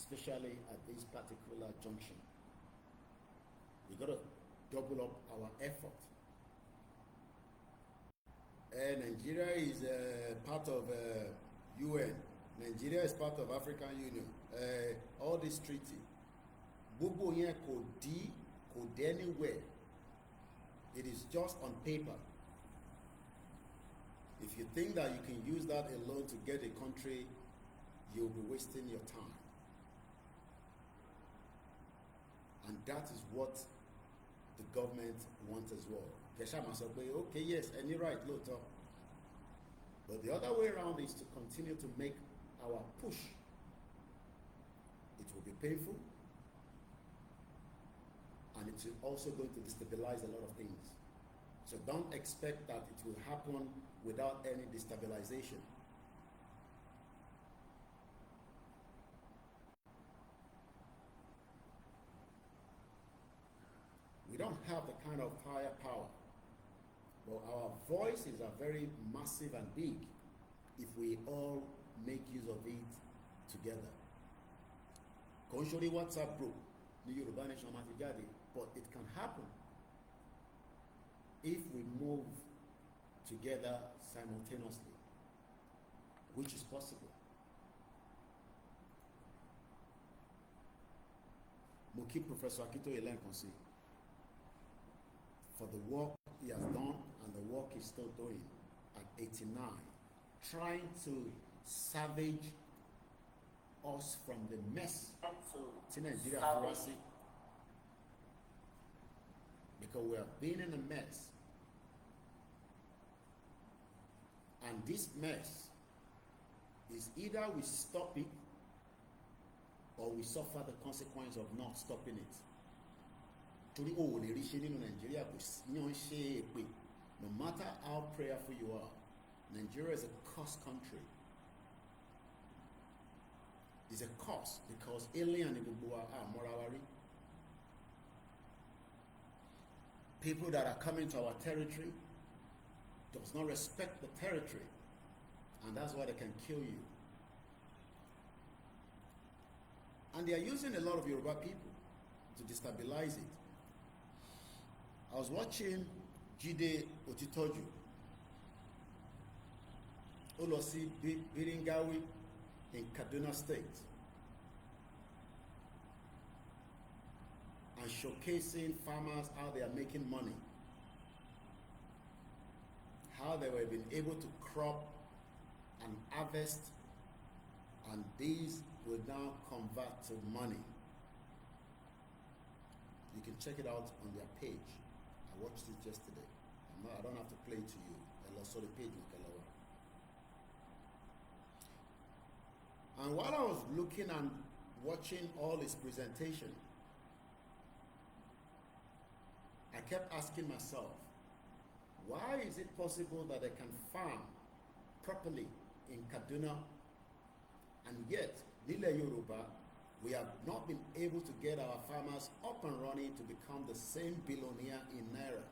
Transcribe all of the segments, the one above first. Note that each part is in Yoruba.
especially at this particular junction. We got to double up our effort. Nigeria is part of UN. Nigeria is part of African Union. All this treaty. Gbogbo yẹn kò dé anywhere. It is just on paper. If you think that you can use that alone to get a country, you'll be wasting your time. And that is what the government wants as well. Keshama said, okay, yes, any right, Loto. But the other way around is to continue to make our push. It will be painful, and it is also going to destabilize a lot of things. So don't expect that it will happen without any destabilization. We don't have the kind of firepower, but our voices are very massive and big if we all make use of it together. Constantly WhatsApp group, the Yoruba Nation Matigadi, but it can happen if we move together simultaneously, which is possible. Mo kí Professor Akintoye lẹ́ẹ̀kansi for the work he has done and the work he's still doing at 89, trying to salvage us from the mess to Nigeria, because we have been in a mess, and this mess is either we stop it or we suffer the consequence of not stopping it. No matter how prayerful you are, Nigeria is a cursed country. It's a curse because alien Morawari. People that are coming to our territory does not respect the territory, and that's why they can kill you. And they are using a lot of Yoruba people to destabilize it. I was watching Jide Otitoju, Olosi Biringawi in Kaduna State, and showcasing farmers how they are making money, how they were being able to crop and harvest, and these will now convert to money. You can check it out on their page. I watched it yesterday. I don't have to play it to you. I saw the page. And while I was looking and watching all his presentation, I kept asking myself, why is it possible that they can farm properly in Kaduna, and yet, Nile Yoruba, we have not been able to get our farmers up and running to become the same billionaire in Naira?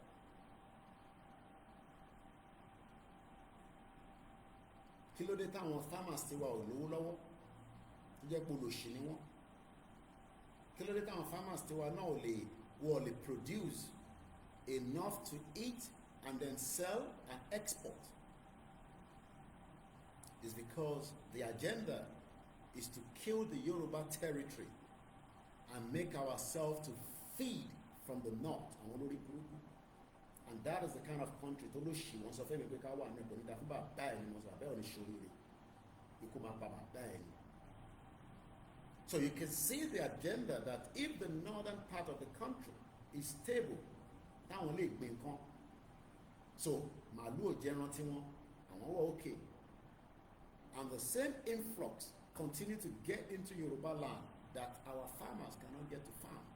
Kí ló dé táwọn farmers ti wà ò lówó lọ́wọ́ tó jẹ́ pé olòṣì ni wọ́n? Kí ló dé táwọn farmers ti wà náà ò lè produce enough to eat and then sell and export? It's because the agenda is to kill the Yoruba territory and make ourselves to feed from the north. And that is the kind of country so you can see the agenda that if the northern part of the country is stable, so Malu General okay. And the same influx continue to get into Yoruba land that our farmers cannot get to farm.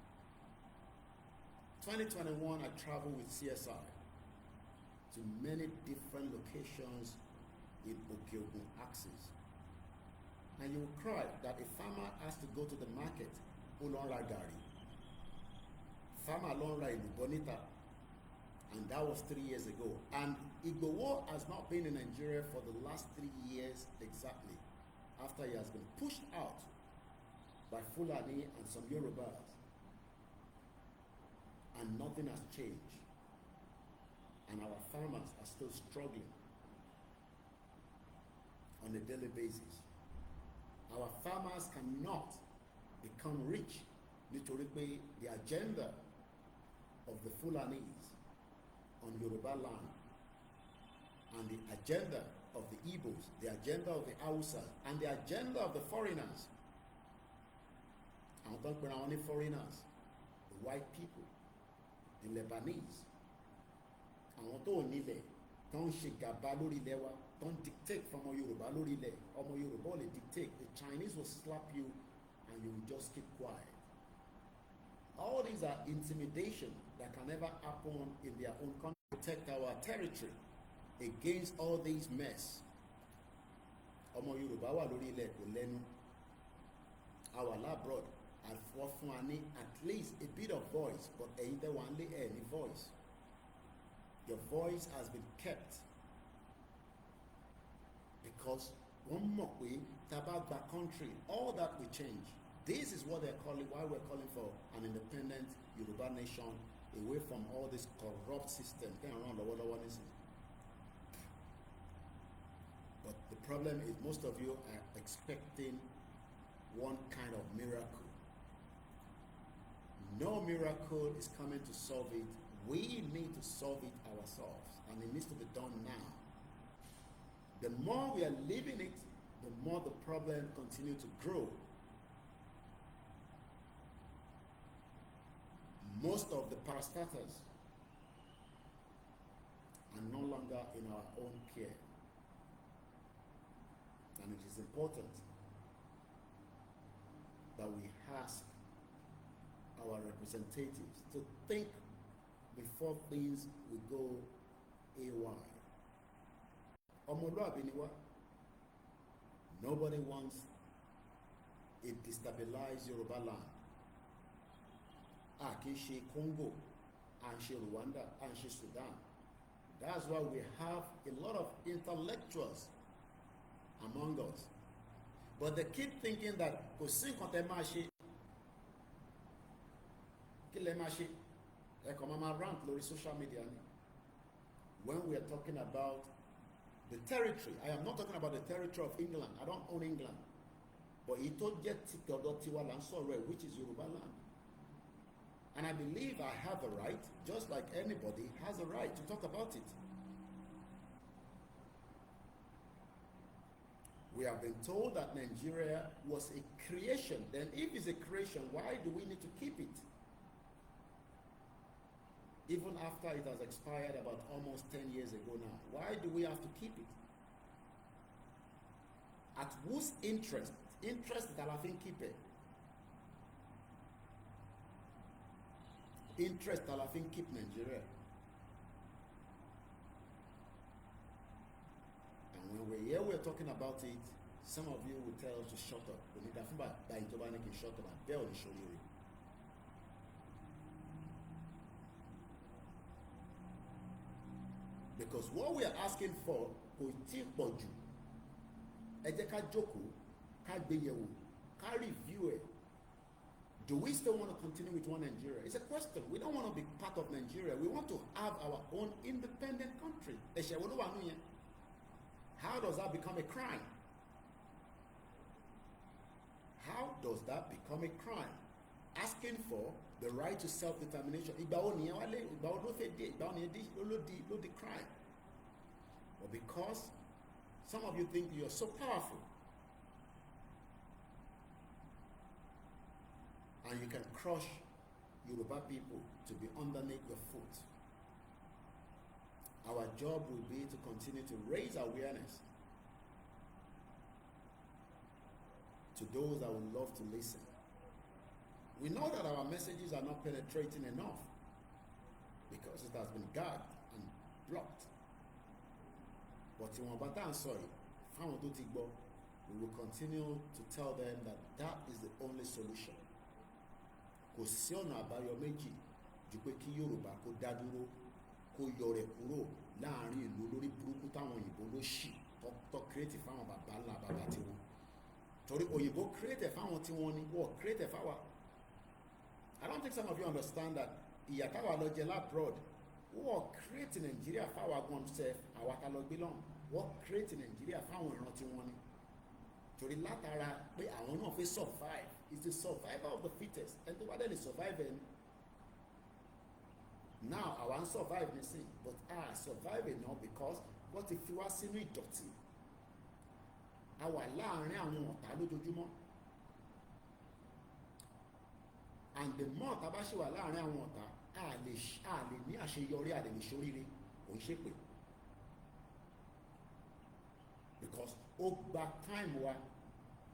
2021, I traveled with CSI to many different locations in Okeogun axis. And you will cry that a farmer has to go to the market, Olonra Gari. Farmer Olonra in Bonita. And that was 3 years ago. And Igboho has not been in Nigeria for the last 3 years exactly, after he has been pushed out by by Fulani and some Yorubas, and nothing has changed. And our farmers are still struggling on a daily basis. Our farmers cannot become rich nítorí pé the agenda of the Fulanis on Yoruba land and the agenda of the Igbos, the agenda of the Hausa, and the agenda of the foreigners. Àwọn tó ń pera wọn ní foreigners, the white people, the Lebanese, àwọn tó nílẹ̀ tó ń ṣe gàba lórí ilẹ̀ wa, tó ń dictate fún ọmọ Yorùbá lórí ilẹ̀. Ọmọ Yorùbá ò lè dictate. The Chinese will slap you and you will just keep quiet. All these are intimidation that can never happen in their own country. Protect our territory against all these mess. Ọmọ Yorùbá wà lórí ilẹ̀ kò lẹ́nu. Our labroad has fún wa ní at least a bit of voice, but ẹ̀yin tẹ́ wà ń lé ẹ̀ ní voice. Your voice has been kept because wọ́n mọ̀ pé tá bá gba country, all that will change. This is what they're calling, why we're calling for an independent Yoruba nation away from all this corrupt system going around lọ́wọ́lọ́wọ́ nísìnyí. But the problem is most of you are expecting one kind of miracle. No miracle is coming to solve it. We need to solve it ourselves, and it needs to be done now. The more we are living it, the more the problem continues to grow. Most of the parastatals are no longer in our own care. And it is important that we ask our representatives to think before things will go awry. Ọmọlúàbí ni wá. Nobody wants a destabilized Yoruba land. A kì í ṣe Congo, à ń ṣe Rwanda, à ń ṣe Sudan. That's why we have a lot of intellectuals among us. But they keep thinking that kò sí nǹkan tẹ́ máa ṣe. Kí lẹ máa ṣe? Ẹ kàn máa rant lórí social media ni. When we are talking about the territory, I am not talking about the territory of England. I don't own England. But it tó jẹ́ ti ọ̀dọ̀ tiwa là ń sọ̀rọ̀ ẹ̀, which is Yoruba land. And I believe I have a right, just like anybody has a right to talk about it. We have been told that Nigeria was a creation. Then if it's a creation, why do we need to keep it? Even after it has expired about almost 10 years ago now, why do we have to keep it? At whose interest? Interest that I think keep it. Interest that I think keep Nigeria. And when we're here, we're talking about it, some of you will tell us to shut up. We need that by Giovanni can shut up and bell the show you. Because what we are asking for, kò tí pọ̀ jù. Ẹ jẹ́ ká jókòó, ká gbé yẹ̀wò, ká review it. Do we still want to continue with one Nigeria? It's a question. We don't want to be part of Nigeria. We want to have our own independent country. Ẹ̀ṣẹ̀ wo ló wà nínú yẹn? How does that become a crime? How does that become a crime? Asking for the right to self-determination. Ìgbà wo nìyẹn wálé? Ìgbà wo ló fẹ́ dé? Ìgbà wo nìyẹn ló di crime? But because some of you think you're so powerful and you can crush Yoruba people to be underneath your foot. Our job will be to continue to raise awareness to those that would love to listen. We know that our messages are not penetrating enough because it has been gagged and blocked. But in Wabata and Sorry, we will continue to tell them that that is the only solution. Kò sí ọ̀nà àbáyọ méjì ju pé kí Yorùbá kó dá dúró, kó yọ rẹ̀ kúrò láàrin ìlú lórí burúkú táwọn òyìnbó ló ṣì tó kírètì fáwọn bàbá ńlá bàbá tiwọn. torí òyìnbó create fáwọn tí wọ́n ní wọ́n create fáwa. I don't think some of you understand that ìyà táwa lọ jẹ labroad wọ́n create Nigeria fáwa gan sef àwa ta lọ gbé lọ́hùn wọ́n create Nigeria fáwọn ìran tí wọ́n ní torí látara pé àwọn náà fẹ́ survive. It's the survival of the fittest ẹni tó bá dẹ̀ lè survive ẹni. Now àwa ń survive nísìn but survive now because wọ́n ti fi wá sínú ìdọ̀tí. A wà láàárín àwọn ọ̀tá lójoojúmọ́, and the more tá a bá ṣe wà láàárín àwọn ọ̀tá a lè ní àṣeyọrí, a lè ní ṣoríire, kò ń ṣépè, because ó gba time wa,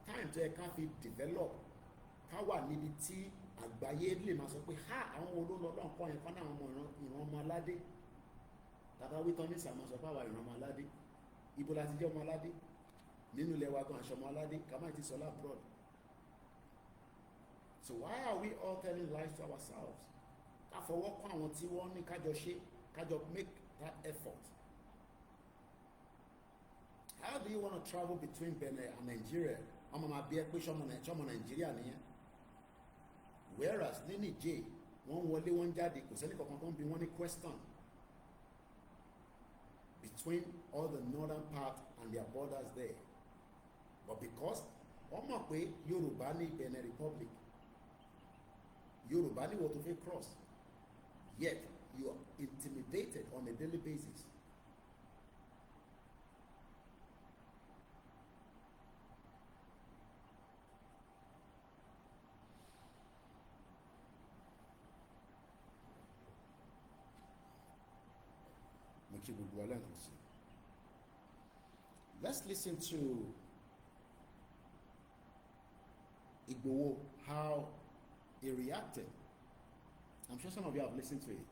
time tó yẹ ká fi develop, ká wà níbi tí àgbáyé lè máa sọ pé àwọn olólọ́lọ́ nǹkan yẹn kan náà àwọn ìran ọmọ aládé tàbá wítọ́ ní sàmọ́ sọ pé àwa ìran ọmọ aládé, ibo la ti jẹ́ ọmọ aládé nínú ilẹ̀ wa gan aṣọ ọmọ aládé kàmá ti sọ labroad. So why are we all telling lies to ourselves? Ká fọwọ́ kọ́ àwọn tí wọ́n ní kájọ ṣe, kájọ make that effort. How do you want to travel between Benin and Nigeria? ọmọ máa bí ẹ pé ṣọmọ Nàìjíríà nìyẹn. Whereas ní Niger wọ́n wọlé wọ́n jáde kò sẹ́ni kankan tó ń bi wọ́n ní question between all the northern part and their borders there. But because wọ́n mọ̀ pé Yorùbá ní Benin Republic, Yorùbá ní wọ́n tó fẹ́ cross, yet you are intimidated on a daily basis. Let's listen to Igboho, how he reacted. I'm sure some of you have listened to it,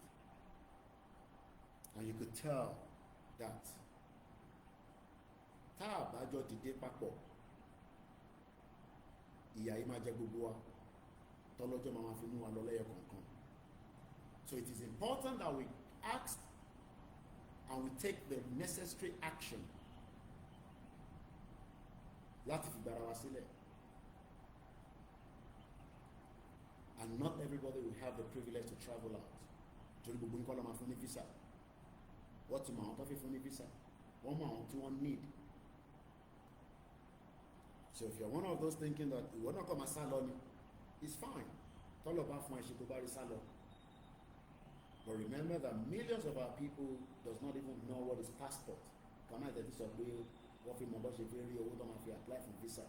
and you could tell that tá a bá jọ dìde papọ̀ ìyà yìí máa jẹ gbogbo wa tọ́lọ́jọ́ máa fi mú wa lọ lẹ́yọ kọ̀ọ̀kan. So it is important that we ask and we take the necessary action láti fi gbára wa sílẹ̀. And not everybody will have the privilege to travel out. Torí gbogbo nǹkan ló máa fún ní visa. Wọ́n ti mọ àwọn tó fi fún ní visa. Wọ́n mọ àwọn tí wọ́n need. So if you're one of those thinking that ìwọ náà kọ́ máa sá lọ ni, it's fine. Tọ́lọ̀ bá fún ẹ ṣe tó bá rí sá lọ. But remember that millions of our people does not even know what is passport. Kàmá ìtẹ̀tí sọ pé wọ́n fi mọ̀ bọ́ ṣe fẹ́ rí owó tó máa fi apply for visa.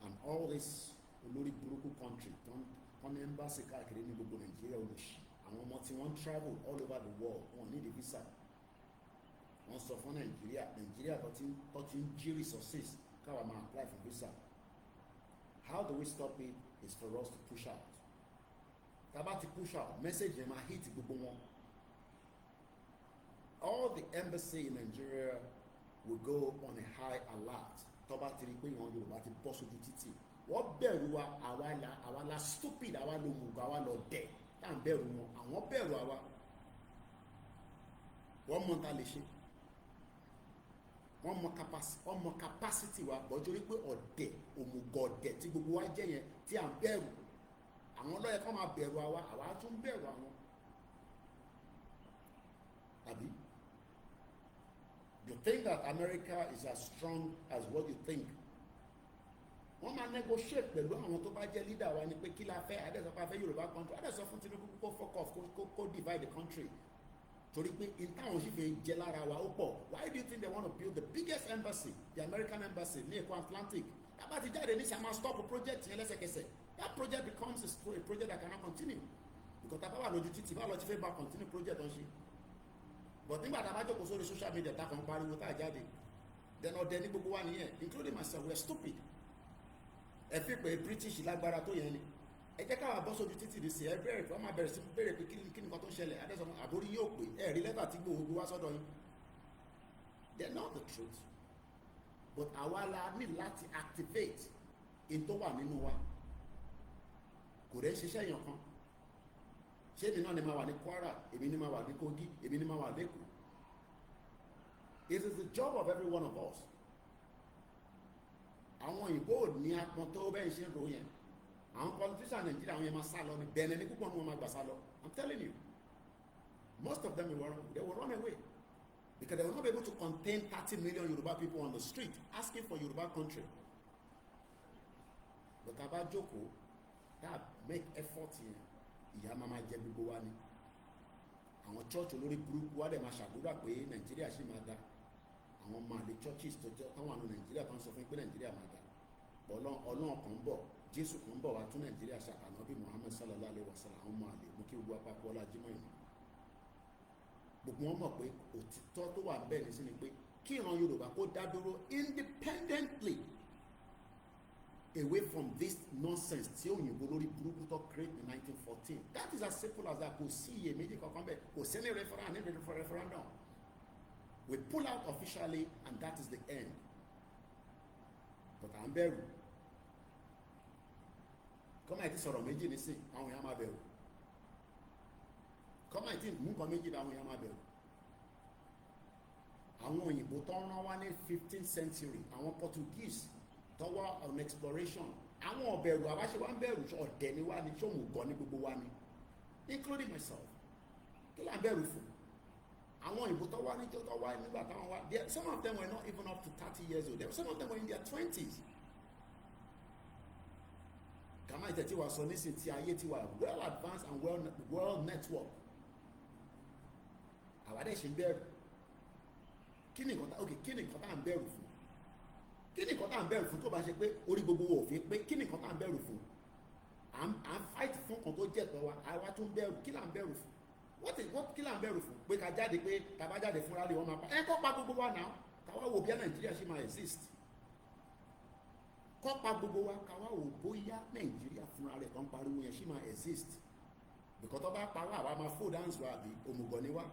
And all this olórí burúkú country tán ní embassy káàkiri ní gbogbo Nàìjíríà olùsí àwọn ọmọ tí wọ́n travel all over the world wọ́n ní the visa. Wọ́n sọ fún Nàìjíríà tó ti ń jí resources káwa máa apply for visa. How do we stop it? Is for us to push out. Tábà ti push out, message yẹn máa hit gbogbo wọn. All the embassy in Nigeria will go on a high alert. Tọ́ba ti rí pé ìwọ̀n Yorùbá ti bọ́ sójú títì. Wọ́n bẹ̀rù wa, àwa la stupid, àwa lo mùgọ̀, àwa lọ dẹ̀. Tá à ń bẹ̀rù wọn, àwọn bẹ̀rù àwa. Wọ́n mọ̀ ta lè ṣe. Wọ́n mọ capacity wa, bọ́jú rí pé ọ̀dẹ̀, òmùgọ̀ ọ̀dẹ̀ tí gbogbo wa jẹ́ yẹn tí à ń bẹ̀rù. Àwọn lọ́yẹ̀ kọ́ máa bẹ̀rù àwa tún bẹ̀rù àwọn. Àbí? You think that America is as strong as what you think. Wọ́n máa negotiate pẹ̀lú àwọn tó bá jẹ́ leader wa ni pé kí la fẹ́ adẹ́sọ́pá fẹ́ Yorùbá country adẹ́sọ́ fún Tinubu kó fuck off kó divide the country. Torí pé in táwọn sì fi jẹ lára wa ó pọ̀. Why do you think they want to build the biggest embassy, the American embassy ní Èkó Atlantic? Tábà ti jáde ní sàmà stop project yẹn lẹ́sẹ̀kẹsẹ̀. That project becomes a project that cannot continue. Because tábà wà lójú títì báwo lọ ti fẹ́ bá continue project ọ̀hún ṣe. But nígbà tá a bá jókòó sórí social media tá a kàn pariwo tá a jáde, then ọ̀dẹ̀ ní gbogbo wa nìyẹn, including myself, we are stupid. Ẹ fi pé British lágbára tó yẹn ni. Ẹ jẹ́ káwa bọ́ sójú títì di sí ẹ bẹ̀rẹ̀ wọ́n máa bẹ̀rẹ̀ sí bẹ̀rẹ̀ pé kí ni nǹkan tó ń ṣẹlẹ̀ adẹ́sọ̀mọ́ àbórí yóò pé ẹ rí lẹ́tà tí gbòògbò wá sọ́dọ̀ yín. They're not the truth. But àwa la ní láti activate in tó wà nínú wa. Kò rẹ̀ ṣiṣẹ́ yàn kan. Ṣé èmi náà ni máa wà ní Kwara, èmi ni máa wà ní Kogi, èmi ni máa wà lẹ́kọ̀ọ́. It is the job of every one of us àwọn òyìnbó ò ní apọn tó bẹ́ẹ̀ ṣe ń ro yẹn. Àwọn politician Nàìjíríà àwọn yẹn máa sá lọ ní Benin ní púpọ̀ ní wọn máa gbà sá lọ. I'm telling you, most of them they will run away because they will not be able to contain 30 million Yoruba people on the street asking for Yoruba country. But tá a bá jókòó, tá a make effort yẹn, ìyà máa jẹ gbogbo wa ni. Àwọn church olórí burúkú wa dẹ̀ máa ṣàdúrà pé Nàìjíríà ṣì máa dá. Àwọn máa lè churches tó jẹ́ táwọn àna Nàìjíríà kan sọ fún pé Nàìjíríà máa dá. Ọlọ́run kan ń bọ̀, Jésù kan ń bọ̀ wá tún Nàìjíríà ṣàkànná bí Muhammad sallallahu alayhi wa sallam. Àwọn máa lè mú kí gbogbo apapọ̀ ọlá jímọ̀ yìí. Gbogbo wọn mọ̀ pé òtítọ́ tó wà bẹ́ẹ̀ ní sí ni pé kí ìran Yorùbá kó dá dúró independently away from this nonsense tí òyìnbó lórí burúkú tó create in 1914. That is as simple as that. Kò sí iyèméjì kankan bẹ́ẹ̀, kò sí ní referendum. We pull out officially and that is the end. But à ń bẹ̀rù. Kọ́má ẹ̀ ti sọ̀rọ̀ méjì nísìn, àwọn èèyàn máa bẹ̀rù. Kọ́má ẹ̀ ti mú nǹkan méjì àwọn èèyàn máa bẹ̀rù. Àwọn òyìnbó tó ń rán wá ní 15th century, àwọn Portuguese tó wá on exploration, àwọn ọ̀bẹ̀rù àwáṣe wá ń bẹ̀rù ọ̀dẹ̀ ni wá ní ṣòmùgọ̀ ní gbogbo wa ni, including myself. Kí là ń bẹ̀rù fún? Àwọn òyìnbó tó wá níjọ́ tó wá nígbà táwọn wá, some of them were not even up to 30 years old. Some of them were in their 20s. Kàmá ìtẹ̀tí wa sọ nísìn tí ayé ti wà well advanced and well network. Àwa dẹ̀ ṣe ń bẹ̀rù. Kí ni nǹkan tá à ń bẹ̀rù fún? Kí ni nǹkan tá à ń bẹ̀rù fún tó bá ṣe pé orí gbogbo wo òfin pé kí ni nǹkan tá à ń bẹ̀rù fún? À ń fight fún kan tó jẹ́ tọ́ wa, àwa tún bẹ̀rù. Kí là ń bẹ̀rù fún? Kí là ń bẹ̀rù fún? Pé ká jáde pé ká bá jáde fúnra lè wọ́n máa pa. Kọ́ pa gbogbo wa náà. Ká wá wò bí Nàìjíríà ṣe máa exist. Kọ́ pa gbogbo wa, ká wá wò bóyá Nàìjíríà fúnra rẹ̀ tó ń pariwo yẹn ṣì máa exist. Because tó bá pa wá, àwa máa fold hands wa àbí òmùgọ̀ ni wá.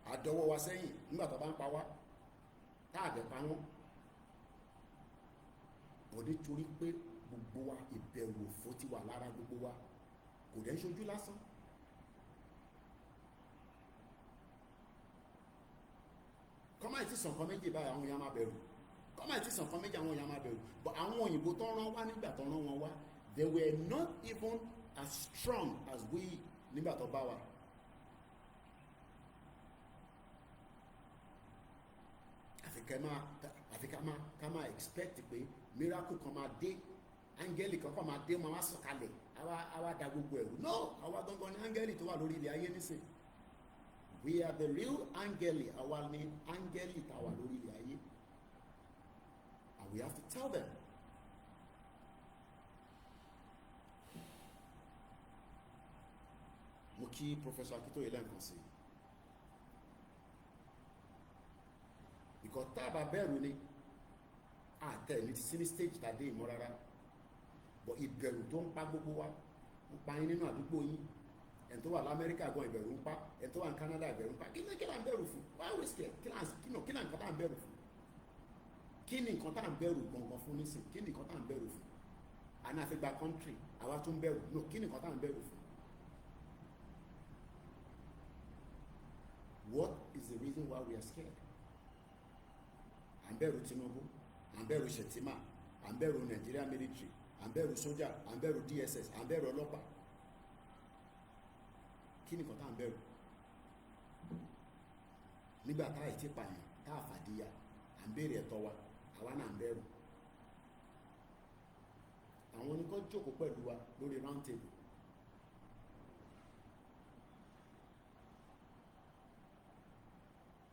Àdọ́wọ́ wa sẹ́yìn nígbà tó bá ń pa wá. Táàbẹ̀ pa wọ́n. Bọ̀ nítorí pé gbogbo wa ìbẹ̀rù òfò ti wà lára gbogbo wa. Kò dẹ̀ ń ṣojú lásán. Kọ́má ìtì sàn kan méjì báyìí àwọn èèyàn máa bẹ̀rù. Kọ́má ìtì sàn kan méjì àwọn èèyàn máa bẹ̀rù. But àwọn òyìnbó tó rán wá nígbà tó rán wọn wá, they were not even as strong as we nígbà tó bá wa. Àfi ká máa expect pé miracle kan máa dé, áńgẹ́lì kan máa dé, máa wá sọ̀kalẹ̀, àwa da gbogbo ẹ̀rù. No, àwa gangan ni áńgẹ́lì tó wà lórí ilẹ̀ ayé nísìn. We are the real áńgẹ́lì, àwa ni áńgẹ́lì tá wà lórí ilẹ̀ ayé. And we have to tell them. Mo kí Professor Akintoye lẹ́ǹkan sí. Because tá a bá bẹ̀rù ni, àtẹ̀ ní sí stage tàdé ìmọ̀ rárá. But ìbẹ̀rù tó ń pa gbogbo wa, ń pa yín nínú àdúgbò yín. Ẹni tó wà l'Amẹ́ríkà gan ìbẹ̀rù ń pa, ẹni tó wà ní Canada ìbẹ̀rù ń pa. Kí là ń bẹ̀rù fún? Why are we scared? Kí là ń nǹkan tá à ń bẹ̀rù fún? Kí ni nǹkan tá à ń bẹ̀rù gangan fún nísìn? Kí ni nǹkan tá à ń bẹ̀rù fún? Àná àfi gba country, àwa tún bẹ̀rù. No, kí ni nǹkan tá à ń bẹ̀rù fún? What is the reason why we are scared? À ń bẹ̀rù Tinubu, à ń bẹ̀rù Shetima, à ń bẹ̀rù Nigeria military, à ń bẹ̀rù sójà, à ń bẹ̀rù DSS, à ń bẹ̀rù ọlọ́pàá. Kí ni nǹkan tá à ń bẹ̀rù? Nígbà tá àìtí pààyàn, tá a fàdíyà, à ń béèrè ẹ̀tọ́ wa, àwa náà ń bẹ̀rù. Àwọn oníkan jókòó pẹ̀lú wa lórí round table.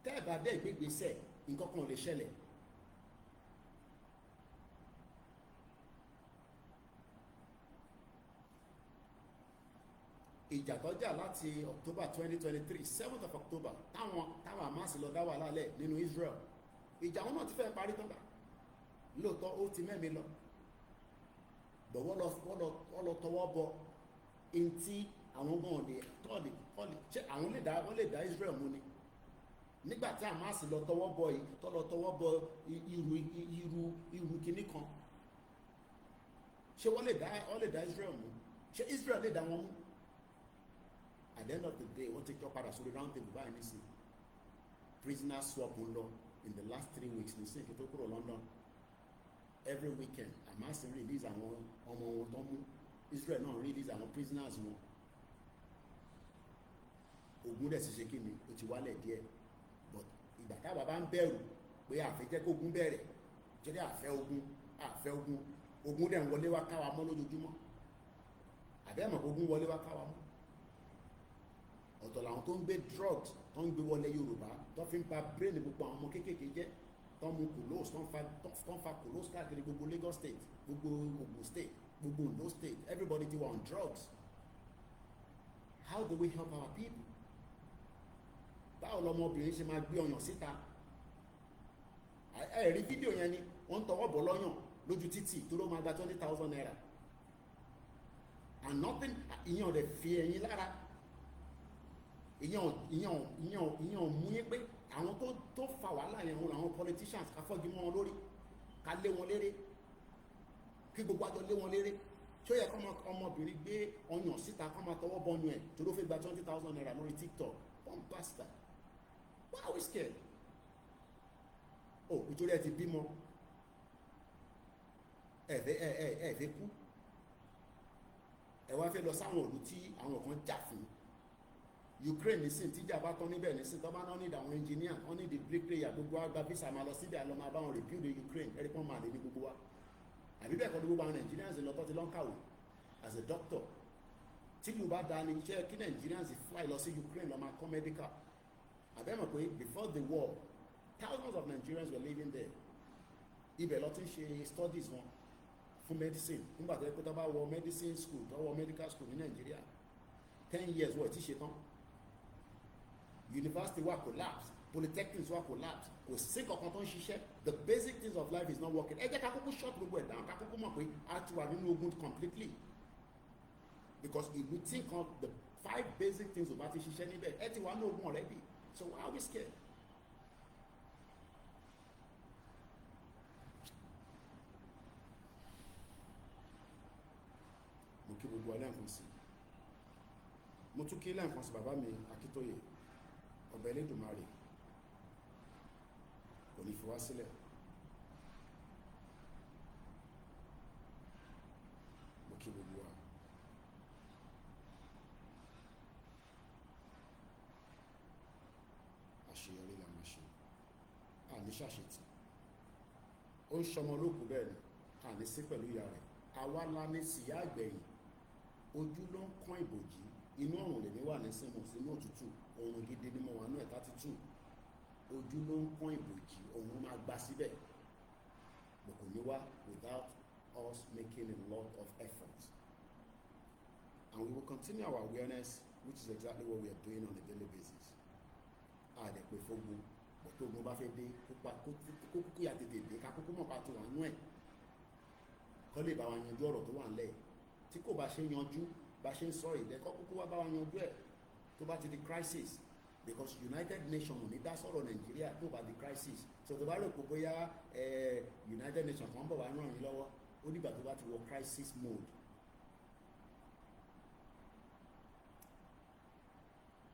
Tẹ́ ẹ̀ bá dẹ́ ìgbégbèsẹ̀, nǹkan kan ò lè ṣẹlẹ̀. Ìjà tó jà láti October 2023, 7th of October, táwọn Hamas lọ dá wàhálà lẹ̀ nínú Israel. Ìjà wọn náà ti fẹ́ parí tán bá. Lóòótọ́ ó ti mẹ́mi lọ. But wọ́n lọ tọwọ́ bọ ntí àwọn gan ọ̀dẹ̀ ṣé àwọn lè dá Israel mú ni. Nígbà tí Hamas lọ tọwọ́ bọ yìí, tó lọ tọwọ́ bọ irú kinní kan. Ṣé wọ́n lè dá Israel mú? Ṣé Israel lè dá wọn mú? At the end of the day, wọ́n ti kọ́ padà sórí round table báyìí nísìn. Prisoner swap ń lọ in the last 3 weeks ní sèké tó kúrò London. every weekend Hamas release àwọn ọmọ wọn tó mú, Israel náà release àwọn prisoners wọn. Ogun dẹ̀ sì ṣe kí ni ó ti wálẹ̀ díẹ̀, but ìgbà táwa bá ń bẹ̀rù pé àfẹ́ jẹ́ kógun bẹ̀rẹ̀, jẹ́rẹ́ àfẹ́ ogun dẹ̀ ń wọlé wá káwa mọ́ lójoojúmọ́. Àbẹ́mọ̀ ogun wọlé wá káwa mọ́. Ọ̀tọ̀ làwọn tó ń gbé drugs tó ń gbé wọlé Yorùbá tó fi ń pa brain gbogbo àwọn ọmọ kéékèèké jẹ́, tó ń mu kòlóòs tó ń fa kòlóòs káàkiri gbogbo Lagos state, gbogbo Ogun state, gbogbo Ondo state, everybody ti wà on drugs. How do we help our people? Báwo lọmọbìnrin ṣe máa gbé ọyàn síta? Ẹ rí fídíò yẹn ni wọ́n ń tọwọ́ bọ̀ lọ́yàn lójú títì tó ló máa gba 20,000 naira, and nothing, ìyẹn ò dẹ̀ fi ẹ̀yìn lára, ìyẹn ò mú yín pé àwọn tó fa wàhálà yẹn wọn làwọn politicians ká fọ́gi mọ́ wọn lórí, ká lé wọn léré, kí gbogbo àjọ lé wọn léré. Ṣó yẹ kọ́ ọmọbìnrin gbé ọyàn síta kọ́ máa tọwọ́ bọ́nu ẹ̀ tó ló fẹ́ gba 20,000 naira lórí TikTok? One bastard. Why are we scared? Oh, nítorí ẹ ti bímọ, ẹ fẹ́ kú, ẹ wá fẹ́ lọ sáwọn ìlú tí àwọn kan jà fún. Ukraine nísìn tíjà bá tán níbẹ̀ nísìn tó bá náà ní àwọn engineer, wọ́n ní the bricklayer, gbogbo àgbà visa máa lọ síbẹ̀ àlọ́ máa bá wọn rebuild Ukraine, ẹ̀rí pọ́n máa lè ní gbogbo wa. Àbí bẹ́ẹ̀ kọ́ ní gbogbo àwọn Nigerians lọ́tọ́ ti lọ́n kàwé as a doctor. Tí ìlú bá da ni iṣẹ́ kí Nigerians fly lọ sí Ukraine lọ máa kọ́ medical. Àbẹ́mọ̀ pé before the war thousands of Nigerians were living there. Ibẹ̀ lọ ti ń ṣe studies wọn fún medicine. Nígbà tó yẹ pé tó bá wọ medicine school, tó wọ medical school ní Nigeria 10 years wọ́n ti ṣe tán. University wa collapse, polytechnics wa collapse, kò sí kankan tó ń ṣiṣẹ́. The basic things of life is not working. Ẹ jẹ́ ká kúkú shut gbogbo ẹ̀ down, ká kúkú mọ̀ pé a ti wà nínú ogun completely, because if we think of the 5 basic things ò bá ti ṣiṣẹ́ níbẹ̀, ẹ ti wà ní ogun already. So why are we scared? Mo kí gbogbo alẹ́ǹkan sí, mo tún kí lẹ́ǹkan sí bàbá mi Akintoye, ọba Elédùmarè kò ní fi wá sílẹ̀. Mo kí gbogbo wa. Àṣeyọrí la máa ṣe, àní ṣàṣetì. Ó ń ṣọmọ lókùú bẹ́ẹ̀ ni, àní sí pẹ̀lú ìyá rẹ̀. Àwa la ní síyá àgbẹ̀yìn, ojú ló ń kán ìbòjì, inú ọ̀run lèmi wà ní símù sínú òtútù, oòrùn gidi ni mo wà ní ẹ̀ta títù. Ojú ló ń kán ìbòjì, òun máa gbá síbẹ̀. But kò ní wá without us making a lot of effort. And we will continue our awareness, which is exactly what we are doing on a daily basis. Àdẹ̀pẹ̀ fógun, but tó gun bá fẹ́ dé, kó kí a tètè dé, ká kúkú mọ̀ pa tó wà nú ẹ̀. Kọ́ lè bá wa yanjú ọ̀rọ̀ tó wà ńlẹ̀. Tí kò bá ṣe yanjú, bá ṣe ń sọ ìdẹ́kọ́ kúkú wá bá wa yanjú ẹ̀ tó bá ti di crisis, because United Nations ò ní dá sọ̀rọ̀ Nàìjíríà tó bá di crisis. So tó bá rò pé bóyá United Nations kan bọ̀ wá ràn yín lọ́wọ́, ó dìgbà tó bá ti wọ crisis mode.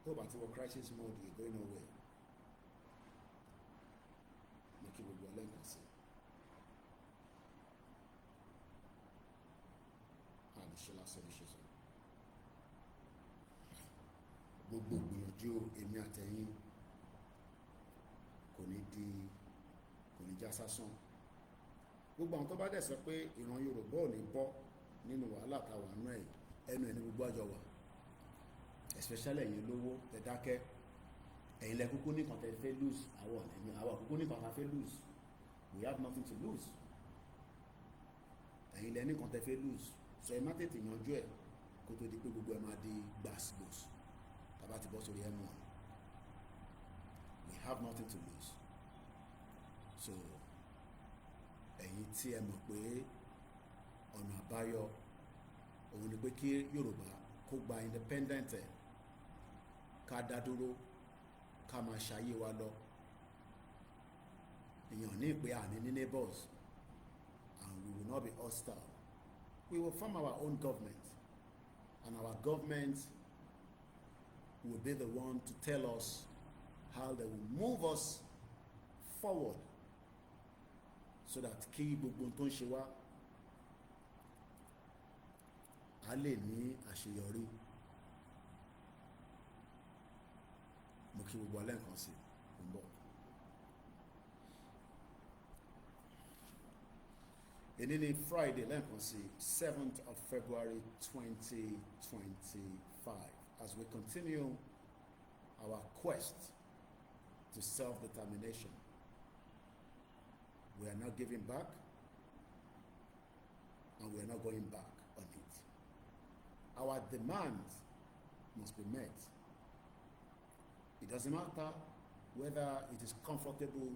Tó bá ti wọ crisis mode, you go nowhere. Mo kí gbogbo ẹlẹ́ǹkan sí. Àdìṣe lásán ní ṣe sọ. Gbogbo ìgbìyànjú èmi àtẹ̀yìn kò ní já sásán. Gbogbo àwọn tó bá dẹ̀ sọ pé ìran Yorùbá ò ní bọ́ nínú wàhálà táwa nú ẹ̀, ẹnu ẹ̀ ní gbogbo àjọ wà, especially ẹ̀yin lówó tẹ dákẹ́. Ẹ̀yin lẹ kúkú nìkan tẹ fẹ́ lose, àwọn kúkú nìkan ta fẹ́ lose. We have nothing to lose. Ẹ̀yin lẹ nìkan tẹ fẹ́ lose, so ẹ má tètè yanjú ẹ̀ kó tó di pé gbogbo ẹ máa di gbàsgbòs tàbá ti bọ́ sórí ẹnu ọ̀nà. We have nothing to lose. So ẹ̀yin tí ẹ mọ̀ pé ọ̀nà àbáyọ òun ni pé kí Yorùbá kó gba independent ẹ̀, ká dá dúró, ká máa ṣayé wa lọ. Èèyàn ní ìpè àní ní neighbors, and we will not be hostile. We will form our own government, and our government will be the one to tell us how they will move us forward so that kí gbogbo tó ń ṣe wá a lè ní àṣeyọrí. Mo kí gbogbo alẹ́ nǹkan sí ń bọ̀. Èní ni Friday lẹ́ẹ̀kan sí 7th of February 2025 as we continue our quest to self-determination. We are not giving back and we are not going back on it. Our demands must be met. It doesn't matter whether it is comfortable.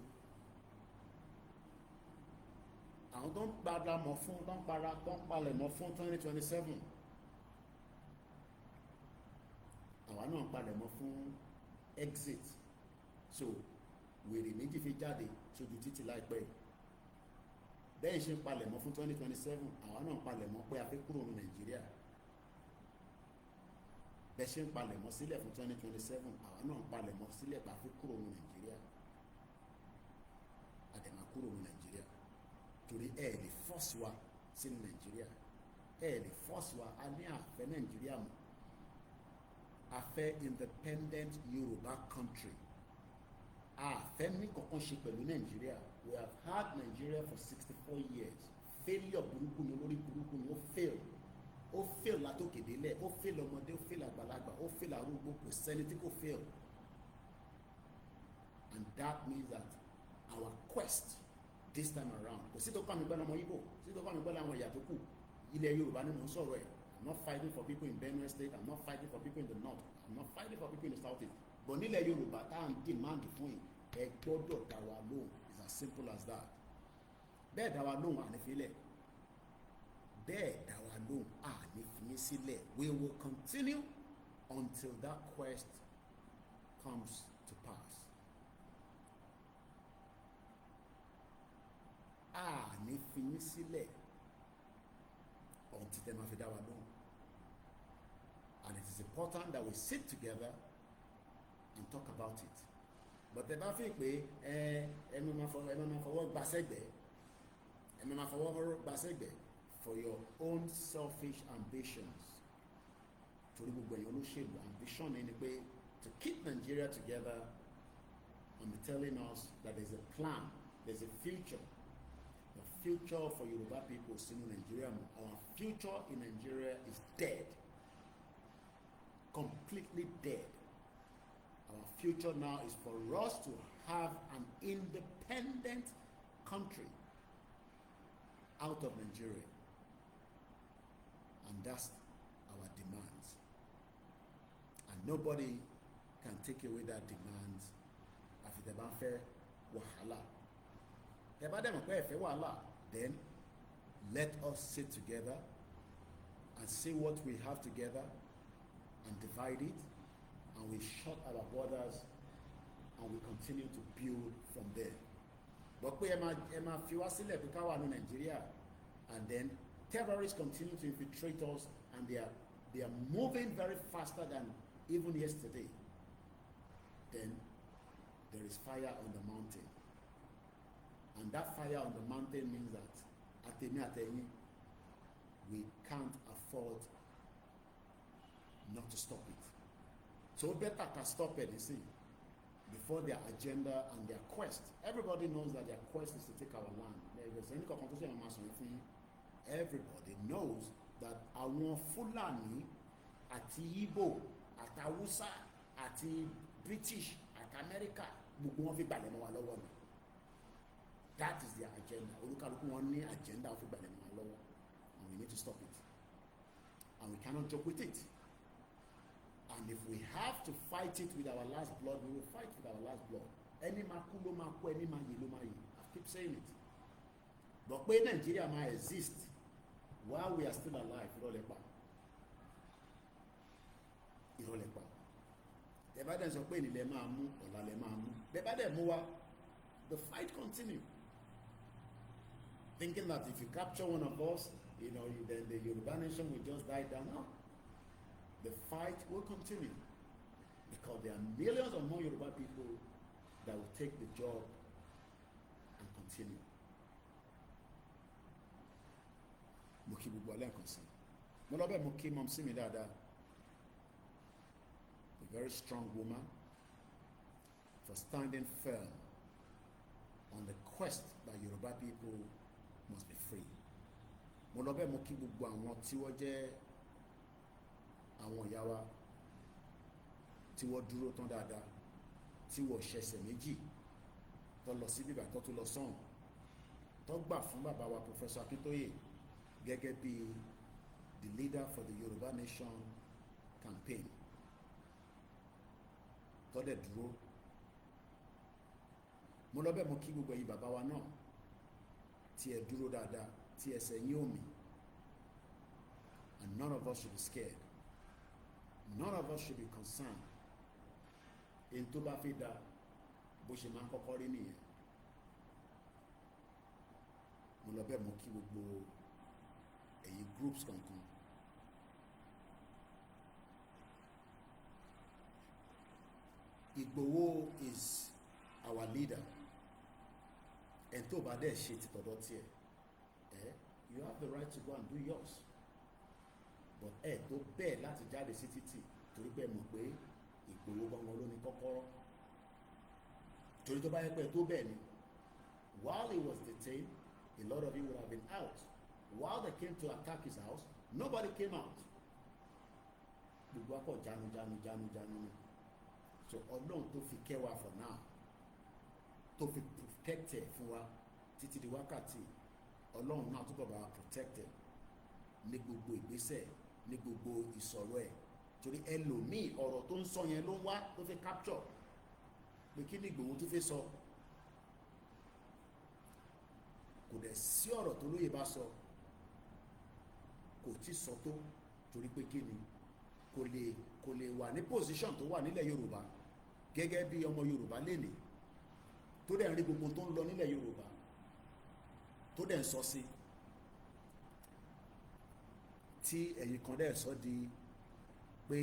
Àwọn tó ń padà mọ̀ fún tó ń palẹ̀ mọ́ fún 2027. Àwa náà ń palẹ̀ mọ́ fún exit. So wèrè méjì fi jáde sójú títì láìpẹ́. Bẹ́ẹ̀ ṣe ń palẹ̀ mọ́ fún 2027. Àwa náà ń palẹ̀ mọ́ pé a fẹ́ kúrò ní Nàìjíríà. Bẹ́ẹ̀ ṣe ń palẹ̀ mọ́ sílẹ̀ fún 2027. Àwa náà ń palẹ̀ mọ́ sílẹ̀ pé a fẹ́ kúrò ní Nàìjíríà. A dẹ̀ máa kúrò ní Nàìjíríà. Torí ẹ lè force wa sínú Nàìjíríà. Ẹ lè force wa a ní àfẹ́ Nàìjíríà mọ́. A fẹ́ independent Yorùbá country. A fẹ́ ní kankan ṣe pẹ̀lú Nàìjíríà. We have had Nigeria for 64 years. Failure burúkú ni, olórí burúkú ni, ó fail. Ó fail látòkè délẹ̀, ó fail ọmọdé, ó fail àgbàlagbà, ó fail arúgbó, kò sẹ́ni tí kò fail. And that means that our quest this time around, kò sí tó kọ́ mi gbọ́dọ̀ ọmọ Igbo, sí tó kọ́ mi gbọ́dọ̀ àwọn ìyá tó kù. Ilẹ̀ Yorùbá ni mò ń sọ̀rọ̀ ẹ̀. I'm not fighting for people in Benue State. I'm not fighting for people in the north. I'm not fighting for people in the southeast. But nílẹ̀ Yorùbá tá à ń demand fún yìí, ẹ gbọ́dọ̀ dá wa lóhùn. It's as simple as that. Bẹ́ẹ̀ dá wa lóhùn ànífilẹ̀. Bẹ́ẹ̀ dá wa lóhùn ànífiyín sílẹ̀. We will continue until that quest comes to pass. Ànífiyín sílẹ̀ until tẹ́ máa fi dá wa lóhùn. And it is important that we sit together and talk about it. But the bá fi pé ẹ máa fọwọ́ gbàsẹ́gbẹ̀ for your own selfish ambitions. Torí gbogbo ẹ̀yàn olóṣèlú ambition ni pé to keep Nigeria together and be telling us that there's a plan, there's a future. The future for Yoruba people sínú Nigeria. Our future in Nigeria is dead. Completely dead. Our future now is for us to have an independent country out of Nigeria. And that's our demands. And nobody can take away that demands àfi tẹ́ bá fẹ́ wàhálà. Tẹ́ bá dẹ̀ mọ̀ pé ẹ fẹ́ wàhálà, then let us sit together and see what we have together and divide it, and we shut our borders and we continue to build from there. But pé ẹ máa fi wá sílẹ̀ pé ká wà ní Nàìjíríà, and then terrorists continue to infiltrate us, and they are moving very faster than even yesterday. Then there is fire on the mountain, and that fire on the mountain means that àtẹ̀yìn we can't afford not to stop it. So better to stop it, you see, before their agenda and their quest. Everybody knows that their quest is to take our land. Everybody knows that àwọn Fulani àti Igbo àti Hausa àti British àti America gbogbo wọn fi gbalẹ̀ mọ́ wa lọ́wọ́ ni. That is their agenda. Olúkálùkù wọn ní agenda wọn fi gbalẹ̀ mọ́ wa lọ́wọ́, and we need to stop it, and we cannot joke with it. And if we have to fight it with our last blood, we will fight with our last blood. Ẹni máa kú ló máa kú, ẹni máa yè ló máa yè. I keep saying it. But pé Nigeria máa exist while we are still alive, ìrọ̀lẹ́ pa. Ìrọ̀lẹ́ pa. Tẹ́ bá dẹ̀ sọ pé ìnìlẹ̀ máa mú, ọ̀la lẹ̀ máa mú. Tẹ́ bá dẹ̀ mú wa, the fight continue. Thinking that if you capture one of us, then the Yoruba nation will just die down. No. The fight will continue, because there are millions of more Yoruba people that will take the job and continue. mo kí gbogbo alẹ́kùn sí mo lọ bẹ́ẹ̀ mo kí mọ́m sí mi dáadáa, a very strong woman for standing firm on the quest that Yoruba people must be free. Mo lọ bẹ́ẹ̀ mo kí gbogbo àwọn tí wọ́n jẹ́ àwọn ìyá wa tí wọ́n dúró tán dáadáa, tí wọ́n ṣẹ̀ṣẹ̀ méjì tó lọ sí bíbà tó tún lọ sọ́hùn, tó gbà fún bàbá wa Professor Akintoye gẹ́gẹ́ bí the leader for the Yoruba Nation campaign, tó dẹ̀ dúró. Mo lọ bẹ́ẹ̀ mo kí gbogbo ẹ̀yin bàbá wa náà tí ẹ dúró dáadáa, tí ẹsẹ̀ yín ò mì, and none of us should be scared, none of us should be concerned. Èyí tó bá fi da bó ṣe máa ń kọ́kọ́ rí nìyẹn. Mo lọ bẹ́ẹ̀ mo kí gbogbo ẹ̀yin groups kankan. Igboho is our leader. And tó bá dẹ̀ ṣe ti tọ̀dọ̀ tiẹ̀, you have the right to go and do yours. But tó bẹ́ẹ̀ láti jáde sí títì torí pé mọ̀ pé Igboho gangan ló ní kọ́kọ́rọ́. Torí tó bá yẹ pé tó bẹ́ẹ̀ ni, while he was detained, a lot of you would have been out. While they came to attack his house, nobody came out. Gbogbo akọ jánu. So Ọlọ́run tó fi kẹ́ wa for now, tó fi protected fún wa títí di wákàtí, Ọlọ́run náà túbọ̀ bá wa protected ní gbogbo ìgbésẹ̀, ní gbogbo ìsọ̀rọ̀ ẹ̀. Torí ẹlòmíì ọ̀rọ̀ tó ń sọ yẹn ló ń wá tó fi capture pé kí ni Ìgbòho tó fẹ́ sọ. Kò dẹ̀ sí ọ̀rọ̀ tó lóye bá sọ kò tí sọ tó, torí pé kí ni kò lè wà ní position tó wà nílẹ̀ Yorùbá gẹ́gẹ́ bí ọmọ Yorùbá lénìí tó dẹ̀ ń rí gbogbo tó ń lọ nílẹ̀ Yorùbá tó dẹ̀ ń sọ sí, tí ẹ̀yin kan dẹ̀ sọ di pé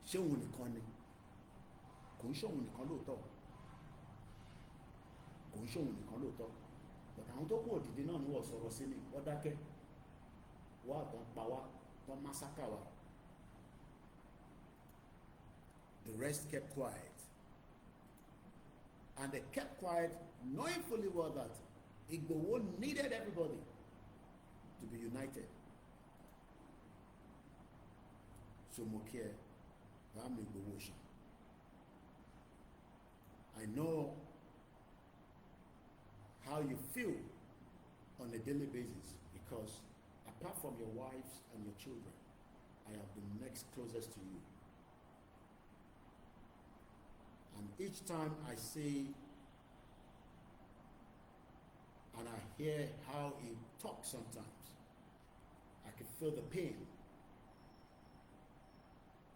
ṣé òun nìkan ni, kò ń ṣòun nìkan lóòótọ́, kò ń ṣòun nìkan lóòótọ́, but àwọn tó kù òdìdí náà ni wọ́n sọ̀rọ̀ sí ni wọ́n dákẹ́, wọ́n àtàn pa wá, wọ́n másákà wá. The rest kept quiet. And they kept quiet knowing fully well that Igboho needed everybody to be united. So Mokie, I'm Igboho. I know how you feel on a daily basis because apart from your wives and your children, I am the next closest to you. And each time I see and I hear how he talks sometimes, I can feel the pain.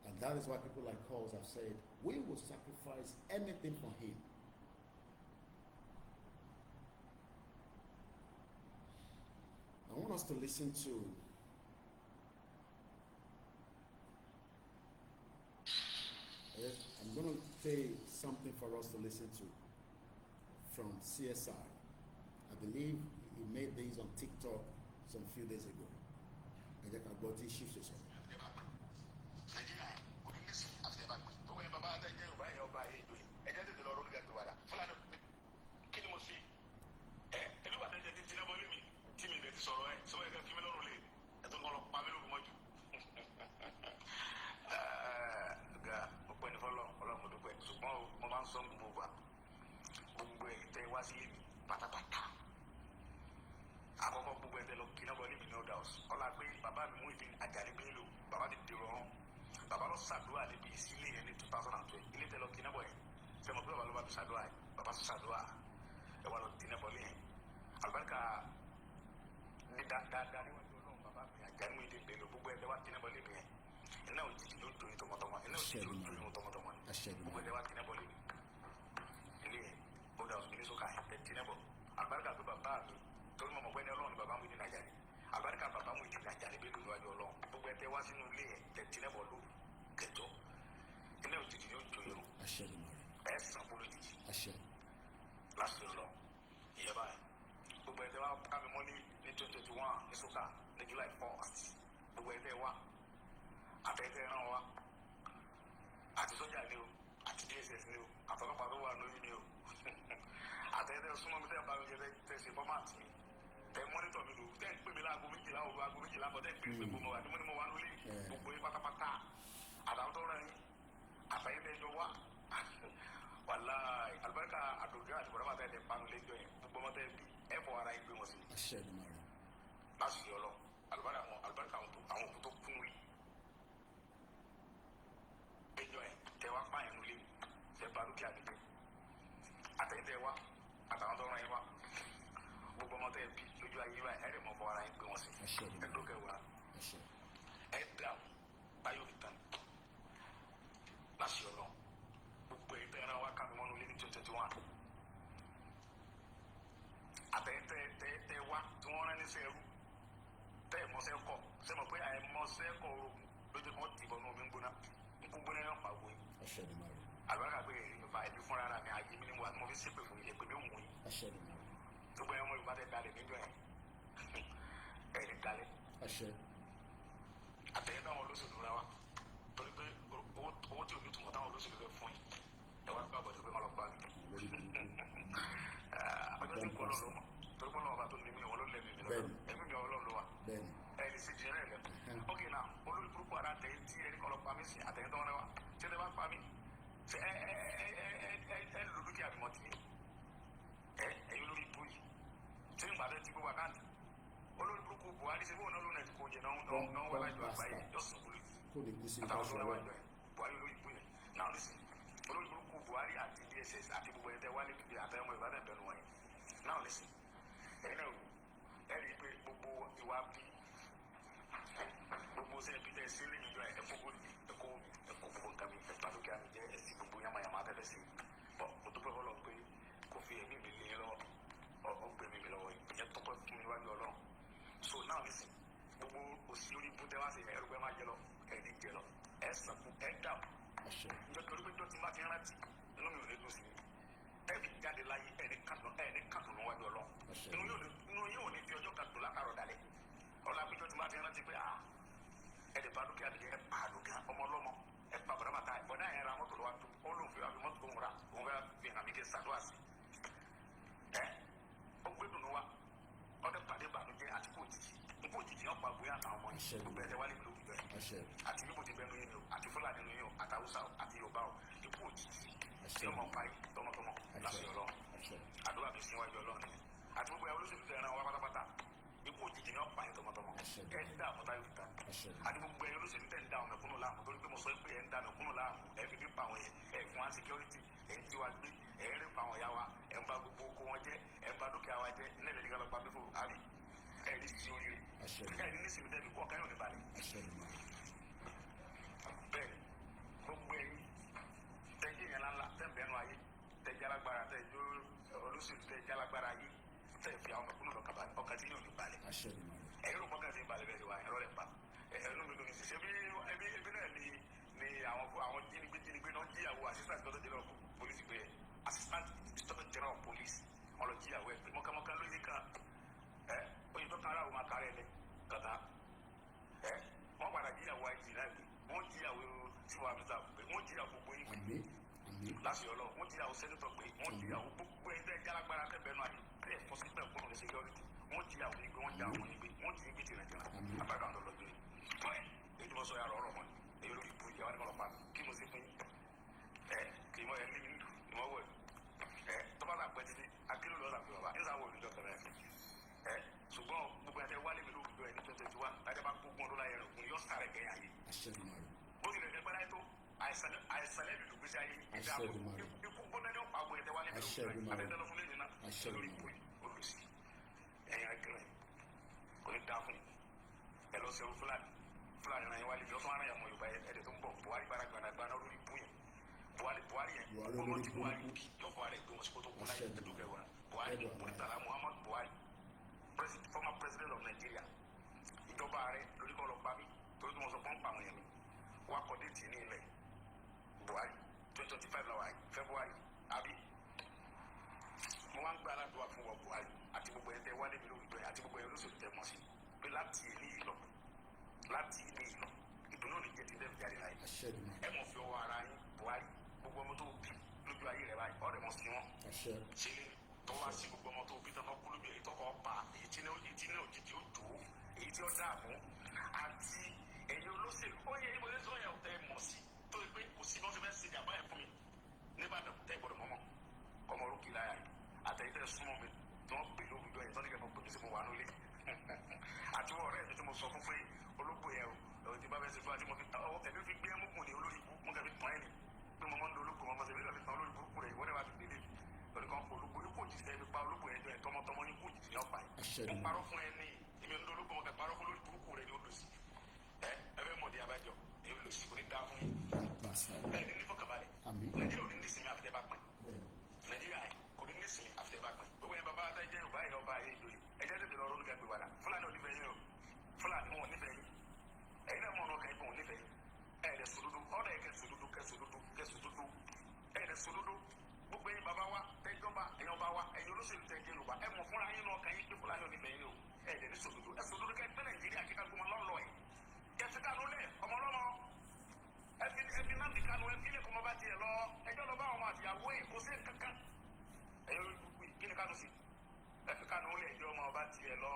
And that is why people like us have said, we will sacrifice anything for him. I want us to listen to I'm going to play something for us to listen to from CSI. I believe he made these on TikTok some few days ago. And then I got these shifts or something. 2021 ní sọ́kà ní July 1st gbogbo ẹgbẹ́ wa àtẹ̀tẹ̀ ẹran wa àti sọ́jà ni o àti DSS ni o àtọ́lọ́pàá tó wà lórí ni o àtẹ̀tẹ̀ súnmọ́ mi tẹ́ bá mi jẹ́ tẹ̀sí fọ́mátì mi tẹ̀ mọ́nítọ̀ mi lò tẹ́ ń pè mí láago méjìlá òru aago méjìlá bọ̀ tẹ́ ń pè mí gbogbo wa ni mo wà lórí gbogbo yín pátápátá àtàwọn tó rẹ̀ yín àtàyẹ̀tẹ̀ ẹjọ́ wa wàláì alibarika àdògá àti bọ̀dá bàtà ẹ̀dẹ̀ panu lẹ́jọ́ yẹn gbogbo ọmọ tẹ́ bí ẹ̀ fọ ara yín gbé wọn sí. láti yọ lọ alibarika àwọn òkú tó kún rí lẹ́jọ́ yẹn tẹ́ wá pààyàn lólè tẹ́ bá lókè àdìgbẹ́ àtẹ̀yìntẹ̀ wa àtàwọn tó rán yín wa gbogbo ọmọ tẹ́ bí lójú ayé wa ẹ̀ rẹ̀ mọ̀ fọ ara yín gbé wọn sí. ẹ̀dọ́kẹ́ wa ẹ̀ dà báyọ̀ ìtàn láti yọ lọ. Àtẹ̀tẹ̀ wa tí wọ́n rán ní sẹ́rú tẹ́ ẹ̀mọ́sẹ́ kọ̀ sẹ́mọ̀ pé àìmọ́sẹ́ kọ̀ orogún lójú kan tìbọn ní omi ń gbóná nkú gbóná yẹn pàgọ́ yìí. àlùbáríkà pé ìfà ẹbí fúnra rà mí àyè mi ni mo fi ṣépè fún yẹ pé mi ò mú yìí. tó gbọ́ ẹ̀mọ́ Yorùbá tẹ̀ dalẹ̀ níjọ́ yẹn ẹ̀ lè dalẹ̀. àtẹ̀yẹ́ táwọn olóṣèlú ra wa torí pé owó tí omi tùmọ̀ táwọn olóṣèlú fẹ́ fún yìí ẹ̀ wá gbàgbọ́ tó pé wọ́n lọ pa mí. ọjọ́ tí kò lọ́rùn mọ́ torí kọ́ lọ́wọ́ bá tó ní mi ọlọ́run lẹ́mí mi lọ́wọ́ ẹ̀mí mi ọlọ́run ló wà ẹni sì jẹ́ rẹ̀ lẹ́mú. ok now olórí burúkú ara tẹ̀ tí ẹni kọ́ lọ pa mí sí àtẹ̀yìn tó wọn rẹwà tí ẹni bá pa mí ṣe ẹ lò dúkìá mi mọ́ tì mí ẹ̀yin olórí ibú yìí tí ń gbàdẹ́ tí gbogbo àkáǹtì olórí burúkú Buhari ṣe fóònù ọlọ́run ẹ̀ ti kó jẹ náà wọ́n lájọ àgbáyé yọ̀sùn polisi àtàwọn tó rẹwà jọ ẹ̀ Buhari olórí ibú yẹn náà listen olórí burúkú Buhari àti DSS àti gbogbo ẹ̀tẹ̀ wálé bíbí àtẹ̀yẹmọ Ìbàdàn bẹ̀rù wọ̀nyí náà listen ẹ̀yin náà ẹ̀ rí i pé gbogbo ìwà bí gbogbo sẹ́yìn bí tẹ̀ sí lẹ́yìn ìjọ ẹ̀kọ́ gbogbo nǹkan mi ẹ̀fà lókè àmì jẹ́ ẹ̀sìn gbogbo yamayama tẹ́lẹ̀ sí bọ́ mo dúpẹ́ fọlọ́ pé kò fi ẹ̀mí mi lé lọ ọgbẹ́ mi lọ́wọ́ ìyẹn tọ́pẹ́ fún mi wájú Ọlọ́run so náà listen gbogbo òsì orí bú tẹ́wá sí ẹ̀rú ẹ̀ máa jẹ lọ ẹ̀ ní jẹ lọ ẹ̀ sàkú ẹ̀ dà ìjọ torí pé dọ́tí má ti rántí inú mi ò lè dùn sí ẹ̀ fi jáde láyé ẹ̀ ní kàtó níwájú Ọlọ́run inú yóò ní fi ọjọ́ kàtó lákàrọ̀ dalẹ̀ ọ̀la àpéjọ tí má ti rántí pé ẹ̀ lè bá dúkìá lè ẹ̀ pa dúkìá ọmọ ọlọ́mọ ẹ̀ pa bọ̀dá bàtà ẹ̀ bọ̀dá yẹn ra mọ́tò lọ́wọ́ tó ó lóun fi àfi mọ́tò tó ń ra òun fẹ́ fi hàn mí kí n ṣàdúrà sí ó gbé dùnú wa ọdẹ pàdé ìbànújẹ́ àti kò jìjì nkó jìjì náà pa bóyá àtàwọn ọmọ yìí gbogbo ẹ̀jẹ̀ wálé lórí bẹ́ẹ̀ àti bíbò ti bẹ́ẹ̀ nínú àti Fúlàní nínú àti Haúsá àti Yorùbá o ikú òjijì tí ọmọ pa yìí tọmọtọmọ láti Ọlọ́run àdúrà mi sí iwájú Ọlọ́run ni àti gbogbo ẹ̀ olóṣèlú tẹ̀ ẹran wa pátápátá ikú òjijì náà pa yìí tọmọtọmọ ẹ̀ ń dá àmọ́tá yóò ta àti gbogbo ẹ̀ olóṣèlú tẹ̀ ń dá ọmọ ẹ̀kúnnù láàmú torí pé mo sọ pé ẹ̀ ń dá ẹ̀kúnnù láàmú ẹ̀ fi pa àwọn yẹn ẹ̀ fún wa security ẹ̀ ń tí wa gbé ẹ̀ ń rí pa àwọn ya wa ẹ̀ ń ba gbogbo oko wọn jẹ́ ẹ̀ ń ba dúkìá wa jẹ́ ní ẹ̀rẹ́ nígbà lọ́pàá fífò àbí ẹ̀ ní sí oríire ẹ̀ ní nísìnyí tẹ́bi kọ́ káyọ̀ ní balẹ̀ bẹ́ẹ̀ gbogbo ẹ̀yin tẹ́jú yẹn lánlá tẹ́ǹbẹ̀ẹ́nu ayé tẹ́jú alágbára tẹ́jú olóṣèlú tẹ́jú alágbára ayé tẹ́ fi àwọn ọmọkùnrin lọ́kàn balẹ̀ ọkàn tí yóò ní balẹ̀ ẹ̀yin ló mọ́kàn tí balẹ̀ bẹ́ẹ̀ ti wá ẹ̀rọ rẹ̀ pa ẹ̀rọ mi ló ní ṣiṣẹ́ ebi náà ni àwọn jínigbé náà jíyàwó assistant inspector general police pé assistant inspector general police wọn lọ jíyàwó ẹ̀ pé mọ́kànmọ́kàn ló yẹ kan oyin tó kára àwọn akárẹ̀ ẹ̀ kàtà wọ́n padà jíyàwó àìjì náà gbé wọ́n jíyàwó tiwa mẹ́ta pé wọ́n jíyàwó gbogbo yín pé láti ọlọ́ wọ́n jíyàwó sẹ́nitọ̀ pé wọ́n jíyàwó gbogbo ẹ̀yin tẹ́ jálágbára tẹ́bẹ̀ẹ́ náà tẹ́ ẹ̀fọ́ sí pẹ̀ kúrò ní security wọ́n jíyàwó yín pé wọ́n jíyàwó yín pé wọ́n jí yín pé tìrẹ̀ jìnnà àbájá àwọn ọlọ́jọ́ yìí tọ́ẹ̀ èyí tí mo sọ yàrá ọ̀rọ̀ mọ́ èyí lórí ibú ìyàwó nípa ọlọ́pàá kí mo sì fún yín kì í mọ ẹni nínú ìmọ̀wọ̀ tọ́ba náà pẹ́ títí akérò lọ́la fi wà ní sáwọ́ olùjọ́ kẹrẹ́ ṣùgbọ́n gbogbo ẹ̀ wálé mi lóògùn ẹ̀ ní 2021 láti bá gbogbo ọdún láyé rẹ̀ yóò sáré kẹ́yà yìí ó ti lè dẹ́gbẹ́ láyé tó àìsàn lẹ́bi ló gbèsè ayé ìdààmú ikú gbọ́dọ̀ ní ọ̀pá àgbo ẹ̀tẹ̀ wálé mi lóògùn ẹ̀ àtẹ̀tẹ̀ lọ fún lẹ́yìn náà lórí ìbò olùsí ẹ̀yìn akẹ́rẹ́ kò ní dáa fún ẹ lọ sẹ́wọ́ Fúlàní náà yẹn wálé bí ọ̀tún ara yà mọ̀ Yorùbá ẹ̀dẹ̀ tó ń bọ̀ Buhari bára gbanagbana lórí ìbò yẹn Buhari yẹn ọmọ tí Buhari bí yọkọ̀ rẹ̀ gbé wọn sí kótó kún láyé ẹ̀dùnkẹ́ wọn Buhari Murtala Muhammad Buhari former president of Nigeria ìjọba rẹ̀ lórí kọ́ lọ pa mí torí tí wọ́n sọ fún pa àwọn yẹn mi wọ́n akọ̀ déètì ní ilẹ̀ Buhari 2025 lọ́wọ́ February àbí mo wá ń gbé aládùúgbò fún wọn Buhari àti gbogbo ẹ̀ tẹ́ wálé mi lórí ìgbẹ́ àti gbogbo ẹ̀ olóṣèlú tẹ́ mọ̀ sí pé láti ilé yìí lọ ìdùnnú ní jẹ́ ti bẹ́ẹ̀ jáde láyé ẹ mọ̀ fi ọwọ́ ara yín Buhari gbogbo ọmọ tó bí lójú ayé rẹ̀ báyìí ọ̀rẹ́ mọ̀ sí wọn ṣe tó wá sí gbogbo ọmọ tó bí tán kú lójú èyí tó kọ́ pa èyí tí náà òjijì ó dò èyí tí ó dààmú àti ẹ̀yin olóṣèlú ó yẹ ìbò lẹ́sọ̀ yẹn tẹ́ mọ̀ sí tó yẹ pé kò sí bí wọ́n ti fẹ́ ṣe ìjàmbá yẹn fún mi nígbàdàn tẹ́ gbọ́dọ̀ mọ́mọ́ kọ́mọ orókè láyà yìí àtẹ̀yìn tẹ́ súnmọ́ mi tí wọ́n pè lóògùn yẹn tó ní kẹ́kọ̀ọ́ pè mí sí mo wà nílé àti wọ́n ọ̀rẹ́ mi tí mo sọ fún pé olóògbé yẹn o ti bá bẹ́ẹ̀ ṣe fún àti mo fi ẹ̀mí fi gbé ẹmúkùn ní olórí ibú mo kẹ́ fi tán ẹ̀ ní pé mo máa ń lo olóògbé wọn fọ́sẹ̀ mi lọ́ọ́ fi tán olórí burúkú rẹ̀ ìwọ́n dẹ̀ wá fi gbélé lórí kan fún olóògbé yóò kò jì sẹ́ẹ̀ fi pa olóògbé yẹn jọ ẹ̀ tọmọtọmọ ní kò jì sí ọ̀pá yìí mo parọ́ fún ẹ ní èmi ń lo olóògbé wọn kẹ́ parọ́ fún olórí burúkú rẹ̀ ní olùsí ẹ fẹ́ mọ̀ di abájọ èmi olùsí kò ní dá fún yín ẹ ní nífọ̀kàbalẹ̀ Nàìjíríà ò ní nísìnyí àfitẹ́ bá pín Nàìjíríà kò ní nísìnyí àfitẹ́ bá pín gbogbo yẹn bàbá àtẹ́jẹ́ Yorùbá yẹn ọba ayé ìjòyè ẹjẹ́ tètè lọ ronú kẹgbẹ́ wàdà Fúlàní ò nífẹ̀ẹ́ yín o Fúlàní wọn ò nífẹ̀ẹ́ yín ẹ̀yin náà mọ̀ ọ́nà kẹ́yìn wọn ò nífẹ̀ẹ́ yín ẹ̀ẹ́dẹ̀ sòdodo ọ̀dà yẹn kẹ́sòdodo ẹ̀ẹ́dẹ̀ sòdodo gbogbo yẹn bàbá wa tẹ́jọba ẹ̀yin ọba wa ẹ̀yin olóṣèlú tẹ́ jẹ́ Yorùbá ẹ̀ mọ̀ fúnra yín náà kẹ́yìn pé Fúlàní ò nífẹ̀ẹ́ yín o ẹ̀ẹ́dẹ̀ ní sòdodo ẹ̀ sòdodo kẹ́ gbé Nàìjíríà kíkà gbọmọ lọ́lọ́ ẹ̀ kẹ́sì kánú lẹ̀ ọmọ lọ́mọ ẹ̀fí náà ti kánú ẹ̀fí lè kọ́ ọmọ bá tiẹ̀ lọ ẹjọ́ lọ bá ọmọ àtìyàwó ẹ̀ kó sí kankan ẹ̀yọ́ kí ni kánú sí ẹ̀fí kánú lẹ̀ ẹjọ́ ọmọ bá tiẹ̀ lọ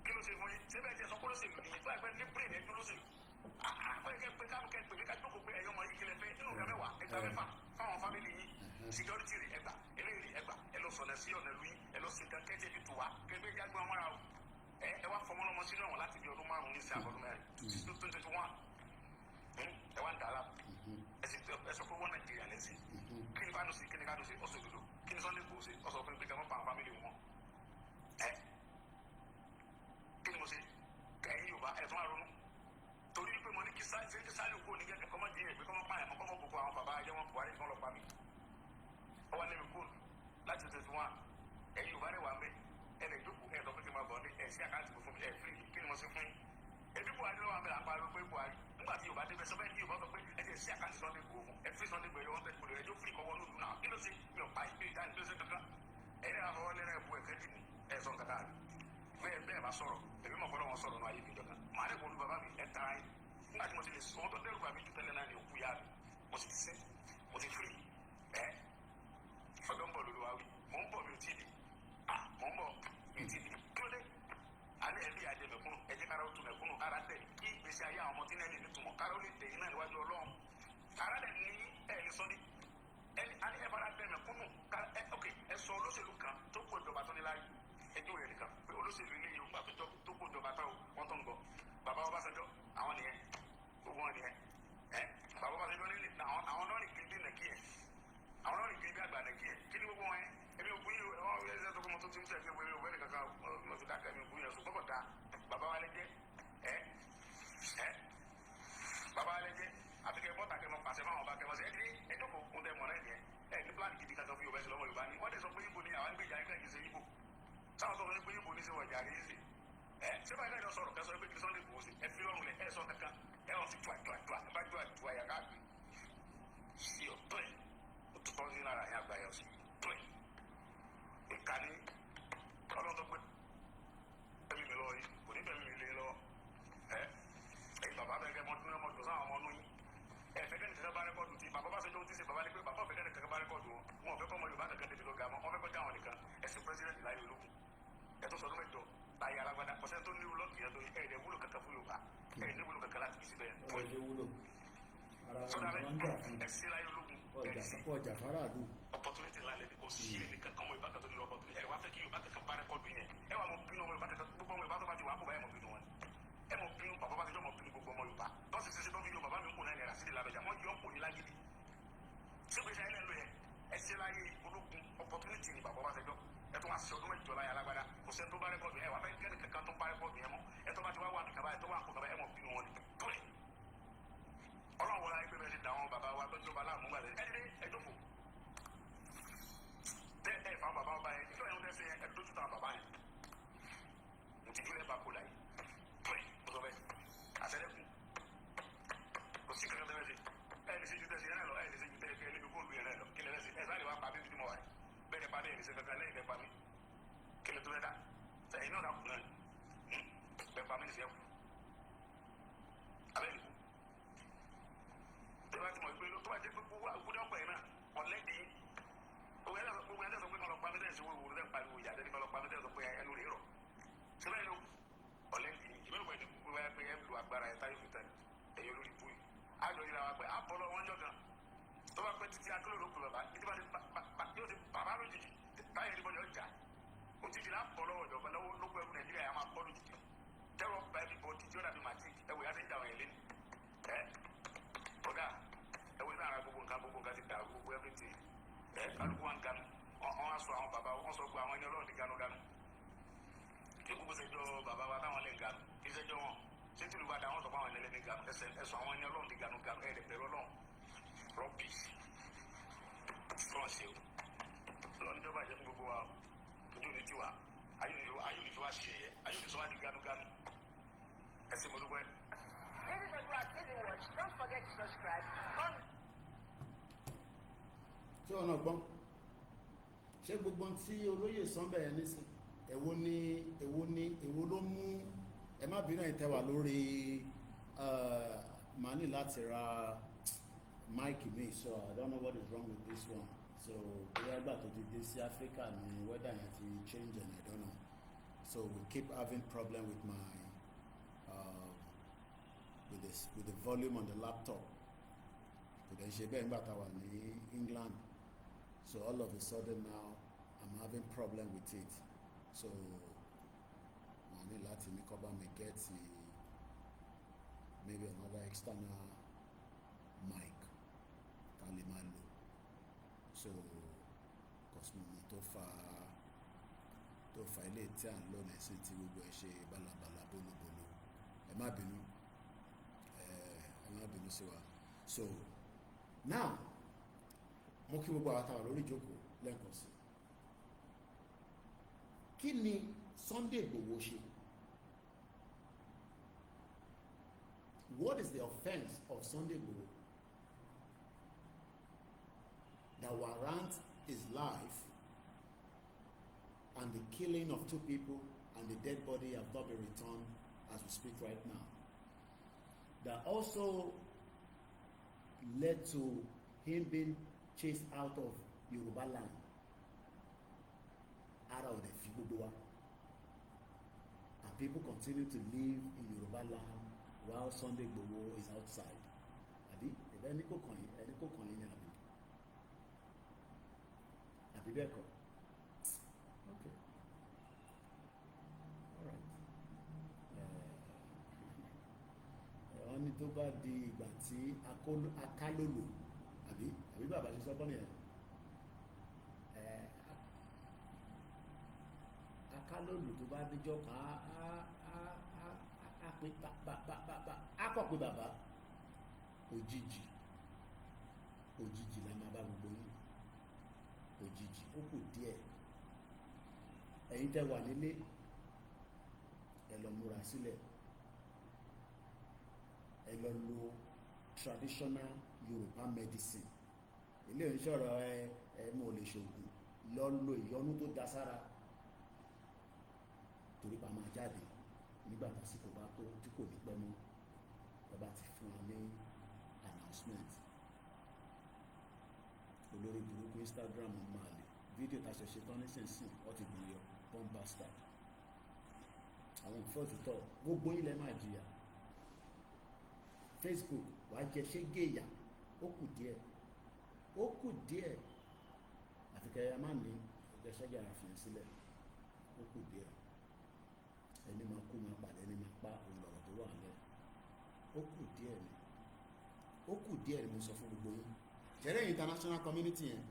kí ló ṣe fún yín síbẹ̀ tiẹ̀ sọ kó lóṣèlú ní ìgbà ẹgbẹ́ ní brain ẹjọ́ lóṣèlú pé kánú kẹ́ pé ká jókòó pé ẹ̀yọ́ ọmọ yìí kílẹ̀ fẹ́ nínú ìgbà mẹ́wàá ẹgbà mẹ́fà fáwọn fámìlì yìí security rẹ̀ ẹgbà eléyìí ẹgbà ẹ lọ sọ̀nà sí ọ̀nà lu yín ẹ lọ sí nǹkan kẹ́jẹ́ fi tù wá kẹgbẹ́ jágbé ọmọ ra o ẹ wá fọmọlọmọ sínú ẹ̀wọ̀n láti bí ọdún márùn-ún ní sí àbọ̀dún mẹ́rin 2021 ẹ wá ń dà á láàbù ẹ sọ pé wọ́n Nàìjíríà lẹ́sìn kí ni bá nù sí kí ni ká nù sí ọ̀sọ̀ òdodo kí ni Sunday kò sí ọ̀sọ̀ òfin pé kẹ́mọ́ pa àwọn fámìlì wọn kí ni mo ṣe kẹ́yìn Yorùbá ẹ̀ tún wá ronú torí pé mo ní kí sáré kó ní kẹ́kẹ́ kọ́mọ́ dín ẹ̀gbẹ́ kọ́mọ́ pààyàn kọ́mọ́ gbogbo àwọn bàbá ayé wọn Buhari kan lọ pa mí ọwọ́ lẹ́mi kúrò láti tẹ̀sí wọn ẹ̀yin Yorùbá rẹ̀ wà ń bẹ̀ ẹ̀ lè jókòó ẹ̀ lọ́pẹ́ kí n máa bọ̀ ní ẹ̀ sí àkáǹtì fún mi ẹ̀ fírí kí ni mo ṣe fún yín ẹ̀bí Buhari lọ́wọ́ àmì àpárò pé Buhari nígbà tí Yorùbá débẹ̀ sọ bẹ́ẹ̀ ní Yorùbá sọ pé ẹ̀ tẹ̀ sí àkáǹtì Sunday Igboho ẹ̀ fírí Sunday Igboho ẹ̀ wọ́n tẹ̀ kúrò ẹjọ́ fírí kọ́wọ́ lódù náà kí ló ṣe mi ò pa ìgbé ìdá ní lóṣè kankan ẹ̀yin náà fọwọ́ lẹ́rẹ̀ bu ẹ̀kẹ́ dì ní ẹ̀ sọ kankan bẹ́ẹ̀ bá sọ̀rọ̀ èmi mọ̀ fọlọ́ wọn sọ̀rọ̀ náà ayé mi jọ kan màá lè wọlú bàbá mi ẹ̀ tara yín nígbà tí mo ti lè sọ wọn tó dẹ́rù bàbí jù tẹ́lẹ̀ náà ní òkú yá mi mo sì ti sẹ́ mo ti firi ọjọ́ ń bọ̀ lórí wa wí mò ń bọ̀ mi ò tí ì di mò ń bọ̀ mi ò tí ì di kí ló dé alẹ́ ẹ̀bí àjẹ mẹ̀kúnnù ẹ̀jẹ̀ kára ó tu mẹ̀kúnnù kára tẹ̀ kí ìgbésí ayé àwọn ọmọ tí náà lè nítumọ̀ kára ó lè tẹ̀ yín náà níwájú Ọlọ́run kára dẹ̀ ní ẹ̀ẹ́lì sọ́ni ẹni alẹ́ ẹ̀ bára bẹ̀ mẹ̀kúnnù kára ok ẹ sọ olóṣèlú kan tó kó ìjọba tó ní láyé ẹjọ́ rẹ̀ nìkan pé olóṣèlú ilé Yorùbá tó kó ìjọba tó wọ́n tó ń gbọ́ bàbá Ọbásanjọ́ àwọn nìyẹn gbogbo wọn nìyẹn bàbá Ọbásanjọ́ ní àwọn náà ní kiri nàkíyẹ àwọn náà ní kiri bí àgbà nàkíyẹ kí ni gbogbo wọn yẹn èmi ò gbúyè wọn ẹ ṣe tó kọ́ mọ́ tó ti ń sẹ́yìn pé wẹ́rẹ́ kankan mo ti dákẹ́ mi ò gbúyè ẹ̀sùn gbọ́dọ̀ da bàbá wa lẹ́jẹ́ bàbá wa lẹ́jẹ́ àfikẹ́ bọ́tà kẹ́ mọ́ pàṣẹ máa wọn bá kẹ́ mọ́ sí ẹjọ́ kò kún tẹ́ mọ́ náà nìyẹn ní pílánì gidi kankan fún Yorùbá ẹ̀sìn lọ́mọ Yorùbá ni wọ́n dẹ̀ sọ pé Ìgbò ni àwọn gbèjà ẹ̀ka ìṣe Ìgbò sáwọn sọ pé Ìgbò ní ṣe wọ̀jà rí ṣe ṣé báyìí náà sọ̀rọ̀ kẹsàn-án pé kí Sunday Igboho ṣe ẹ fi lọ́rùn lẹ̀ ẹ sọ kankan ẹ wọ́n ti tua ẹ bá tua yà káàkiri sí ọ̀tọ̀ ẹ̀ o tó tọ́ sí lára yẹn àgbáyé ọ̀sìn tó ẹ̀ ìkànnì ọlọ́run tó pé ẹ̀mí mi lọ yìí kò ní bẹ̀rẹ̀ mi lé lọ ẹ̀yin bàbá bẹ́ẹ̀ kẹ́ mọ́tún ọmọ jọ̀sán àwọn ọmọ nù yín ẹ̀ fẹ́ kẹ́ni kẹ́kẹ́ bá rẹ́kọ̀dù tí bàbá bá ṣe jọ́ ti ṣe bàbá ní pé bàbá fẹ́ kẹ́ni kẹ́kẹ́ bá rẹ́kọ̀dù wọn fẹ́ kọ́ ọmọ Yorùbá kankan débi lọ́gà wọn fẹ́ kọjá àwọn nìkan ẹ̀sìn pírẹ́sidẹ̀ntì láyé ológun ẹ̀tọ́ sọdún mẹ́jọ láyé alágbádá ọ̀sẹ̀ tó ní wúlò kìí ẹ̀dọ̀ ẹ̀ẹ́dẹ̀ wúlò kankan fún Yorùbá ẹ̀ẹ́dẹ̀ wúlò kankan láti fi síbẹ̀ sọdọ̀ ẹ̀sìn láyé ológun ọjà faraàlú opportunity lálẹ́ ní kò sí ẹni kankan mọ ìbákan tó ní opportunity ẹ̀ wá fẹ́ kí Yorùbá kankan bá rẹ́kọ̀dù yẹn ẹ̀ wà mọ bínú ọmọ Yorùbá kankan gbogbo ọmọ Yorùbá tó bá ti wà kó bá ẹ̀ mọ bínú wọn ẹ̀ mọ bínú bàbá bá ti jọ mọ bínú gbogbo ọmọ Yorùbá tọ́sí sísè tó fi Yorùbá bá mi ń kó náà nẹ̀rà sílẹ̀ lábẹ́jà wọ́n yọ ọ́ kò ní lágídí sígbèsè ayé lẹ́nu yẹn ẹ̀sìn láyé ológun opportunity ni bàbá bá ti jọ ẹ tó wá sí ọdún mẹ́jọ láyé alágbádá kò sẹ́ni tó bá rẹ́kọ̀dù ẹ wà fẹ́ kẹ́ni kankan tó bá rẹ́kọ̀dù yẹn mọ́ ẹ tó bá ti wá wà nìkan báyìí tó wà nǹkan báyìí ẹ mọ̀ bínú wọn ni tó yẹ Ọlọ́run wọlé ayé pé bẹ́ẹ̀ ti dà wọn bàbá wa tó jọba láàmúgbà rẹ ẹ dé ẹ jókòó tẹ ẹ fà bàbá ọba yẹn ìjọ yẹn ń tẹ́sẹ̀ ẹ dójú tàn bàbá yẹn mo ti dúró ẹ bá kó láyé tó yẹ mo sọ bẹ́ẹ̀ àṣẹlẹ̀kùn kò sí kankan tẹ́lẹ̀ sí ẹ lè ṣe ju tẹ́sẹ̀ yẹn náà lọ ẹ lè ṣe ju tẹ́lẹ̀ kẹ́ ẹ níbi kóòlù yẹn náà lọ kí lè lẹ́sẹ̀ ẹ sáré wá pa bí mo wà bẹ́ẹ̀ ni pa bẹ́ẹ̀ ní sẹ́ kankan lẹ́yìn lẹ́ pa mí kí lè tó bẹ́ẹ̀ àjọ ìlà wa pé àbọ̀lọ̀ wọn jọ kan tó bá pẹ́ títí akérò ló pè bàbá ìdí bá ti yóò ti bàbá lójijì táyà ìdíbọn yóò jà òjijì là ń bọ̀ lọ́wọ́ ìjọba lọ́wọ́ lóko ẹrú Nàìjíríà yà máa bọ́ lójijì tẹ́wọ́ gba ẹbí bọ́ tí yóò dàbí màtík ẹwẹ́ yàtọ̀ ìjà wọn yẹn lé ọ̀gá ẹwẹ́ náà gbogbo nǹkan ti dà gbogbo everything kálukú wọn ganu wọn á sọ àwọn bàbá wọn sọ gbogbo àwọn ẹni Ọlọ́run ti ganu kíkú bó ṣe jọ bàbá wa táwọn lè ganu kí ṣe jọ wọn ṣé tí olùbàdàn àwọn sọ fún àwọn ẹni ẹlẹ́ni ganu ẹsọ àwọn ẹni Ọlọ́run ti ganu ẹ̀ẹ́dẹ̀gbẹ̀rẹ̀ Ọlọ́run rọ́bì ṣe o lọ́nà ìjọba ìjẹ́ fún gbogbo wa ojú ni tiwa ayé ni fi wá ṣe ẹ̀yẹ ayé ni sọ wá di ganu ẹ̀sìn mo dúpẹ́. Ladies and gentlemen, watch. Don't forget to subscribe. Ṣé ọ̀nà gbọ́n? Ṣé gbogbo tí olóyè Sunday yẹn ní sí? Èwo ló mú ẹ má bínú ẹ̀yin tẹ́ wà lórí màá ní láti ra máìkì mi, so I don't know what is wrong with this one. So bóyá ìgbà tó ti dé sí Africa ni weather yẹn ti change and I don't know. So we keep having problem with my with the volume on the laptop. Kò dẹ̀ ṣe bẹ́ẹ̀ nígbà tá a wà ní England. So all of a sudden now I'm having problem with it. So I need láti ní kó bá mi get maybe another external mic tá lè máa lò. So cause mo mọ̀ tó fa ilé tí à ń lò lẹ́sìn tí gbogbo ẹ̀ ṣe bálabàla bólúbólú. Ẹ má bínú sí wa. So now mo kí gbogbo àwọn àtàwọn lórí ìjókòó lẹ́ẹ̀kan sí. Kí ni Sunday Igboho ṣe? What is the offense of Sunday Igboho that warrants his life and the killing of 2 people and the dead body have not been returned as we speak right now? That also led to him being chased out of Yoruba land, out of the Figudoa, and people continue to live in Yoruba land while Sunday Igboho is outside. Àbí ẹni kò kàn yín ni àbí bẹ́ẹ̀ kọ́. Okay, all right. Wọ́n ní tó bá di ìgbà tí akálòlò àbí bàbá ṣe sọ́kọ́ nìyẹn. Akálòlò tó bá díjọ́ kan akọ̀ pé bàbá òjijì la máa bá gbogbo yín. Òjijì ó kù díẹ̀. Ẹ̀yin tẹ́ wà nílé ẹ lọ múra sílẹ̀, ẹ lọ lo traditional Yorùbá medicine. Ilé ìṣòro ẹ mo lè ṣògùn, lọ lo ìyọnú tó da sára, torí pa máa jáde nígbà tásìkò bá tó tí kò ní pẹ́ mọ́. Bàbá ti fún wa ní announcement. Olórí burúkú Instagram máa lè fídíò tá a ṣe tán nísinsìn wọ́n ti gbìyànjú bomb bastard. Àwọn ìfọ́tútọ́ gbogbo ilẹ̀ máa jìyà. Facebook wàá jẹ ṣégeyà, ó kù díẹ̀ àfi kẹ́yà má ní ẹgbẹ́ ṣẹ́jà àfihàn sílẹ̀, ó kù díẹ̀. Ẹni máa kú máa pàdé, ẹni máa pa òun lọ̀rọ̀ tó wà lẹ́. Ó kù díẹ̀ ni mo sọ fún gbogbo yín. Jẹ́rẹ́ international community yẹn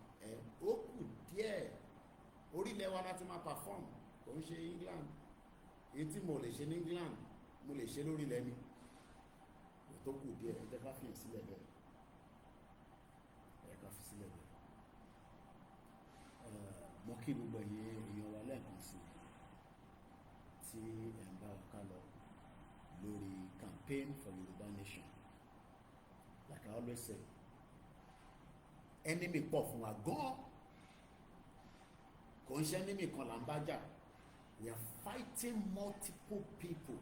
ó kù díẹ̀. Orílẹ̀ wa láti máa perform, kò ń ṣe England. Èyí tí mo lè ṣe ní England mo lè ṣe lórílẹ̀ mi. Tó kù díẹ̀ ẹ jẹ́ ká fi sílẹ̀ bẹ́ẹ̀. Mo kí gbogbo èèyàn wa lẹ́ẹ̀kan sí tí ẹ̀ ń bá wa ká lọ lórí campaign for Yoruba Nation. Like I always say, enemy pọ̀ fún wa gan-an. Kò ń ṣe enemy kan là ń bá jà. We are fighting multiple people.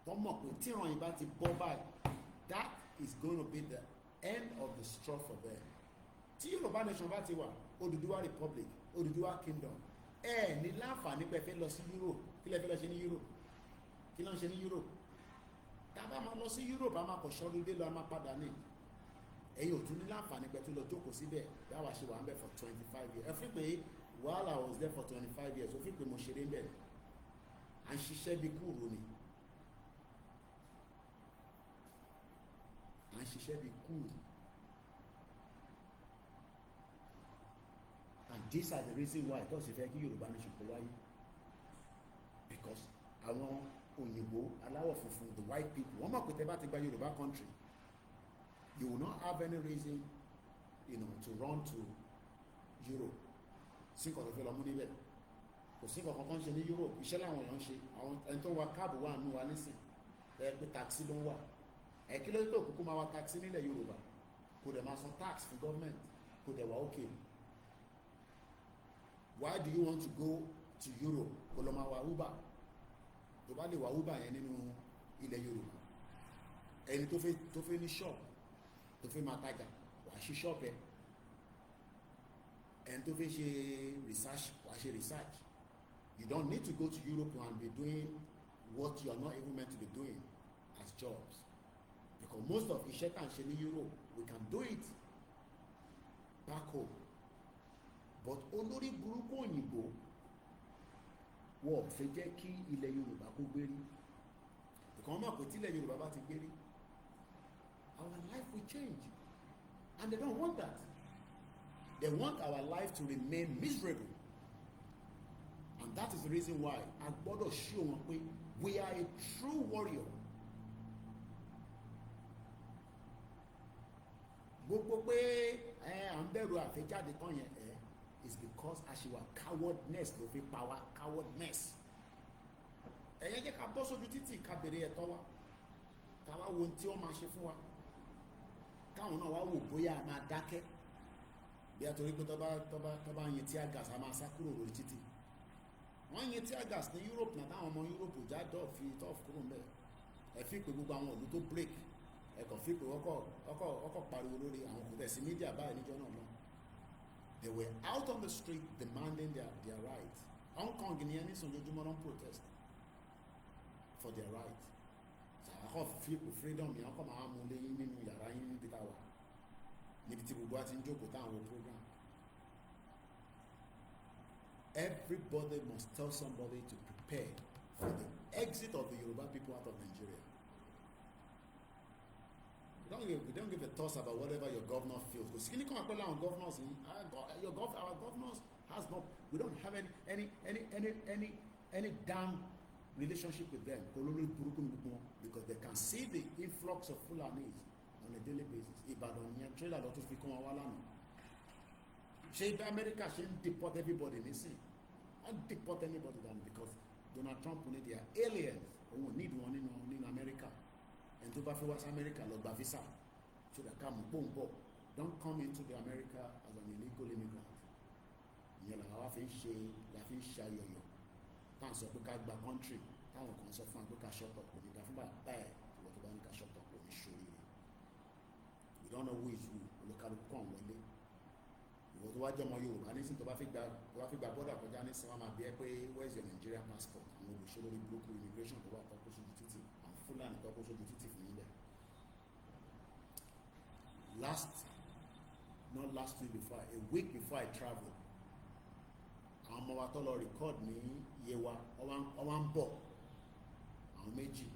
Tọ́mọ̀ pé tí ìrànyìn bá ti bọ́ báyìí, that is going to be the end of the straw for them. Tí Yorùbá Nation bá ti wà, Odùduwà Republic, Odùduwà Kingdom, ní láǹfààní pé fẹ́ lọ sí Europe. Kí lẹ fẹ́ lọ ṣe ní Europe? Kí ló ń ṣe ní Europe? tá bá máa lọ sí Europe a máa kọ̀ ṣọ́lúdé lọ a máa padà ní ẹ̀yin ò tún ní láǹfààní pé tó lọ jókòó síbẹ̀ bí àwa ṣe wà ń bẹ̀ for 25 years ẹ fi pé while I was there for 25 years ó fi pé mo ṣeré ń bẹ̀ à ń ṣiṣẹ́ bí kúrò ni à ń ṣiṣẹ́ bí kúrò and these are the reason why tó ṣe fẹ́ kí Yorùbá ní ṣùkọ́ wáyé because àwọn òyìnbó aláwọ̀ funfun the white people wọ́n mọ̀ pé tẹ́ bá ti gba Yorùbá country you will not have any reason to run to Europe sí nǹkan tó fẹ́ lọ mú níbẹ̀ kò sí nǹkan kankan ṣe ní Europe iṣẹ́ làwọn èèyàn ń ṣe àwọn ẹni tó ń wa káàbù wà nù wa nísìn ẹ pé taxi ló ń wà ẹ kí ló tó kúkú máa wa taxi nílẹ̀ Yorùbá kò dẹ̀ máa san tax fún government kò dẹ̀ wà okay why do you want to go to Europe kò lọ máa wa Uber tó bá lè wa Uber yẹn nínú ilẹ̀ Yorùbá ẹni tó fẹ́ ní shop tó fẹ́ máa tajà wàá ṣí shop ẹ ẹni tó fẹ́ ṣe research wàá ṣe research you don't need to go to Europe and be doing what you are not even meant to be doing as jobs because most of iṣẹ́ tá à ń ṣe ní Europe we can do it back home but olórí burúkú òyìnbó wọ́n fẹ́ jẹ́ kí ilẹ̀ Yorùbá kó gbérí ìkan máa pè tí ilẹ̀ Yorùbá bá ti gbérí our life will change and they don't want that they want our life to remain miserable and that is the reason why a gbọ́dọ̀ show wọn pé we are a true warrior gbogbo pé à ń bẹ̀rù àfẹ́jáde kan yẹn is because àṣìwà cowardness ló fi pa wá cowardness ẹ̀yẹ́ jẹ́ ká bọ́ sójú títì ká bèrè ẹ̀tọ́ wa ká wá wo ohun tí wọ́n máa ṣe fún wa káwọn náà wá wò bóyá a máa dákẹ́ bí a torí pé tó bá yin tear gas a máa sá kúrò lórí títì wọ́n yin tear gas ní Europe náà táwọn ọmọ Europe jáde fi tọ́ọ̀f kúrò ń bẹ̀ ẹ fi pé gbogbo àwọn ìlú tó break ẹ kàn fi pé ọkọ̀ pariwo lórí àwọn kò tẹ̀sí mídíà báyìí níjọ́ náà lọ they were out on the street demanding their rights Hong Kong ní ẹni sùn lójúmọ́ ló ń protest for their rights sàkọ́ fi pé freedom yẹn kọ́ máa mú lẹ́yìn nínú yàrá yín níbi táwa níbi tí gbogbo àti ń jókòó táwọn program everybody must tell somebody to prepare for the exit of the Yoruba people out of Nigeria. We don't give a toss about whatever your governor feels. Because can you come up on governors? Our governors has not. We don't have any damn relationship with them because they can see the influx of Fulanis on a daily basis. Ibadan yẹn trailer lọ tó fi kún wa lánàá. Ṣé ibi America ṣe ń deport everybody nísìn? Wọ́n deport anybody down because Donald Trump ní they are aliens. Òun need wọn nínú America. And tó bá fẹ́ wá sí America lọ gba visa so that ká mú pòǹpọ̀ don't come into the America as an illegal immigrant. Ìyẹn làwọn wá fi ń ṣayọyọ táwọn sọ pé ká gba country táwọn kan sọ fún wa pé ká shut up kò ní ká fún bàbá ẹ̀ ìwọ tó bá ní ká shut up kò ní ṣòro rẹ̀ we don't know who is who olùkàlùkù kàn wọlé ìwọ tó wá jẹ́ ọmọ Yorùbá nísìnyí tó bá fi gba bọ́dà kọjá nísìnyí wọn máa bí ẹ pé where is your Nigeria passport àwọn olùṣèlú orí burúkú immigration tó wà tọ́kọ́ sójú títì àwọn Fulani tọ́kọ́ sójú títì fún yín bẹ́ẹ̀ not last week before a week before I travel àwọn ọmọ wa tó lọ record ní Yewa ọwá ń bọ̀ àwọn méjì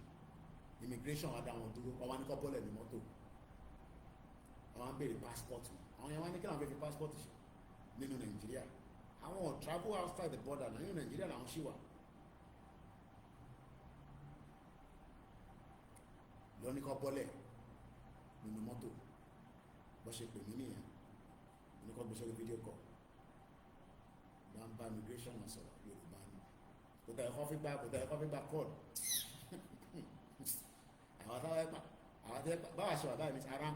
immigration wa dá wọn dúró ọwá ní kọ́ bọ́lẹ̀ ní mọ́tò ọwá ń béèrè passport àwọn yẹn wá ní kí àwọn fẹ́ fi passport ṣe nínú Nàìjíríà àwọn travel outside the border náà nínú Nàìjíríà làwọn ṣì wà lọ ní kọ́ bọ́lẹ̀ nínú mọ́tò bọ́ ṣe pè mí nìyẹn ní kọ́ gbèsè fídíò kọ́ bá ń bá immigration wọn sọ̀rọ̀ Yorùbá ni kò tẹ̀ ẹ̀kọ́ fi gba kọ́ọ̀dù àwọn báwa ṣe wà báyìí ní ara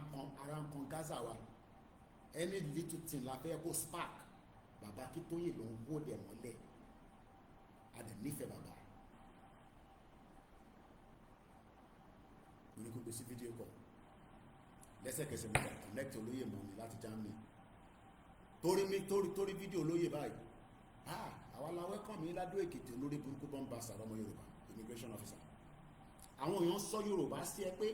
ń kan Gaza wa any little thing la fẹ́ kó spark bàbá Akintoye ló ń wó dẹ̀ mọ́lẹ̀ a dẹ̀ nífẹ̀ẹ́ bàbá mo ní kó gbèsè fídíò kọ́ lẹ́sẹ̀kẹsẹ̀ mo kà connect olóyè mọ́ mi láti Germany torí fídíò olóyè báyìí àwa la welcome yín ládó Èkìtì olórí burúkú bọ́n bá sàrọ̀ ọmọ Yorùbá immigration officer àwọn èèyàn sọ Yorùbá sí ẹ pé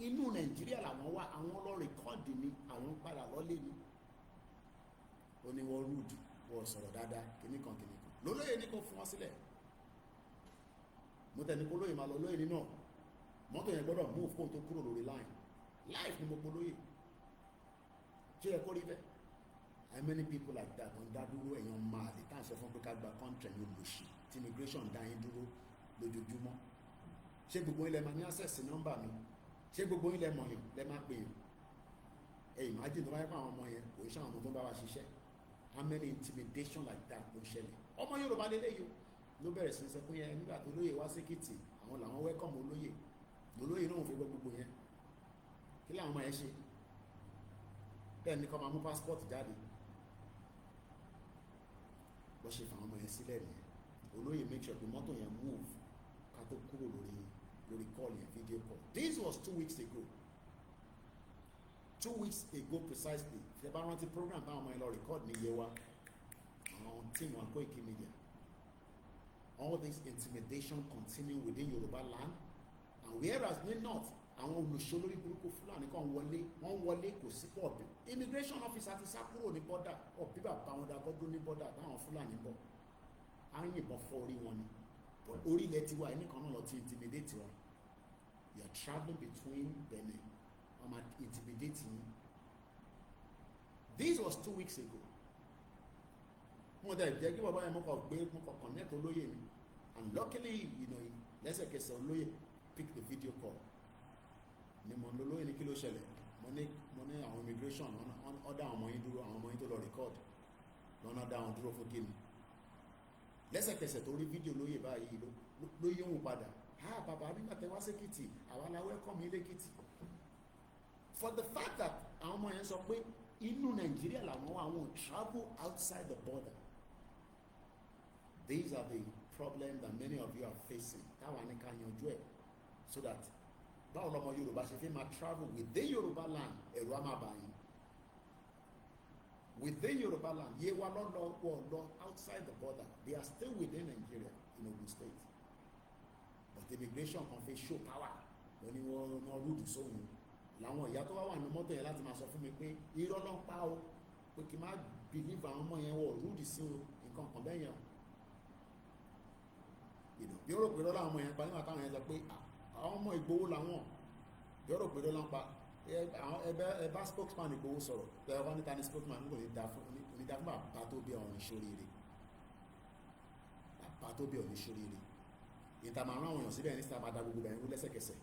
inú Nàìjíríà làwọn wà, àwọn lọ rìkọ́ọ̀dì ni, àwọn padà lọ́lé ni. Ó ní wọ́n rúdù, wọ́n sọ̀rọ̀ dáadáa, kìnnìkan lólóyè ní kò fún wọn sílẹ̀. Mo tẹ̀ ní kó lóyè máa lọ lóyè nínú mọ́tò yẹn gbọ́dọ̀ move kó tó kúrò lórí line life ni mo polóyè. Ṣé ẹ kó rí bẹ́ẹ̀? How many people like that wọ́n dá dúró èèyàn máa lè tá à ń sọ fún pé ká gba country ní olùsí tí immigration dá yín dúró lójoojúmọ́? Ṣé gbogbo ilẹ̀ máa ní access nọ́mbà mi? Ṣé gbogbo ilẹ̀ mọ̀ yín lẹ́ máa pè yín? Imagine tó bá yẹ kó àwọn ọmọ yẹn kò ṣe àwọn ọmọ tó ń bá wa ṣiṣẹ́. How many intimidation like that ló ń ṣẹlẹ̀? Ọmọ Yorùbá lélẹ́yìí o ló bẹ̀rẹ̀ sí sọ pé yẹn nígbà tó lóye wá sékìtì àwọn làwọn welcome olóyè lólóyè náà fi gbọ́ gbogbo yẹn. Kí làwọn ọmọ yẹn ṣe? Bẹ́ẹ̀ ni kọ́ máa mú passport jáde. Bó ṣe fà àwọn ọmọ yẹn sílẹ̀ nìyẹn. Olóyè make sure pé mọ́tò yẹn move ká tó kúrò lórí call yẹn, video call. This was 2 weeks ago. 2 weeks ago precisely. Ṣé bá rántí program táwọn ọmọ yẹn lọ record ní Yewa? Àwọn team wọn Koikimedia. All this intimidation continue within Yoruba land, and whereas ní north àwọn olùṣolórí burúkú Fulani kan wọ́n wọlé kò sí pọ̀ bí immigration officer ti sá kúrò ní border ọ̀bí bàbá wọn dá gbọ́dọ̀ ní border táwọn Fulani bọ̀ á ń yìnbọn fọ́ orí wọn ni orí ilẹ̀ tiwa ẹni kan náà lọ ti intimidate wọn. You are travelling between Benin wọ́n máa intimidate yín. This was 2 weeks ago. Mo dẹ̀ jẹ́ kí bàbá yẹn mo kàn connect olóyè mi, and luckily lẹ́sẹ̀kẹsẹ̀ olóyè pick the video call ni mo lólóyè ní kí ló ṣẹlẹ̀ mo ní àwọn immigration ọ̀dà àwọn ọmọ yín dúró, àwọn ọmọ yín tó lọ record lọ́nà dá àwọn dúró fún kíni. Lẹ́sẹ̀kẹsẹ̀ tó rí fídíò lóyè báyìí ló yé wọn padà bàbá nígbà tẹ wá sékìtì àwa la welcome yín lẹ́kìtì. For the fact that àwọn ọmọ yẹn sọ pé inú Nàìjíríà làwọn wà, àwọn travel outside the border. These are the problems that many of you are facing. Táwa ní ká yanjú ẹ̀ so that báwo lọmọ Yorùbá ṣe fi máa travel within Yorùbá land ẹ̀rọ á máa bà yín. Within Yorùbá land yé wa lọ outside the border, they are still within Nigeria in Ogun State. But immigration kan fi show power wọ́n ní wọ́n rúdù sóhun. Làwọn ìyá tó wá wà ní mọ́tò yẹn láti máa sọ fún mi pé irọ́ ló ń pa o pé kí n má believe àwọn ọmọ yẹn wọ̀ rúdù sí o nǹkan kan bẹ́ẹ̀ yẹn o. Bí ó rò pé lọ́la àwọn ọmọ yẹn pa nígbà táwọn yẹn sọ pé àwọn ọmọ Ìgbòho làwọn bí ó rò pé lọ́la ń pa ẹ bá spokesman Ìgbòho sọ̀rọ̀ bẹ́ẹ̀ wọ́n níta ní spokesman nígbà onídà fún bàbá tó bí ọ̀rìn sóríire bàbá tó bí ọ̀rìn sóríire ìta máa rán àwọn èèyàn síbẹ̀ ní sábà máa da gbogbo ẹ̀ ń rú lẹ́sẹ̀kẹsẹ̀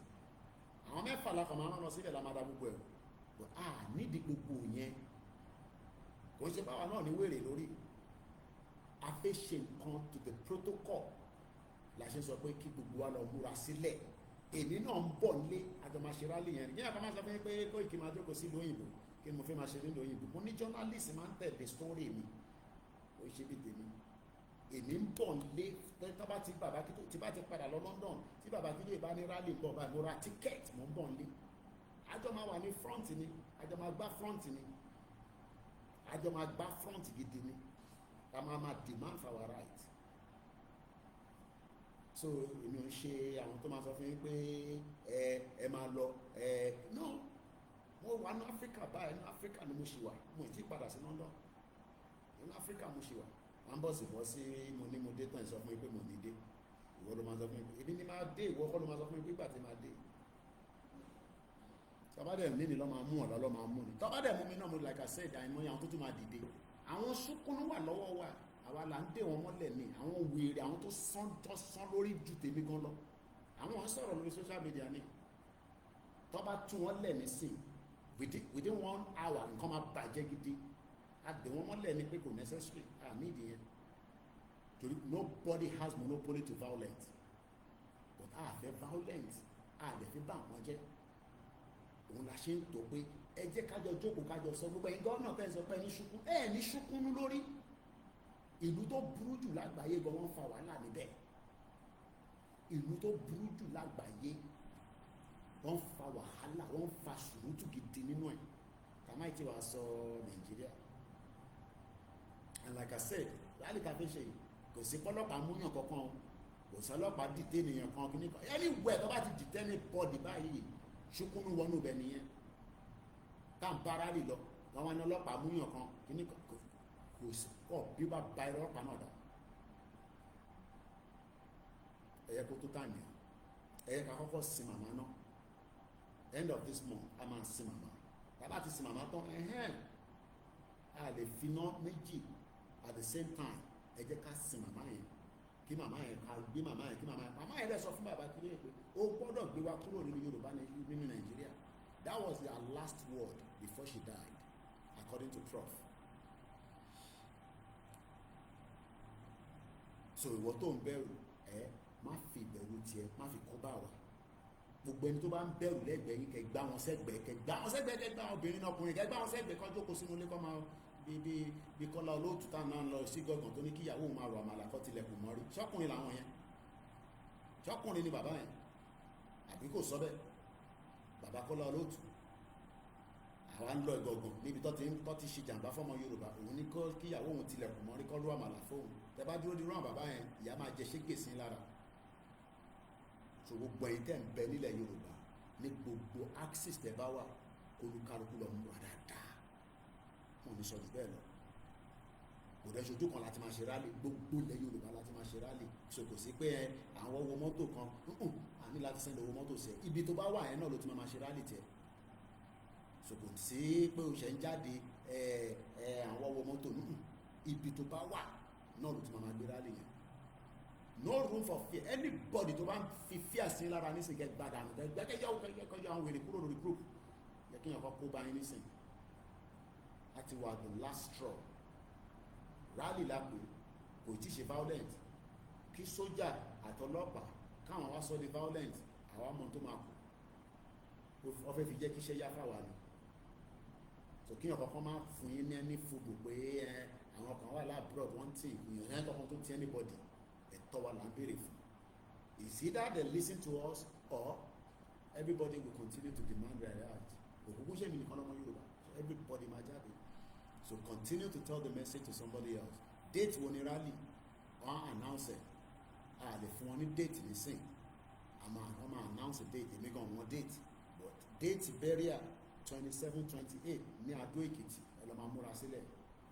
àwọn mẹ́fà lákàn máa rán lọ síbẹ̀ la máa da gbogbo ẹ̀ but nídìí gbogbo yẹn kò ń ṣe báwa náà ní wèrè lórí a fẹ́ ṣe nǹkan to the protocol la ṣe sọ pé kí gbogbo wa lọ múra sílẹ̀ èmi náà ń bọ̀ nílé àjọmáṣe rálì yẹn rí yíyá kan máa sọ fún mi pé Koiki máa jókòó sí ìlú òyìnbó kí ni mo fẹ́ máa ṣe nílùú òyìnbó mo ní journalist máa ń tẹ̀lé story mi ó ṣe bí tèmi èmi ń bọ̀ nílé tí bá ti padà lọ London tí bàbá kílè bá ní rálì ń bọ̀ báyìí mo ra ticket mo ń bọ̀ nílé àjọ máa wà ní front ni àjọ máa gbá front ni àjọ máa gbá front gidi ni ká máa demand for our right. So èmi ò ń ṣe àwọn tó máa sọ fún yín pé ẹ máa lọ no mo wà ní Áfíríkà báyìí ní Áfíríkà ni mo ṣì wà mo ti padà sí London ní Áfíríkà mo ṣì wà à ń bọ̀ sí bọ́ sí mo ní mo dé tán ìsọ fún yín pé mo ní dé ìwọ ló máa sọ fún yín pé ebi ní máa dé ìwọ kọ́ ló máa sọ fún yín pé ìgbà tí máa dé tọ́bádẹ̀ mí ni lọ́ máa mú ọ̀dọ́ lọ́ máa mú ni tọ́bádẹ̀ mú mi náà mo like I said àìmọye àwọn tó tún máa dìde àwọn súnkúnú wà lọ́wọ́ wa àwa là ń dé wọn mọ́lẹ̀ ní àwọn wèrè àwọn tó sán lórí ju tèmi gan lọ àwọn wọn sọ̀rọ̀ lórí social media ni tọ́ba tún wọn lẹ̀ ní sìn within 1 hour nǹkan máa bàjẹ́ gidi àdè wọn mọ́lẹ̀ ní pé kò necessary àmì ìdíyẹn torí nobody has monopoly to violence but àfẹ́ violence àdẹ̀fẹ́ bá wọn jẹ́ òun la ṣe ń tó pé ẹ jẹ́ kájọ jókòó kájọ sọ gbogbo ẹ̀yin gọ́ọ̀nà tẹ́ ẹ sọ pé ní ṣùkúnú lórí ìlú tó burú jù lágbàáyé gan wọ́n fa wàhálà níbẹ̀ ìlú tó burú jù lágbàáyé wọ́n fa wàhálà wọ́n fa sùúrùtù gidi nínú ẹ̀ kàmáì tí wàá sọ Nàìjíríà and like I said láàlì ká fi ṣe kò sí pọ́lọ́pàá múyàn kankan kò sí ọlọ́pàá dìtẹ́ ènìyàn kan kí ní kan anywhere tó bá ti dìtẹ́ ní bọ́ọ̀dì báyìí ṣùkúnú wọnú bẹ̀ nìyẹn tá à ń bára lè lọ wọn wá ní ọlọ́pàá múyàn kan kí ní kan kò sí kọ́ bí bá ba irọ́ ọlọ́pàá náà dá ẹ̀yẹ kó tó tà nìyẹn ẹ̀yẹ ká kọ́kọ́ sin màmá náà end of this month a máa sin màmá tàbá ti sin màmá tán a lè finá méjì at the same time ẹ jẹ́ ká sin màmá yẹn kí màmá yẹn ká gbé màmá yẹn kí màmá yẹn lè sọ fún bàbá kiri pé ó gbọ́dọ̀ gbé wa kúrò nínú Yorùbá nínú Nàìjíríà that was their last word before she died according to Prof. So ìwọ tó ń bẹ̀rù má fi ìbẹ̀rù tiẹ̀ má fi kó bá wa gbogbo ẹni tó bá ń bẹ̀rù lẹ́gbẹ̀ẹ́ yín kẹ́ gbá wọn sẹ́gbẹ̀ẹ́ kẹ́ gbá wọn obìnrin ọkùnrin kẹ́ gbá wọn sẹ́gbẹ̀ẹ́ kan jókòó sínú ilé kọ́ máa bí Kọ́lá Olóòtú tá náà lọ sí gọ̀gàn tó ní kíyàwó máa rọ àmàlà kọ́ tilẹ̀kùn mọ́rí ṣọ́kùnrin làwọn yẹn ṣọ́kùnrin ni bàbá yẹn àbí kò sọ bẹ́ẹ̀ bàbá Kọ́lá Olóòtú àwa ń lọ ìgọ̀gàn níbi tó ti ṣe jàǹbá fọ́mọ Yorùbá òun ní kíyàwó òun tilẹ̀kùn mọ́rí kọ́ ló àmàlà fóun tẹ bá dúró dirán bàbá yẹn ìyá máa jẹ ṣégè sí lára so gbogbo ẹ̀yin tẹ́ ń bẹ nílẹ̀ Yorùbá ní gbogbo axis tẹ́ bá wà olúkálukú lọ múra dáadáa wọn ní sọdún bẹ́ẹ̀ lọ kò dẹ́ ṣojú kan láti máa ṣe rálì gbogbo ilẹ̀ Yorùbá láti máa ṣe rálì so kò sí pé àwọn owó mọ́tò kan àní láti sẹ́ndì owó mọ́tò sí ẹ ibi tó bá wà yẹn náà ló ti máa ṣe rálì tiẹ̀ so kò sí pé o ṣe ń jáde àwọn owó mọ́tò ibi tó bá wà náà ló ti máa gbé rálì yẹn no room for fear anybody tó bá ń fi fear sí lára nísìnyí kẹ gbàdá gbẹkẹjọ àwọn wèrè kúrò lórí group yẹ kí yẹn kọ kó bá yín nísìnyí láti wà the last straw rally lápè kò tí ṣe violent kí sójà àtọlọ́pàá káwọn wá sọ di violent àwa mọ tó máa kù ọfẹ fi jẹ́ kí iṣẹ́ yá fáwa ni so kí yẹn kọ̀ọ̀kan máa fún yín ní ẹni fúgbò pé àwọn kan wà láàbúrò wọ́n tì ìyàn yẹn kọ̀ọ̀kan tó ti anybody ẹ̀tọ́ wa là ń béèrè fún is either they listen to us or everybody will continue to demand their right òkùnkùn ṣe mi nìkan lọ́mọ Yorùbá so everybody máa jáde so continue to tell the message to somebody else date wo ni rally wọ́n announce ẹ̀ a lè fún wọn ní date nísìn wọ́n máa announce a date èmi gan wọn date but date burial 27-28 ní Adó Èkìtì ẹ lọ máa múra sílẹ̀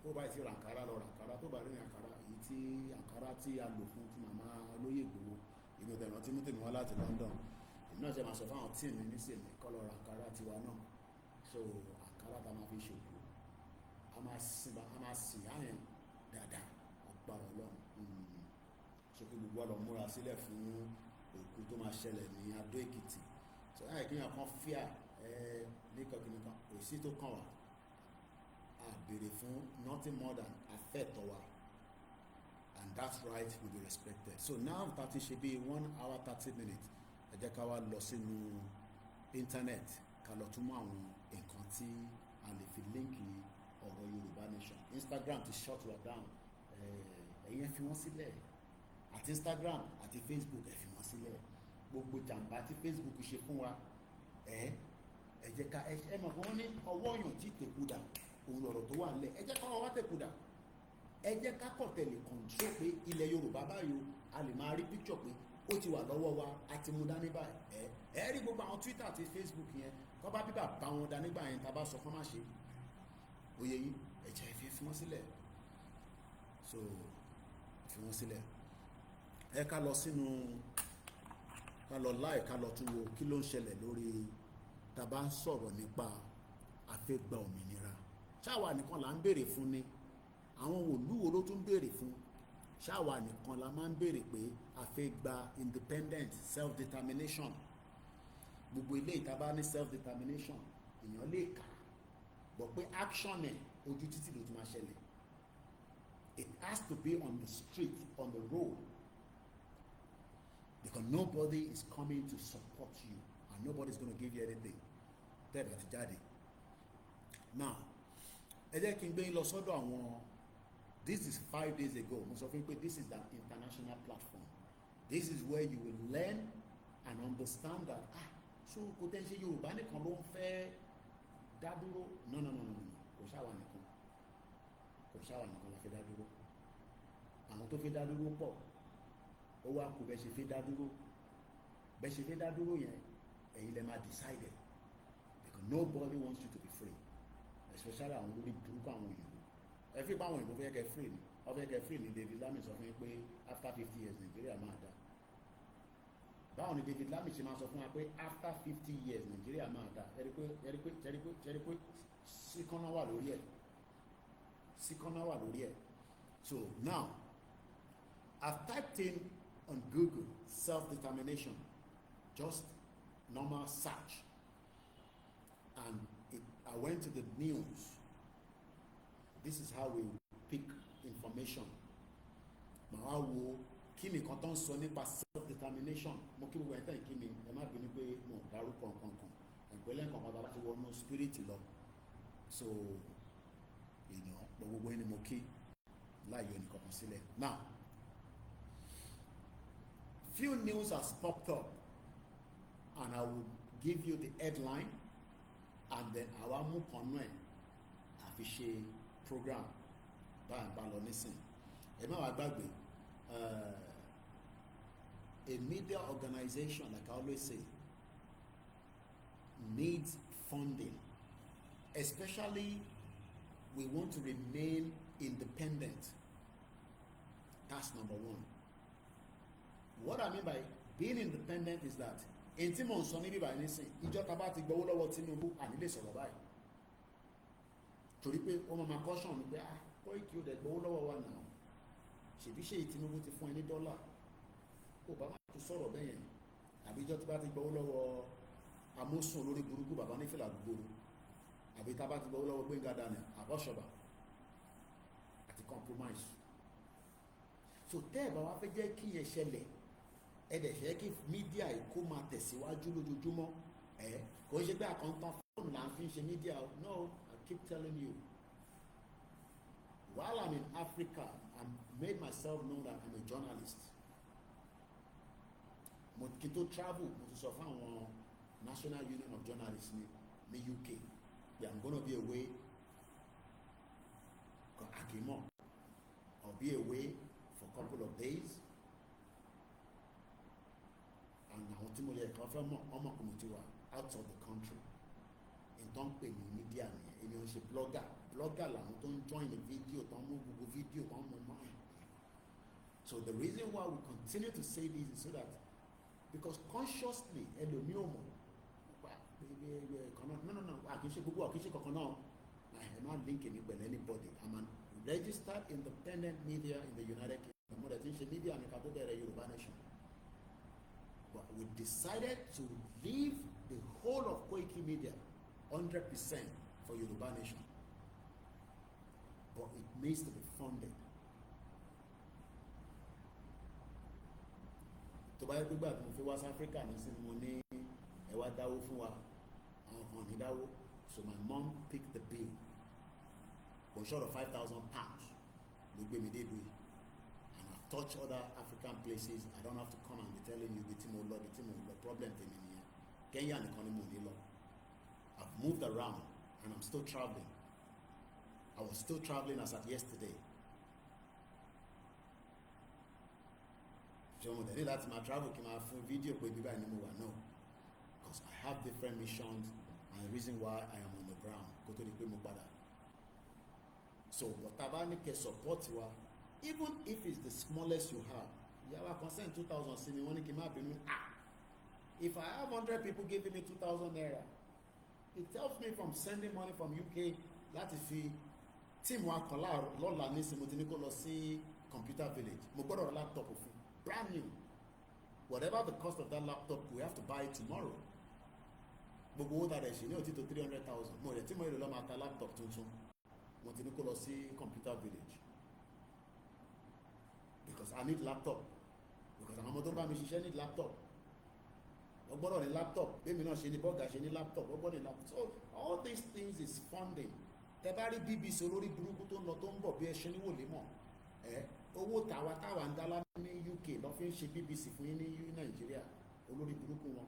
tó bá ti ra àǹkárá lọ ra àǹkárá tó bá rí àǹkárá èyí tí àǹkárá tí a lò fún ti màmá olóyè Ìgbòho inú tẹ̀rọ tí mú tèmi wá láti London èmi náà ṣe máa sọ fáwọn tíì mi nísìnyí kọ́ lọ ra àǹkárá tiwa náà so àǹkárá tá a máa fi ṣòkò a máa sìn áyàn dáadáa agbára Ọlọ́run so kí gbogbo ọlọ́ múra sílẹ̀ fún òkú tó máa ṣẹlẹ̀ ní Adó Èkìtì so láì kí yàn kan fíà nìkan kò sí tó kàn wá a béèrè fún nothing more than afẹ́tọ̀ wa and that right will be respected so now tàti ṣe bí 1 hour 30 minutes ẹ jẹ́ ká wá lọ sínú internet ká lọ túmọ̀ àwọn nǹkan tí a lè fi líǹkì ọ̀rọ̀ Yorùbá Nation Instagram ti shut wa down ẹ̀yin fi wọ́n sílẹ̀ àti Instagram àti Facebook ẹ fi wọ́n sílẹ̀ gbogbo jàǹbá tí Facebook ṣe fún wa ẹ jẹ́ ká ẹ mọ̀ wọ́n ní ọwọ́ yàn tí tèkúdà òun lọ̀rọ̀ tó wà nílẹ̀ ẹ jẹ́ ká wá tèkúdà ẹ jẹ́ ká kọ̀ tẹ̀lé kọ̀ǹtró pé ilẹ̀ Yorùbá báyìí a lè máa rí píkṣọ̀ pé ó ti wà lọ́wọ́ wa a ti mú dání báyìí ẹ rí gbogbo àwọn Twitter àti Facebook yẹn kọ́ bá bíbà bá wọn dání gbà yẹn tá a bá sọ fún má ṣe oyè yìí ẹ jẹ́ fi wọ́n sílẹ̀ so fi wọ́n sílẹ̀ ẹ ká lọ sínú ká lọ láì ká lọ tún wo kí ló ń ṣẹlẹ̀ lórí tá a bá ń sọ̀rọ̀ nípa àfẹ́gbà òmìnira ṣáwa nìkan là ń béèrè fún ni àwọn olúwo ló tún béèrè fún ṣáwa nìkan la máa ń béèrè pé àfẹ́gbà independence self determination gbogbo ilé ìta bá ní self determination èèyàn lè kà bọ̀ pé action ẹ̀ ojú títì ló ti máa ṣẹlẹ̀ it has to be on the street on the road because nobody is coming to support you and nobody is going to give you anything tẹ́ẹ̀ bá ti jáde now ẹ jẹ́ kí n gbé yín lọ sọ́dọ̀ àwọn this is 5 days ago mo sọ fún yín pé this is an international platform this is where you will learn and understand that so kò tẹ́ ń ṣe Yorùbá nìkan ló ń fẹ́ dá dúró no kò ṣáwa nìkan la fẹ́ dá dúró àwọn tó fẹ́ dá dúró pọ̀ ó wá kú bẹ́ẹ̀ ṣe fẹ́ dá dúró bẹ́ẹ̀ ṣe fẹ́ dá dúró yẹn ẹ̀yin lè máa decide because nobody wants you to be free especially àwọn olórí burúkú àwọn òyìnbó ẹ fi pa àwọn òyìnbó fẹ́ kẹ́ free ni wọ́n fẹ́ kẹ́ free ni David Lamy sọ fún yín pé after 50 years Nigeria máa dá báwo ni David Lamy ṣe máa sọ fún wa pé after 50 years Nigeria máa dá ẹ̀rí pé síkọ́nà wà lórí ẹ̀ so now I've typed in on Google self-determination, just normal search, and I went to the news. This is how we pick information. Màá wo kí ni kan tó ń sọ nípa self-determination. Mo kí gbogbo ẹ̀ńtẹ́ kí ni ẹ má bínú pé mo dárúkọ nǹkan ẹ̀gbẹ́lẹ́ nǹkan kan láti wọnú spirit lọ. So gbogbo ẹni mo kí láàyò nìkan kan sílẹ̀. Now, few news has popped up and I will give you the headline and then àwa mú kan náà àfi ṣe program báyìí bá lọ nísìn ẹ má wàá gbàgbé a media organization, like I always say, needs funding, especially we want to remain independent. That's number one. What I mean by being independent is that in tí mo ń sọ níbí báyìí nísìn ìjọba bá ti gbowó lọ́wọ́ Tinubu àní lè sọ̀rọ̀ báyìí torí pé wọ́n máa caution ni pé Koiki ó dẹ̀ gbowó lọ́wọ́ wa náà ṣèbí ṣe Tinubu ti fún ẹ ní dọ́là kó bá má ti sọ̀rọ̀ bẹ́ẹ̀ yẹn àbí ìjọba bá ti gbowó lọ́wọ́ amósùn olórí burúkú bàbá nífẹ̀lá gbogbo àbí tá a bá ti gbowó lọ́wọ́ Gbẹ́ngà Daniel àbọ̀ṣọ̀bà àti compromise so tẹ́ ẹ̀ bá wá fẹ́ jẹ́ kí yẹn ṣẹlẹ̀ ẹ dẹ̀ fẹ́ kí mídíà kó máa tẹ̀síwájú lójoojúmọ́ kò ń ṣe pé àkọ́ńtàn fóònù là ń fi ṣe mídíà no I keep telling you while I'm in Africa I made myself know that I'm a journalist mo kí tó travel mo ti sọ fún àwọn National Union of Journalists ní UK that I'm gonna be away Akimo I'll be away for a couple of days and àwọn tí mo lè kọ́ fẹ́ mọ̀ ọmọkùnrin ti wà out of the country nǹkan pè ní media nìyẹn èmi ò ń ṣe blogger làwọn tó ń join the video tó ń mú gbogbo video tó ń mú mọ́ ẹ̀ so the reason why we continue to say this is so that because consciously ẹlòmíì ò mọ̀ no àkíńṣe gbogbo àkíńṣe kankan náà ẹ má link èmi pẹ̀lú anybody I'm an registered independent media in the United Kingdom mo dẹ̀ ti ń ṣe media mi ká tó bẹ̀rẹ̀ Yorùbá Nation. But we decided to leave the whole of Koikimedia 100% for Yoruba Nation. But it needs to be funded. Tó bá yẹ pé gbàgbé mo fi West Africa ní sinmi mo ní ẹ wá dáwó fún wa àwọn kan ní dáwó so my mom picked the bill for short of £5,000 ló gbé mi dé ìlú yìí. Touch other African places. I don't have to come and be telling you the problem thing in here. Kenya and economy lo. I've moved around and I'm still traveling. I was still traveling as at yesterday. So that's my travel came out for video no. Because I have different missions and the reason why I am on the ground. Go to the so whatever need support you are. Even if it's the smallest you have, you have a consent 2,000 see me money came up in if I have 100 people giving me 2,000 naira, it helps me from sending money from UK. That is the team one collar Lola Nisi Motiniko see computer village. Mo got a laptop of brand new. Whatever the cost of that laptop, we have to buy it tomorrow. But go that is to 300,000. More the team will laptop to Motiniko see computer village. Because I need laptop. Because I'm not going to need laptop. I'm going to need laptop. Maybe not any bug, I need laptop. I'm going to laptop. So all these things is funding. Tebari BBC olórí burúkú tó ń lọ tó ń bọ̀ bí ẹ ṣe ní wò lé mọ̀. Owó tàwa ń dá ní UK lọ fi ń ṣe BBC fún yín ní Nàìjíríà olórí burúkú wọn.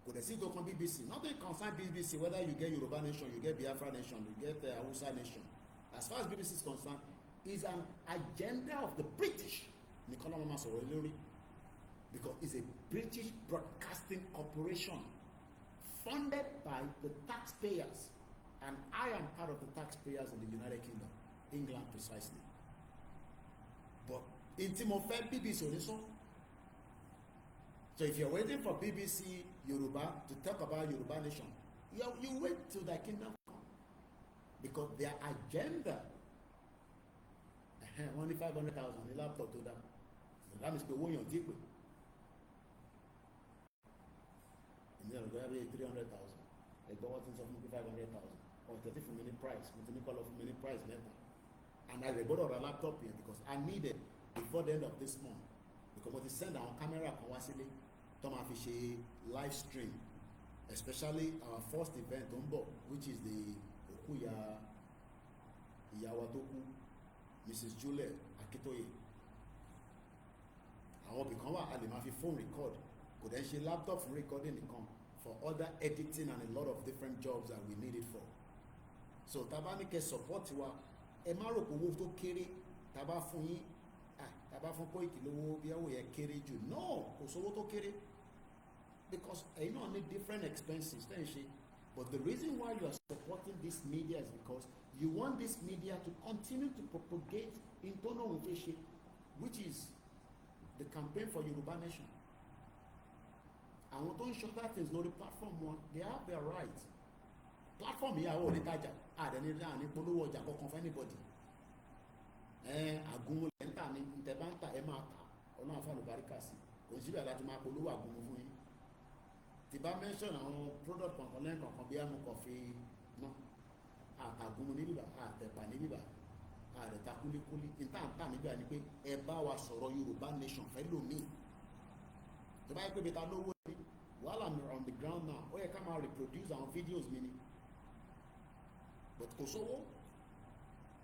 Kò dẹ̀ sí tó kan BBC. Nothing concern BBC whether you get Yoruba Nation, you get Biafra Nation, you get Hausa Nation. As far as BBC is concerned, is an agenda of the British. Nicola Mama sọ̀rọ̀ lórí. because it's a British broadcasting corporation funded by the taxpayers, and I am part of the taxpayers in the United Kingdom, England precisely. But in Timofey, BBC also. So if you're waiting for BBC Yoruba to talk about Yoruba nation, you wait till their kingdom come, because their agenda, only 500,000 ní laptop to that. That means pé owó yàn dípò. Èmi náà lọ́gbọ́n yàgbé 300,000. Ẹgbọ́n wọ́n ti sọ fún mi 500,000. Ọ̀tẹ̀ tí fún mi ní price, mo ti ní kọ́lọ̀ fún mi ní price mẹ́ta. And I gbọ́dọ̀ ra laptop yẹn because I need it before the end of this month. Because mo ti send àwọn camera kan wá sílé tó máa fi ṣe live stream, especially our first event tó ń bọ̀, which is the òkú ìyàwó tó kú, Mrs. Juliet Akintoye. Àwọn ibì kan wà a lè máa fi phone record, kò dẹ̀ ń ṣe laptop fún recording nìkan, for other editing and a lot of different jobs that we need it for. So tá bá ní kẹ́ support wa, ẹ má rò pé owó tó kéré tá bá fún yín, tá bá fún Koiki lówó bí owó yẹn kéré jù. No, kò sówó tó kéré, because ẹ̀yin náà ní different expenses tẹ́ ń ṣe. But the reason why you are supporting this media is because you want this media to continue to propagate internal innovation, which is the campaign for Yoruba Nation. Àwọn tó ń ṣe that things lórí platform wọn, they have their right. Platform yìí àwọn onítajà àdẹni polówó ọjà kankan fún anybody. Àgúnmu lẹ́ńtà ní ìtẹ̀báńtà ẹ máa tà ọ̀nà àfàlùbáríkà sí. Kò sí bẹ́ẹ̀ láti máa polówó àgúnmu fún yín. Tí bá mention àwọn product kankan lẹ́yìn kankan bí àmú kọfí náà, àtàgúnmu ní bíbà, àtẹ̀pà ní bíbà, àrẹ̀ta kúlíkúlí, ìtàǹtà níbà ni pé ẹ bá wa sọ̀rọ̀ Yorùbá nation fẹ́ lómi. Tó bá yẹ pé bíta lówó ni, while I'm on the ground now, ó yẹ ká máa reproduce àwọn videos mi ni. But kò sówó.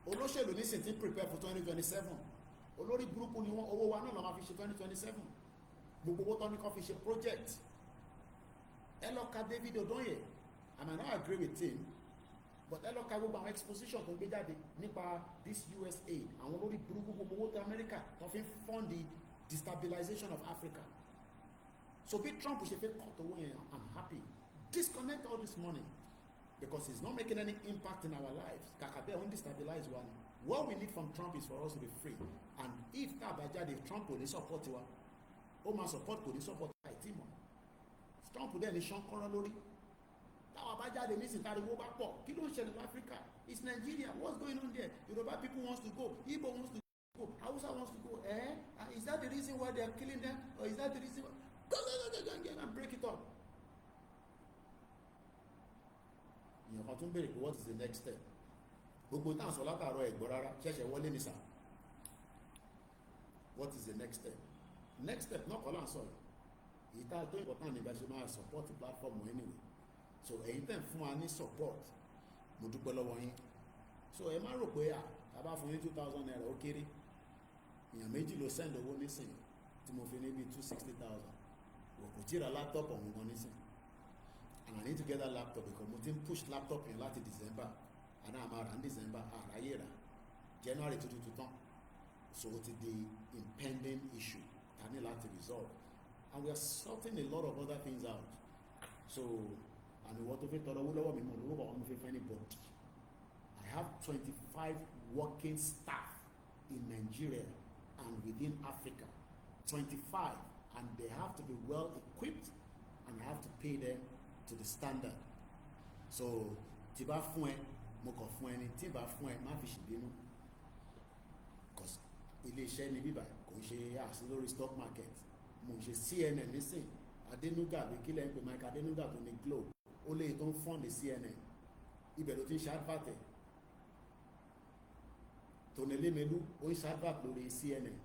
Olóṣèlú nísìn ti prepare for 2027. Olórí burúkú ni wọ́n, owó wa náà la máa fi ṣe 2027. Gbogbo owó tán ní kó fi ṣe project. Ẹ lọ ka David Odoye, I might not agree with him, but ẹ lọ ka gbogbo àwọn exposition tó ń gbé jáde nípa this USA, àwọn olórí burúkú gbogbo owó tó America tó fi fund the destabilization of Africa. So bí Trump ṣe fẹ́ cut owó yẹn, I'm happy. Disconnect all this money because it's not making any impact in our lives. Kàkà bẹ́ẹ̀ wọ́n destabilize wa ni. What we need from Trump is for us to be free, and if tá a bá jáde, Trump kò ní support wa, ó máa support kò ní support àìtí mọ́. Trump dẹ̀ ní ṣánkọ́rọ́ lórí. Táwọn bá jáde ní ìsìntàríwó bá pọ̀, kí ló ń ṣẹlẹ̀ ní Africa? It's Nigeria. What's going on there? Yoruba people wants to go. Igbo wants to go. Hausa wants to go. Is that the reason why they are killing them? Or is that the reason why? Go and break it up. Ìyẹn kan tún béèrè pé what is the next step? Gbogbo táwọn sọ látàárọ̀ ẹ̀gbọ́n rárá, ṣẹ̀ṣẹ̀ wọlé ní sà. What is the next step? Next step náà kọ́ là ń sọ̀rọ̀. Ìta tó important ní ìbáṣe máa support the platform anyway. So ẹ̀yin tẹ̀ ń fún wa ní support, mo dúpẹ́ lọ́wọ́ yín. So ẹ má rò pé a bá fún yín 2,000 naira ó kéré. Èèyàn méjì ló send owó nísìn tí mo fi ní bí 260,000. Wọ́n kò tí ra laptop ọ̀hún gan nísìn. And I need to get that laptop because mo ti ń push laptop yẹn láti December. And I'm around December, àráyé rà. January tuntun tán. So it is the impending issue. I need to resolve. And we are sorting a lot of other things out. So, and what of it, anybody. I have 25 working staff in Nigeria and within Africa. 25, and they have to be well equipped, and I have to pay them to the standard. So, tiba fún mo kàn fún ẹni tiba fún má fi ṣìbínú. Because ilé-iṣẹ́ ni bíbá kò ṣe àṣì lórí stock market. Mo ṣe CNN nísìn, Adenuga bí kílẹ̀ ń pè Mike Adenuga tó ní Globe, ó lè tó ń fund CNN, ibẹ̀ ló ti ń ṣe advert ẹ̀. Tony Lemelu ó ń ṣe advert lórí CNN,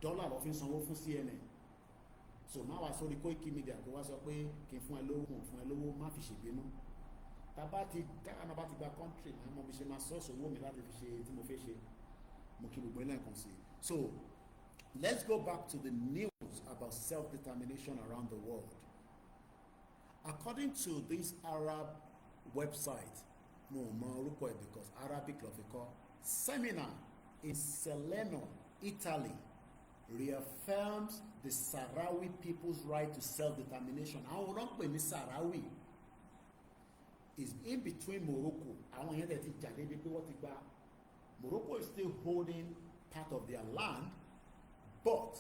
dọ́là ló fi ń sanwó fún CNN. So má wá sórí Koikimedia kó wá sọ pé kí n fún ẹ lówó má fi ṣèbínú. Tábà ti dáná bá ti gba country, mo bí ṣe máa sọ́ọ̀sì owó mi láti fi ṣe tí mo fẹ́ ṣe, mo kí gbogbo ilé nǹkan sí. So let's go back to the news about self-determination around the world. According to this Arab website, because Arabic love it called, seminar in Salerno, Italy, reaffirms the Sahrawi people's right to self-determination. Àwọn ọ̀rọ̀ ń pè ní Sahrawi is in between Morocco. Àwọn yẹn tẹ̀ ti jà débi pé wọ́n ti gba. Morocco is still holding part of their land, but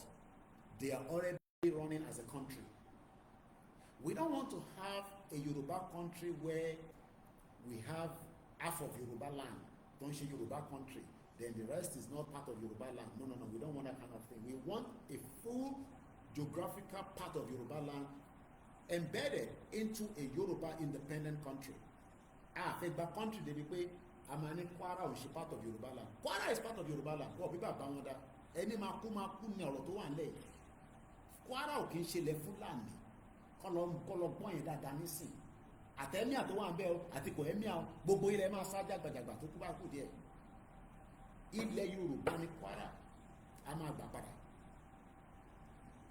they are already running as a country. We don't want to have a Yoruba country where we have half of Yoruba land, don't say Yoruba country, then the rest is not part of Yoruba land. No, we don't want that kind of thing. We want a full geographical part of Yoruba land embedded into a Yoruba independent country. The country they be Amani Kwara is part of Yoruba land. Kwara is part of Yoruba land. What people about that? Any maku ni ọ̀rọ̀ tó wà nílẹ̀. Kwara ò kì í ṣe ilẹ̀ Fulani. Kọ́lọ̀ gbọ́n yẹn dáadáa nísìn. Àtẹ̀mí àtọwọ́ àbẹ́ ọ àti kò ẹ̀mí àwọn gbogbo ilẹ̀ máa sáájà gbàjàgbà tó kú bá kú díẹ̀. Ilẹ̀ Yorùbá ní Kwara a máa gbà padà.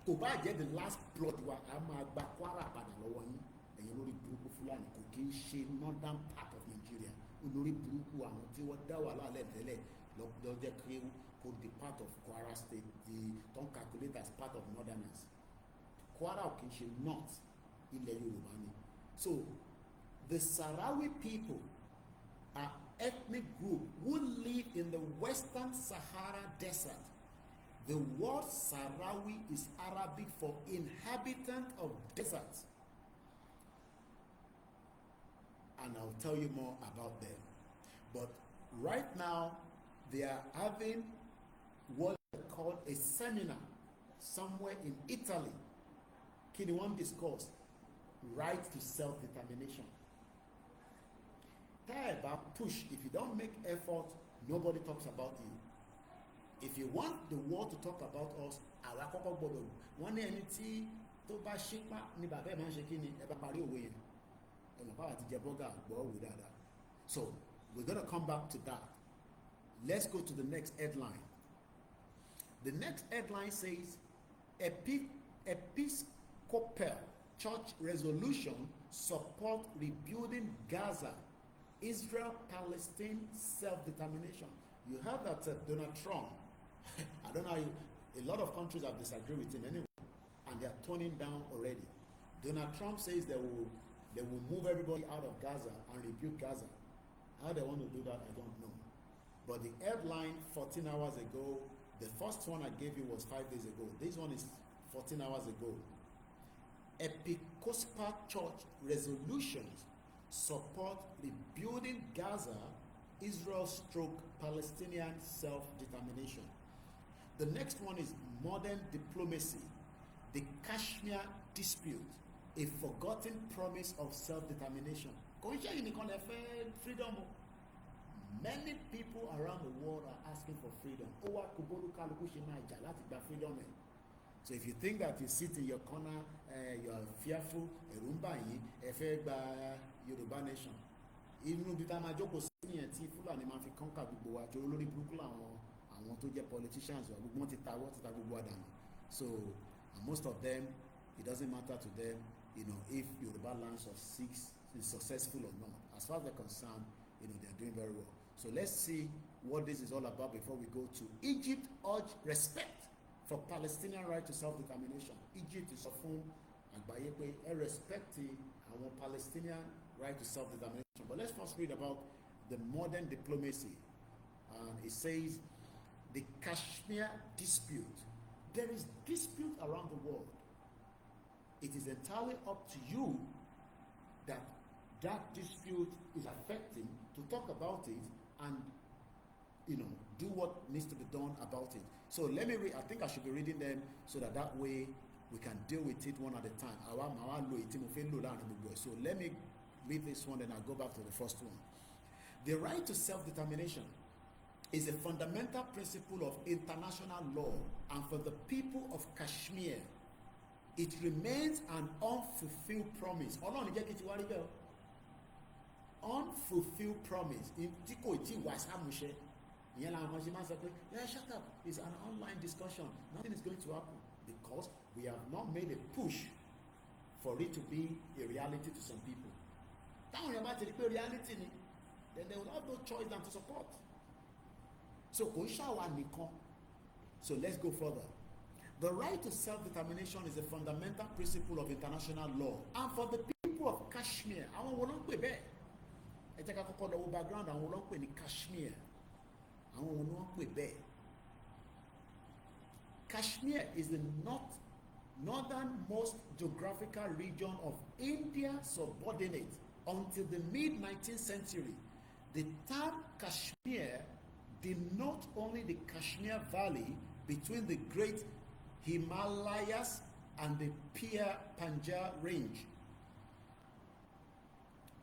Kò bá jẹ́ the last plot wa a máa gba Kwara padà lọ́wọ́ yín. Ẹ̀yin lórí burúkú Fulani kò kì í ṣe northern part of Nigeria. Olórí burúkú àwọn tí wọ́n dá wà lálẹ́ tẹ́lẹ̀ lọ́jọ́ kí could be part of Kwara State, don't calculate as part of Northerners. Kwara ò kì í ṣe north ilẹ̀ Yorùbá ni. So the Sahrawi people are ethnic group who live in the Western Sahara Desert. The word Sahrawi is Arabic for inhabitant of desert. And I'll tell you more about them. But right now, they are having what is called a seminar somewhere in Italy. Can you want discuss right to self-determination? Push. If you don't make effort, nobody talks about you. If you want the world to talk about us, àwa kọ́kọ́ gbọ́dọ̀ wọ́n ní ẹni tí tó bá ṣípá ní bàbá ẹ̀ máa ń ṣe kí ni ẹ bá parí òwe yẹn ẹ̀mọ̀ pàwọ́ àti jẹ bọ́gà gbọ́ òwe dáadáa. So we're gonna come back to that. Let's go to the next headline. The next headline says Episcopal Church resolution support rebuilding Gaza, Israel-Palestine self-determination. You heard that Donald Trump, I don't know, a lot of countries have disagreed with him anyway, and they are turning down already. Donald Trump says they will move everybody out of Gaza and rebuild Gaza. How they want to do that, I don't know. But the headline 14 hours ago, the first one I gave you was 5 days ago. This one is 14 hours ago. Episcopal Church resolutions support rebuilding Gaza, Israel/Palestinian self-determination. The next one is modern diplomacy, the Kashmir dispute, a forgotten promise of self-determination. Freedom. Many people around the world are asking for freedom. So if you think that you sit in your corner, you are fearful, Yoruba nation. Inú bí tá máa jókòó sí yẹn tí Fulani máa fi kọ́ńkà gbogbo wa jọ olórí burúkú àwọn tó jẹ́ politicians wa gbogbo wọn ti ta gbogbo wa dànù. So most of them, it doesn't matter to them, if Yoruba land is successful or not. As far as they're concerned, they're doing very well. So let's see what this is all about before we go to Egypt. Urge respect for Palestinian right to self-determination. Egypt is often àgbáyé pé respect our Palestinian right to self-determination. But let's first read about the modern diplomacy. And it says the Kashmir dispute. There is dispute around the world. It is entirely up to you that dispute is affecting to talk about it and do what needs to be done about it. So let me read. I think I should be reading them so that way we can deal with it one at a time. So let me read this one and I'll go back to the first one. The right to self-determination is a fundamental principle of international law, and for the people of Kashmir, it remains an unfulfilled promise. Unfulfilled promise. Shut up. It's an online discussion. Nothing is going to happen because we have not made a push for it to be a reality to some people. Then they will have no choice than to support. So let's go further. The right to self-determination is a fundamental principle of international law. And for the people of Kashmir, àwọn wo ló ń pè bẹ́ẹ̀? Ẹ jẹ́ ká kọ́kọ́ lọ wo background àwọn wo ló ń pè ní Kashmir. Àwọn wo ló ń pè bẹ́ẹ̀? Kashmir is the northernmost geographical region of India subordinate until the mid-19th century. The term Kashmir denotes only the Kashmir Valley between the Great Himalayas and the Pir Panjal Range.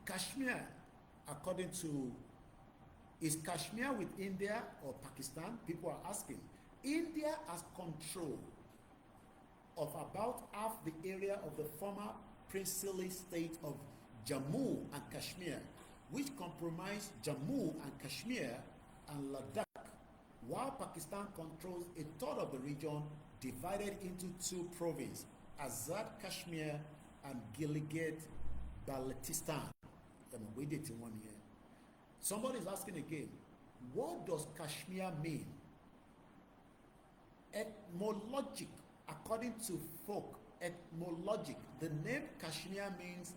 Kashmir, according to, is Kashmir with India or Pakistan? People are asking. India has control of about half the area of the former princely state of Jammu and Kashmir, which comprise Jammu and Kashmir and Ladakh, while Pakistan controls a third of the region, divided into two provinces, Azad Kashmir and Gilgit-Baltistan. Somebody is asking again, what does Kashmir mean? Etymologic, according to folk etymologic, the name Kashmir means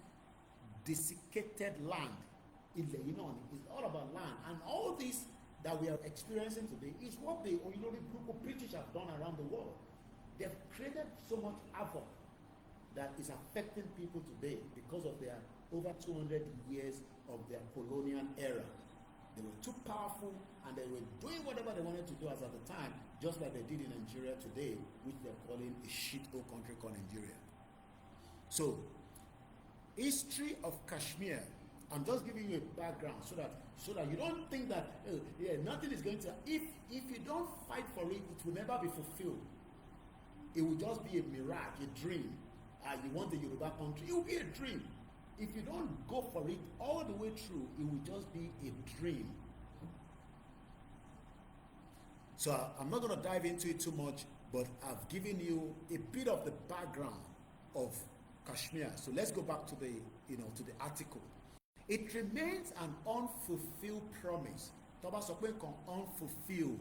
desiccated land. It's all about land, and all this that we are experiencing today is what the British have done around the world. They've created so much havoc that is affecting people today because of their over 200 years of their colonial era. They were too powerful and they were doing whatever they wanted to do as at the time, just like they did in Nigeria today, which they're calling a shithole country called Nigeria. So, history of Kashmir, I'm just giving you a background so that you don't think that nothing is going to, if you don't fight for it, it will never be fulfilled. It will just be a mirage, a dream. You want the Yoruba country, it will be a dream. If you don't go for it all the way through, it will just be a dream. So I'm not going to dive into it too much, but I've given you a bit of the background of Kashmir. So let's go back to the article. It remains an unfulfilled promise. Toba sọ pé nǹkan unfulfilled.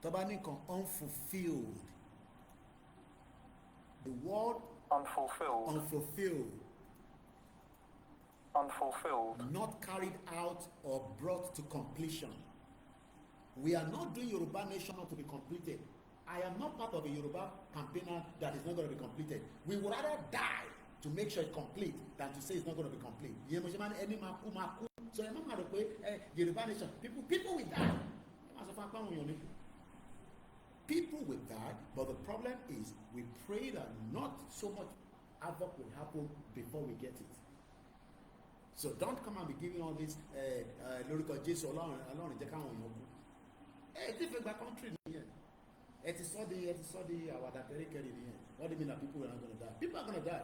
Toba ní nǹkan unfulfilled. The word unfulfilled. Not carried out or brought to completion. We are not doing Yoruba Nation not to be completed. I am not part of a Yoruba campaigner that is not going to be completed. We would rather die to make sure it's complete than to say it's not going to be complete. So Yoruba Nation, people will die. People will die, but the problem is we pray that not so much havoc will happen before we get it. So don't come and be giving all this lórúkọ Jésù Ọlọ́run jẹ́ káwọn èèyàn kú. Ti fẹ́ gba country nìyẹn. Ti sọ di àwàdà kẹ́ríkẹ́rí nìyẹn. What do you mean that people are not going to die? People are going to die.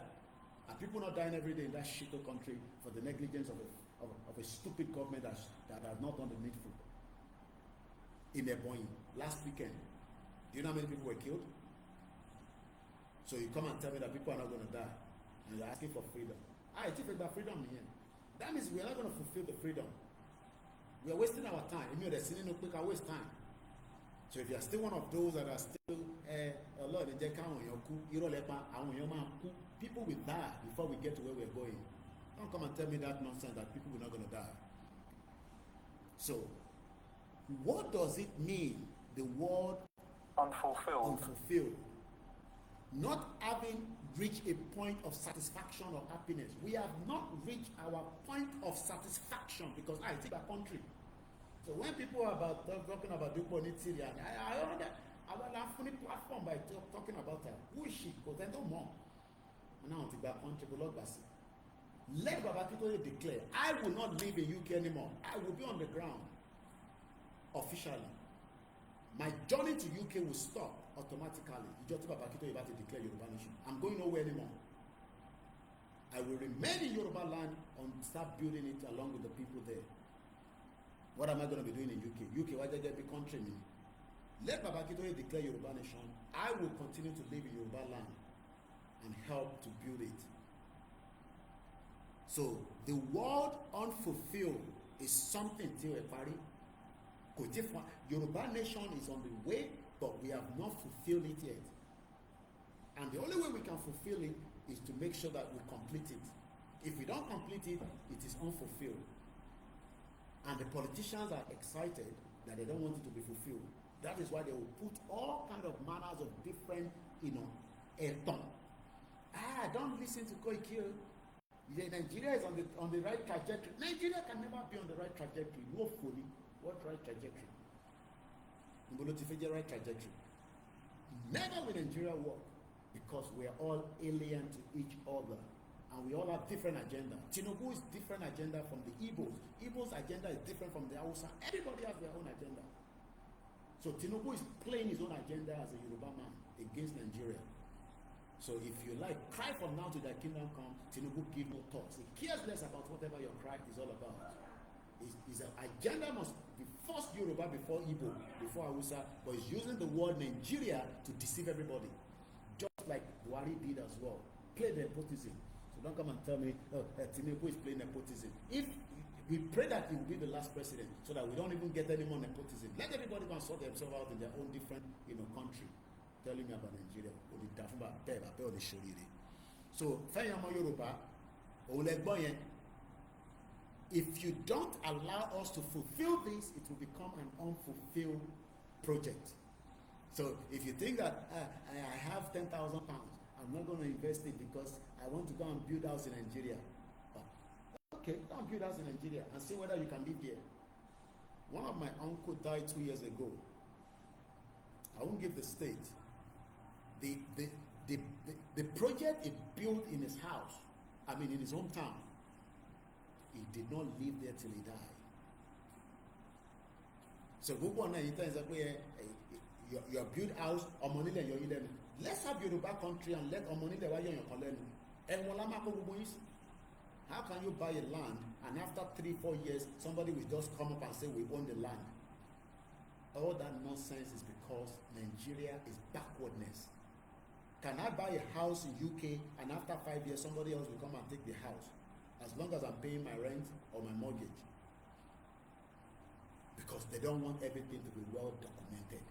Are people not dying every day in that shitty country for the negligence of a stupid government that has not done the needful? In Ebonyi last weekend, do you know how many people were killed? So you come and tell me that people are not going to die, and you're asking for freedom. Ti fẹ́ gba freedom nìyẹn. That means we are not going to fulfill the freedom. We are wasting our time. If you're still no quick, waste time. So if you are still one of those that are still people will die before we get to where we are going. Don't come and tell me that nonsense that people are not going to die. So, what does it mean, the word unfulfilled? Not having reached a point of satisfaction or happiness. We have not reached our point of satisfaction because I think our country. So when people are talking about Duponiti, I already have a funny platform by talking about her. Who is she? Because they know more. Now to that country, let Baba Akintoye declare, I will not live in UK anymore. I will be on the ground officially. My journey to UK will stop automatically. You just Baba Akintoye about to declare Yoruba Nation. I'm going nowhere anymore. I will remain in Yoruba land and start building it along with the people there. What am I going to be doing in UK? UK, why did they be country me? Let Baba Akintoye declare Yoruba Nation. I will continue to live in Yoruba land and help to build it. So the word unfulfilled is something till a party. Yoruba Nation is on the way, but we have not fulfilled it yet. And the only way we can fulfill it is to make sure that we complete it. If we don't complete it, it is unfulfilled. And the politicians are excited that they don't want it to be fulfilled. That is why they will put all kind of manners of different, don't listen to Koiki. Nigeria is on the right trajectory. Nigeria can never be on the right trajectory. No fully. What right trajectory? Right trajectory. Never will Nigeria work because we are all alien to each other. And we all have different agenda. Tinubu is different agenda from the Igbos. Igbo's agenda is different from the Hausa. Everybody has their own agenda. So Tinubu is playing his own agenda as a Yoruba man against Nigeria. So if you like, cry from now to thy kingdom come, Tinubu give no thoughts. He cares less about whatever your cry is all about. His agenda must be first Yoruba before Igbo, before Hausa, but he's using the word Nigeria to deceive everybody. Just like Buhari did as well. Play nepotism. Don't come and tell me, Tinubu is playing nepotism. If we pray that he will be the last president, so that we don't even get any more nepotism. Let everybody go and sort themselves out in their own different, country. Telling me about Nigeria, so Yoruba, if you don't allow us to fulfill this, it will become an unfulfilled project. So if you think that I have 10,000 pounds, I'm not going to invest it because I want to go and build house in Nigeria. Okay, go and build house in Nigeria and see whether you can live there. One of my uncle died 2 years ago. I won't give the state. The project he built in his house, in his hometown, he did not live there till he died. So go on and your build house or money and your eleven. Let's have Yoruba country and let Omonile wa yan kan lenu. How can you buy a land and after 3-4 years somebody will just come up and say we own the land? All that nonsense is because Nigeria is backwardness. Can I buy a house in UK and after 5 years somebody else will come and take the house as long as I'm paying my rent or my mortgage? Because they don't want everything to be well documented.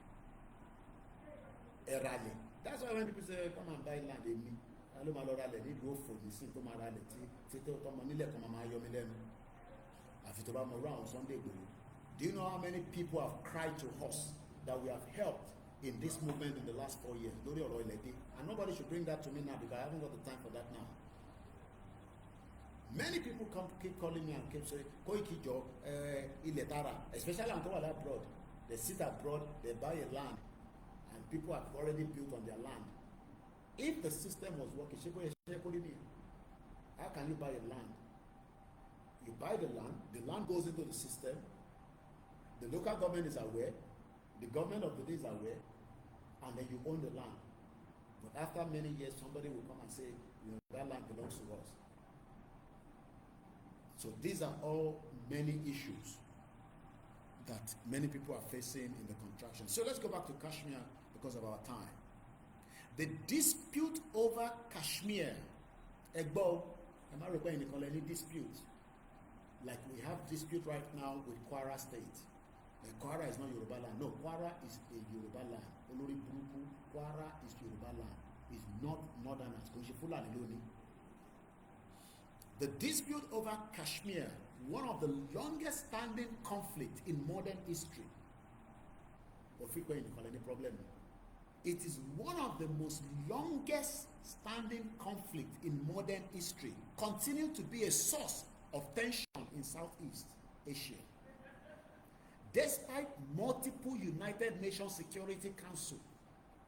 Erale. That's why when people say come and buy land in me, I don't need to go for this thing to my rally. Do you know how many people have cried to us that we have helped in this movement in the last 4 years? And nobody should bring that to me now because I haven't got the time for that now. Many people keep calling me and keep saying, Koiki job, Iletara, especially on abroad. They sit abroad, they buy a land, and people have already built on their land. If the system was working, how can you buy a land? You buy the land goes into the system, the local government is aware, the government of the day is aware, and then you own the land. But after many years, somebody will come and say, that land belongs to us. So these are all many issues that many people are facing in the contraction. So let's go back to Kashmir because of our time. The dispute over Kashmir, Igboho, am I requiring any dispute? Like we have dispute right now with Kwara State. Kwara is not Yoruba land. No, Kwara is a Yoruba land. Olori Buruku, Kwara is Yoruba land. It's not Northerners. Fulani Loni. The dispute over Kashmir, one of the longest standing conflict in modern history. It is one of the most longest standing conflict in modern history. Continue to be a source of tension in Southeast Asia. Despite multiple United Nations Security Council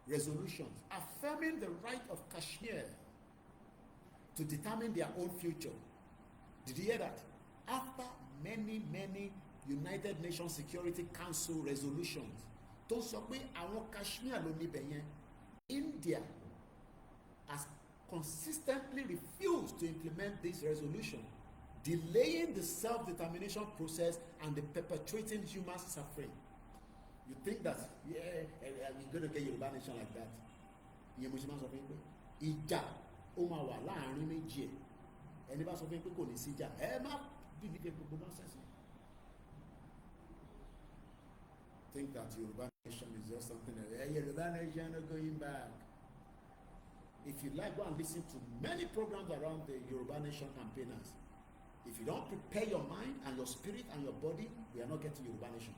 resolutions affirming the right of Kashmir to determine their own future. Did you hear that? After many United Nations Security Council resolutions, tó sọ pé àwọn Kashmir ló níbẹ̀ yẹn, India has consistently refused to implement this resolution, delaying the self-determination process and the perpetuating human suffering. You think that, you're going to get Yoruba nation like that? Ìjà ó máa wà láàrin méjì ẹ̀. Ẹni bá sọ fún pé kò ní síjà, ẹ má believe gbogbo nonsense. Think that Yoruba nation is just something that Yoruba nation are going back. If you like, go and listen to many programs around the Yoruba Nation campaigners. If you don't prepare your mind and your spirit and your body, we are not getting Yoruba Nation.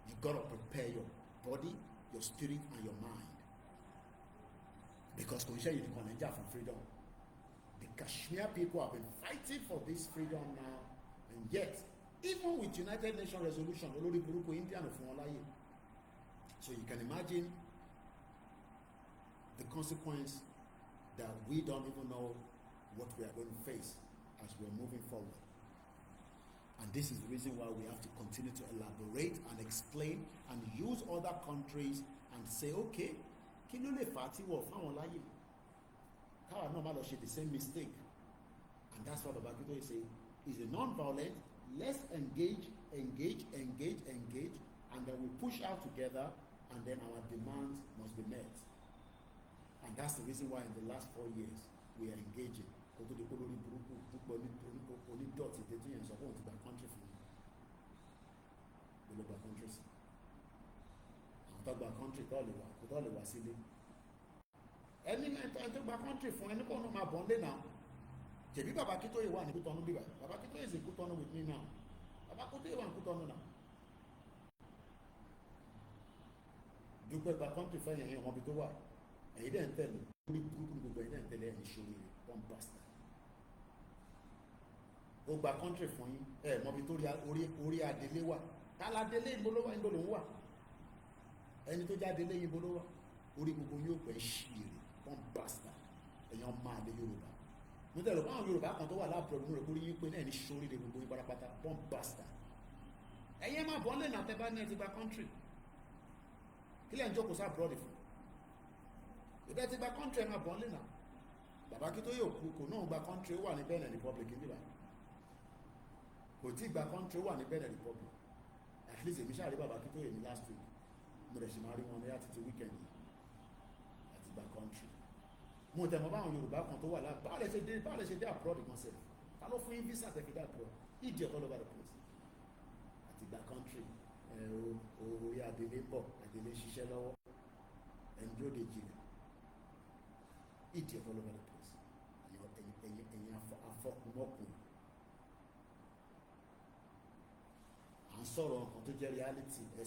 You got to prepare your body, your spirit, and your mind. Because you for freedom. The Kashmir people have been fighting for this freedom now, and yet, even with United Nations resolution, so you can imagine the consequence that we don't even know what we are going to face as we're moving forward. And this is the reason why we have to continue to elaborate and explain and use other countries and say, okay, kí ló lè fà tí wọ́n fáwọn láyè? Káwa náà má lọ ṣe the same mistake. And that's what Akintoye say is a non-violent, let's engage, and then we push out together, and then our demands must be met. And that's the reason why in the last 4 years we are engaging. Country for me. Countries. I'm talking about country, any country for any corner of my bond now. Jebi Baba Akintoye wà ní Kútọ́nù bíbá. Baba Akintoye is in Kútọ́nù with me now. Baba Akintoye wà ní Kútọ́nù now. Dúpẹ́ gba country fẹ́ yẹn ọmọ bí tó wà. Èyí dẹ̀ ń tẹ̀lé. Orí burúkú gbogbo ẹ̀yìn dẹ̀ ń tẹ̀lé ẹ̀yìn ṣòro rẹ̀. One bastard. Ó gba country fún yín. Ẹ̀ mọ bí tó orí adélé wà. Tálá délé ìbò ló wà ìbò ló ń wà. Ẹni tó jáde lé ìbò ló wà. Orí gbogbo yóò pẹ́ ṣìírí. One bastard. Ẹ̀yàn máa lé Yorùbá. Mo tẹ̀lé fún àwọn Yorùbá kan tó wà láàbùrọ̀ nínú rẹ̀ kórí yín pé náà ní sórí rẹ̀ gbogbo yín pátápátá. One bastard. Ẹ̀yẹ́ máa bọ́ lẹ́nà àtẹ́bá náà ti gba country. Kí lẹ́ ń jókòó sá abroad fún? Ìbẹ́ ti gba country ẹ̀ máa bọ́ lẹ́nà. Bàbá Akintoye òkú kò náà gba country ó wà ní Benin Republic níbà. Kò tí gba country ó wà ní Benin Republic. At least èmi ṣàrí Bàbá Akintoye ní last week. Mo rẹ̀ ṣì máa rí wọn ní àti ti weekend yìí. Àti gba country. Mo tẹ̀ mọ́ báwọn Yorùbá kan tó wà láà báwo lè ṣe dé abroad kan sẹ̀ ta ló fún yín visa tẹ̀fi dé abroad ìdí all over the place àti gba country orí adélé ń bọ̀ adélé ń ṣiṣẹ́ lọ́wọ́ ẹnjọ́ de jìnà ìdí all over the place ẹ̀yin afọkùnmọ́kùn à ń sọ̀rọ̀ nǹkan tó jẹ́ reality ẹ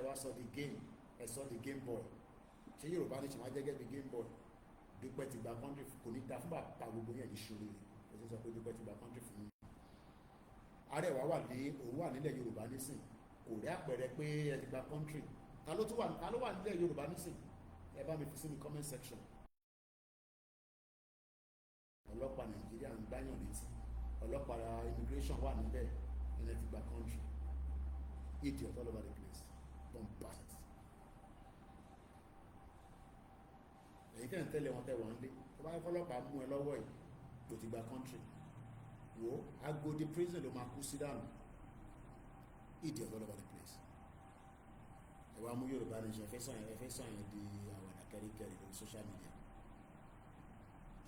wá sọ di game ẹ sọ di game boy. Ṣé Yorùbá ní ṣe máa jẹ́gẹ́ bí game boy Dúpẹ́ ti gba country kò ní da fún bàbá gbogbo yẹn ní ṣòro rẹ̀ ó sọ pé Dúpẹ́ ti gba country fún mi. Arẹwà wà ní òun wà nílẹ̀ Yorùbá nísìn kò rí àpẹẹrẹ pé ẹ ti gba country ta ló wà nílẹ̀ Yorùbá nísìn ẹ bá mi fi sí ní comment section. Ọlọ́pàá Nàìjíríà ń gbáyàn létí ọlọ́pàá immigration wà níbẹ̀ ẹ ti gba country idiot all over the place bombast. Èyí tẹ̀ ń tẹ́lẹ̀ wọn tẹ́ wọ́n lé tó bá fọlọ́pàá mú ẹ lọ́wọ́ yìí tó ti gba country wo Agodi prison ló máa kú sí dànù ìdí all over the place. Ẹ wá mú Yorùbá nation ẹ fẹ́ sàn yẹn di àwàdà kẹ́ríkẹ́rí lórí social media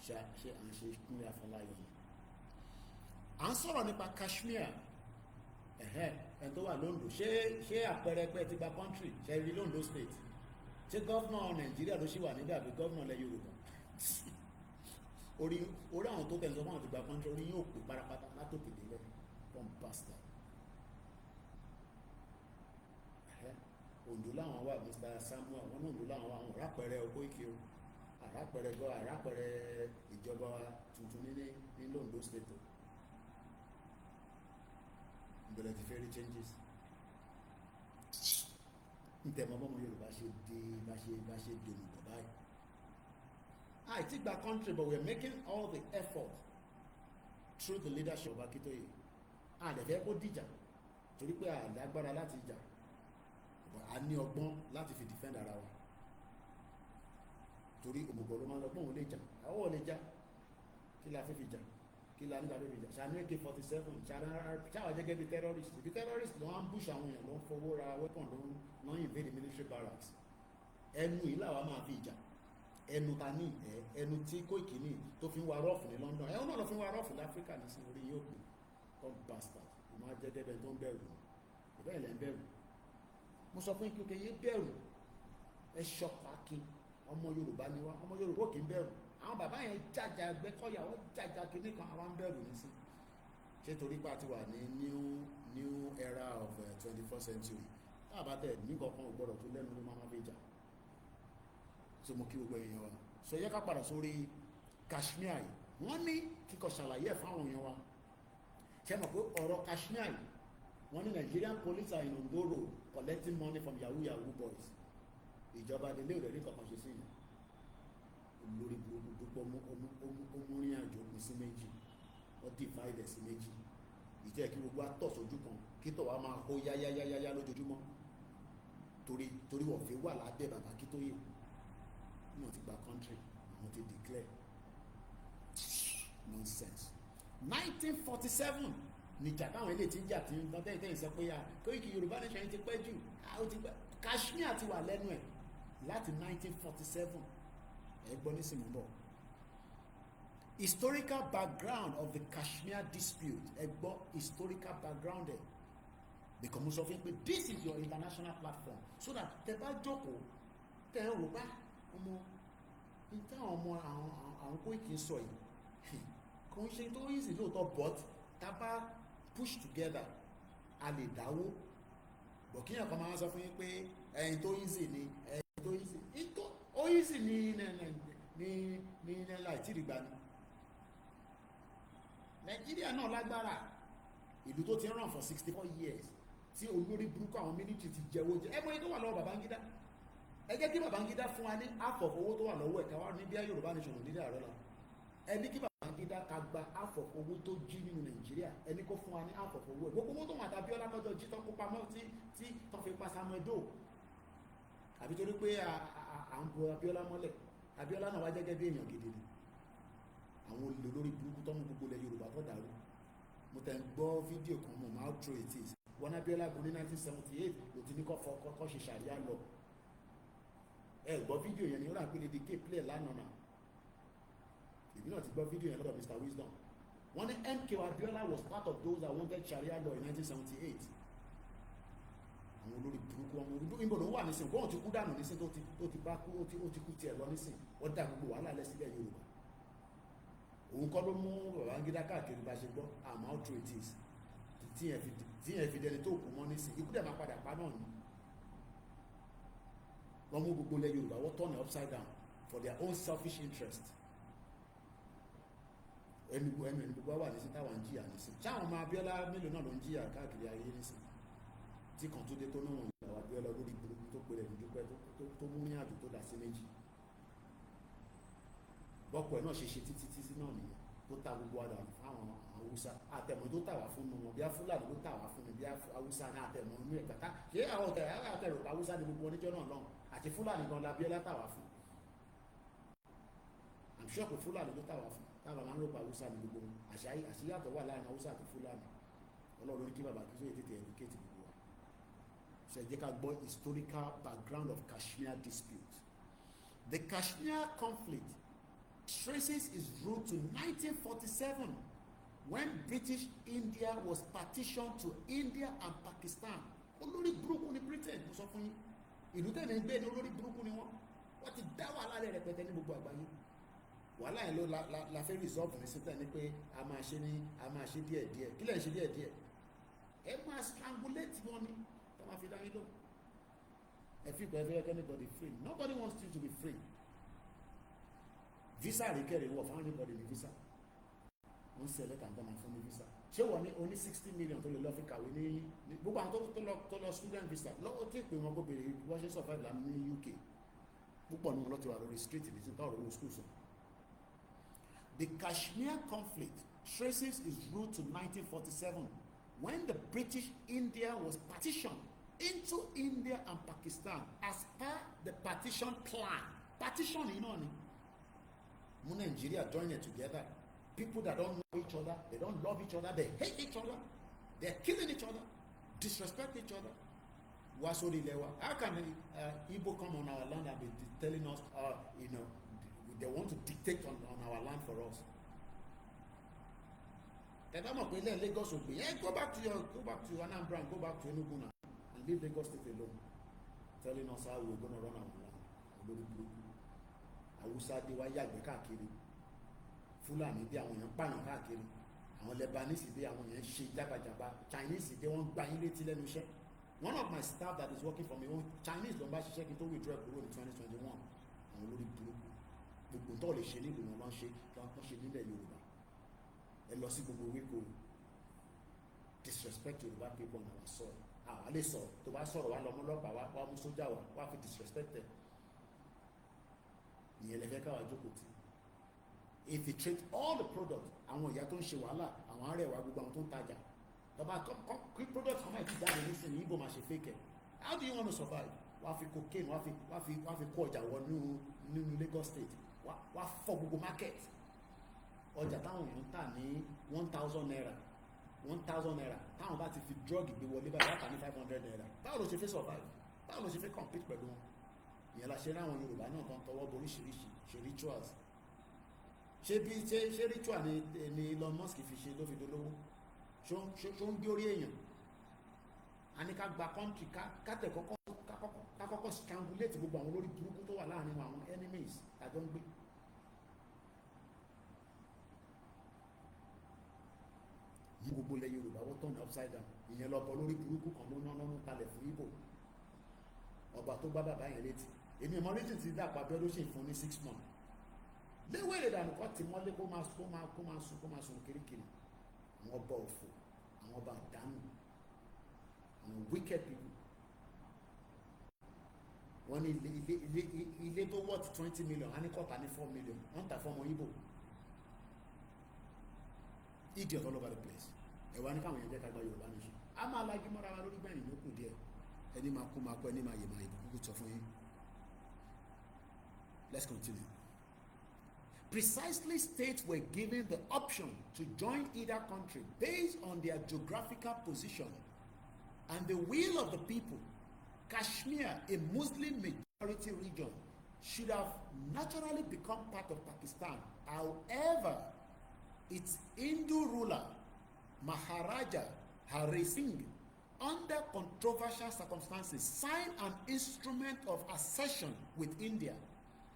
ṣe à ń ṣe kúnlẹ̀ Afọláyọ̀ ni. À ń sọ̀rọ̀ nípa Kashmir ẹni tó wà Londo ṣé àpẹẹrẹ pé ti gba country ṣe rí Londo state ṣé gọ́fúnà Nàìjíríà ló ṣì wà níbẹ̀ àbí gọ́fúnà ilẹ̀ Yorùbá orí àwọn tó tẹ̀sán fún àwọn ìgbà kan orí yóò pè parapata látòkè délẹ̀ fún pásítà Ondo láwọn wà Mr. Samuel wọn náà Ondo láwọn wà àwọn rápẹrẹ Koiki o àrápẹrẹ ìjọba tuntun ní Londo state ìbẹ̀rẹ̀ ti fẹ́ rí changes ntẹ̀mọ́ bọ́mọ Yorùbá ṣe dé bá ṣe dòmù bọ̀ báyìí. I think that country, but we're making all the effort through the leadership of Akintoye. Lè fẹ́ kó dìjà torí pé àlágbára láti jà but a ní ọgbọ́n láti fi defend ara wa torí òmùgọ̀ ló máa ń lọ́gbọ́n òun lè jà àwọn ò lè jà kí la fẹ́ fi jà kí la nígbà fẹ́ fi jà ṣàánú AK-47 ṣáwà jẹ́gẹ́ bí terrorist bí terrorist ló ń bush àwọn èèyàn ló ń fowó ra weapon ló ń invade military barracks ẹnu yìí làwa máa fi jà ẹnu ta ní ẹnu tí Koiki ní tó fi ń wa rọ́ọ̀fù ní London ẹ̀hún náà lọ fi ń wa rọ́ọ̀fù ní Áfíríkà ní sí orí yóò pè tom bastard kò máa jẹ́ dẹ́bẹ̀ tó ń bẹ̀rù ìbẹ́ ilẹ̀ ń bẹ̀rù mo sọ fún yín kí yé bẹ̀rù ẹ ṣọpákí ọmọ Yorùbá ni wá, ọmọ Yorùbá kì í bẹ̀rù. Àwọn bàbá yẹn jàjà Ẹgbẹ́kọ̀yà, wọ́n jàjà kìíní kan, àwọn ń bẹ̀rù ní sí. Ṣé torí pé a ti wà ní new era of 21st century, táàbà tẹ̀ ní kankan ò gbọ́dọ̀ tó lẹ́nu ló máa bèjà. So mo kí gbogbo èèyàn wa. So yẹ ká padà sórí Kashmir yìí. Wọ́n ní kíkọ ṣàlàyé ẹ̀ fáwọn èèyàn wa. Ṣé mọ̀ pé ọ̀rọ̀ Kashmir yìí, wọ́n ní Nigerian police are in Ondo Road collecting money from yahoo boys. Ìjọba délé ò rẹ̀ ní kankan ṣe sí yìí. Olórí burúkú dúpọ̀ omúrin àjò pín sí méjì, wọ́n divide sí méjì. Ìjẹ́ kí gbogbo àtọ̀ sójú kan, kí tọ̀ wá máa hó yáyáyáyá lójoojúmọ́. Torí wọ́n fi wà lábẹ́ bàbá Akintoye. Wọ́n ti gba country, wọ́n ti declare. Nonsense. 1947 níjà táwọn ilé tí ń jà tí ń tán tẹ́yìn sọ pé Koiki Yorùbá nation ti pẹ́ jù, ó ti pẹ́. Kashmir ti wà lẹ́nu ẹ̀ láti 1947. Ẹ gbọ́ nísìnyí bọ̀. Historical background of the Kashmir dispute. Ẹ gbọ́ historical background ẹ̀. Because mo sọ fún yín pé this is your international platform, so that tẹ bá jókòó tẹ ẹ rò bá ọmọ níta àwọn Koiki sọ yìí kò ń ṣe tó easy lóòótọ́, but tá a bá push together a lè dáwó. Bọ̀ kíyàn kan máa sọ fún yín pé ẹ̀yin tó easy ni ẹ̀yin tó easy ó easy ní láì tí ì gbà ní. Nàìjíríà náà lágbára, ìlú tó ti ń ràn for 64 years tí olórí burúkú àwọn military ti jẹ́wọ́ jẹ. Ẹ mọ̀ èyí tó wà lọ́wọ́ Babangida. Ẹ jẹ́ kí Babangida fún wa ní half of owó tó wà lọ́wọ́ ẹ̀ ká wá ní bí Yorùbá nation nílẹ̀ àárọ̀ la. Ẹ ní kí Babangida ká gba half of owó tó jí nínú Nàìjíríà, ẹ ní kó fún wa ní half of owó ẹ̀. Gbogbo owó tó wà tàbí Abíọ́lá lọ́jọ́ jí tán kó pamọ́ tí tán fi pa Samuel Doe. Àbí torí pé à ń bo Abíọ́lá mọ́lẹ̀. Abíọ́lá náà wá gẹ́gẹ́ bí èèyàn gidi ni. Àwọn olè lórí burúkú tó mú gbogbo ilẹ̀ Yorùbá tó dàrú. Mo tẹ̀ ń gbọ́ fídíò kan mọ̀ máa tró etí. Wọn Abíọ́lá gun ní 1978 ló ti ní kọ́ ṣe ṣàríà lọ. Ẹ gbọ́ fídíò yẹn ni ó rà pé lédi ké play lánàá náà. Èmi náà ti gbọ́ fídíò yẹn lọ́dọ̀ Mr. Wisdom. Wọ́n ní MK Abiola was part of those that wanted Sharia law in 1978. Àwọn olórí burúkú ọmọ orí ìbò ló wà nísìn, bọ́ọ̀ ti kú dànù nísìn tó ti bá kú ó ti kú tiẹ̀ lọ nísìn. Wọ́n dá gbogbo wàhálà lẹ̀ sílẹ̀ Yorùbá. Òun kọ́ ló mú Babangida káàkiri bá ṣe gbọ́ àmọ́ how true it is. Tí yẹn fi dẹni tó kù mọ́ nísìn, ikú dẹ̀ máa padà pa náà ni. Wọ́n mú gbogbo ilẹ̀ Yorùbá, wọ́n turn it upside down for their own selfish interest. Ẹnu gbogbo wà nísìn táwọn ń jìyà nísìn. Ṣáwọn ọmọ Abíọ́lá mélòó náà ló ń jìyà káàkiri ayé nísìn? Tí kan tó dé tó náà ìyàwó Abíọ́lá lórí burúkú tó pèrè ní dúpẹ́ tó mú ní àjò tó dà sí méjì. Bọ́pọ̀ ẹ̀ náà ṣe títí náà nìyẹn tó ta gbogbo àdà fáwọn Haúsá. Àtẹ̀mọ́ tó tà wá fún wọn, bí Fúlàní ló tà wá fún mi, bí Haúsá ní àtẹ̀mọ́ inú ẹ̀ kàtà. Ṣé àwọn àtẹ̀rò Haúsá ni gbogbo oníjọ́ náà lọ́hùn? Àti Fúlàní gan la Abíọ́lá tà wá fún. I'm sure pé Fúlàní ló tà wá fún. Táwọn máa ń rògbà Haúsá ni gbogbo àṣíyàtọ̀ wà láàrin Haúsá àti Fúlàní. Ọlọ́run ní kí bàbá kí sóye tètè educate gbogbo wa. Ṣé jẹ́ ká gbọ́ historical background of Kashmir dispute. The Kashmir conflict traces its root to 1947 when British India was partitioned to India and Pakistan. Olórí burúkú ni Britain, mo sọ fún yín. Ìlú tẹ̀lé ń gbé ní olórí burúkú ni wọ́n ti dá wàhálà rẹ̀ rẹpẹtẹ ní gbogbo àgbáyé. Wàhálà yẹn ló la fẹ́ resolve ní síta ni pé a máa ṣe díẹ̀díẹ̀. Kí lẹ̀ ń ṣe díẹ̀díẹ̀? Ẹ máa strangulate wọn ni tó máa fi dá yín lò. Ẹ fi ìgbà ẹgbẹ́ anybody free. Nobody wants you to be free. Visa àríkẹ́rẹ́ wọ̀ fún anybody ní visa. Wọ́n ń select and come fún ní visa. Ṣé wọ́n ní oní 60 million tó lè lọ fi kàwé ní gbogbo àwọn tó lọ student visa lọ́wọ́ tí ìpè wọn kó bèrè wọ́n ṣe survive la ní UK. Púpọ̀ ní wọn lọ́ọ́ ti wà lórí street ní ti tọ́rọ̀ owó school sọ. The Kashmir conflict traces its root to 1947 when the British India was partitioned into India and Pakistan as per the partition plan. Partition, you know, Nigeria join it together. People that don't know each other, they don't love each other, they hate each other, they're killing each other, disrespect each other. How can Igbo come on our land and be telling us, they want to dictate on our land for us? Lagos will be, go back to Anambra and go back to Enugu now and leave Lagos State alone, telling us how we're going to run our land. lórí burúkú. Haúsá dé wá yàgbẹ́ káàkiri, Fúlàní dé àwọn èèyàn pààyàn káàkiri, àwọn Lebanese dé àwọn èèyàn ṣe jábàjábà, Chinese dé wọ́n gba yín létí lẹ́nu iṣẹ́. One of my staff that is working for me, Chinese ló ń bá ṣiṣẹ́ kí n tó withdraw kúrò ní 2021. Àwọn olórí burúkú gbogbo tó lè ṣe nílùú wọn lọ́n ṣe kí wọ́n ṣe nílẹ̀ Yorùbá. Ẹ lọ sí gbogbo wíkò disrespect Yorùbá people on our soil. Àwa lè sọ̀rọ̀, tó bá sọ̀rọ̀ wá lọ́mọ ọlọ́pàá wá mú sójà wá fi disrespect ẹ̀. Ìyẹn lè fẹ́ káwa jókòó tì. If you treat all the products, àwọn ìyá tó ń ṣe wàhálà, àwọn arẹwà gbogbo àwọn tó ń tajà, bàbá quick products kan máa ti jáde nísìnyí, Igbo máa ṣe fake ẹ̀. How do you want to survive? Wá fi cocaine, wá fi kó ọjà wọ nínú Lagos State, wá fọ́ gbogbo market. Ọjà táwọn èèyàn ń tà ní 1,000 naira, 1,000 naira, táwọn bá ti fi drug gbé wọlé báyìí wá tà ní 500 naira. Báwo ló ṣe fẹ́ survive? Báwo ló ṣe fẹ́ compete pẹ̀lú wọn? Ìyẹn la ṣe ráwọn Yorùbá náà kan tọwọ́ bọ oríṣiríṣi ṣe rituals. Ṣé ritual ni Elon Musk fi ṣe ló fi dolówó? Ṣó ń gbé orí èèyàn? A ní ká gba country ká kọ́kọ́ strangulate gbogbo àwọn olórí burúkú tó wà láàrin àwọn enemies tàjọ ń gbé. Yí gbogbo ilẹ̀ Yorùbá wọ́n turn upside down. Ìyẹn lọ́bọ lórí burúkú kan ló ná kalẹ̀ fún Igbo. Ọba tó gbá bàbá yẹn létí. Èmi ìmọ̀ rédíò ti dá àpapọ̀ ọdún ṣe fún ní 6 months. Léwé ìdànù kọ́ ti mọ́lé kó máa sùn kirikiri. Àwọn ọba òfò, àwọn ọba àdánù, àwọn wicked people. Wọ́n ní ilé tó worth 20 million, a ní kọ́ta ní 4 million. Wọ́n tà fún ọmọ Igbo. Idiot all over the place. Ẹ̀wà ní káwọn yẹn jẹ́ ká gba Yorùbá nation. A máa lajú mọ́ra wa lórí gbẹ̀yìn ló kù díẹ̀. Ẹni máa kú, ẹni máa yè ìbùkún sọ fún yín. Let's continue. Precisely, states were given the option to join either country based on their geographical position and the will of the people. Kashmir, a Muslim majority region, should have naturally become part of Pakistan. However, its Hindu ruler, Maharaja Hari Singh, under controversial circumstances, signed an instrument of accession with India.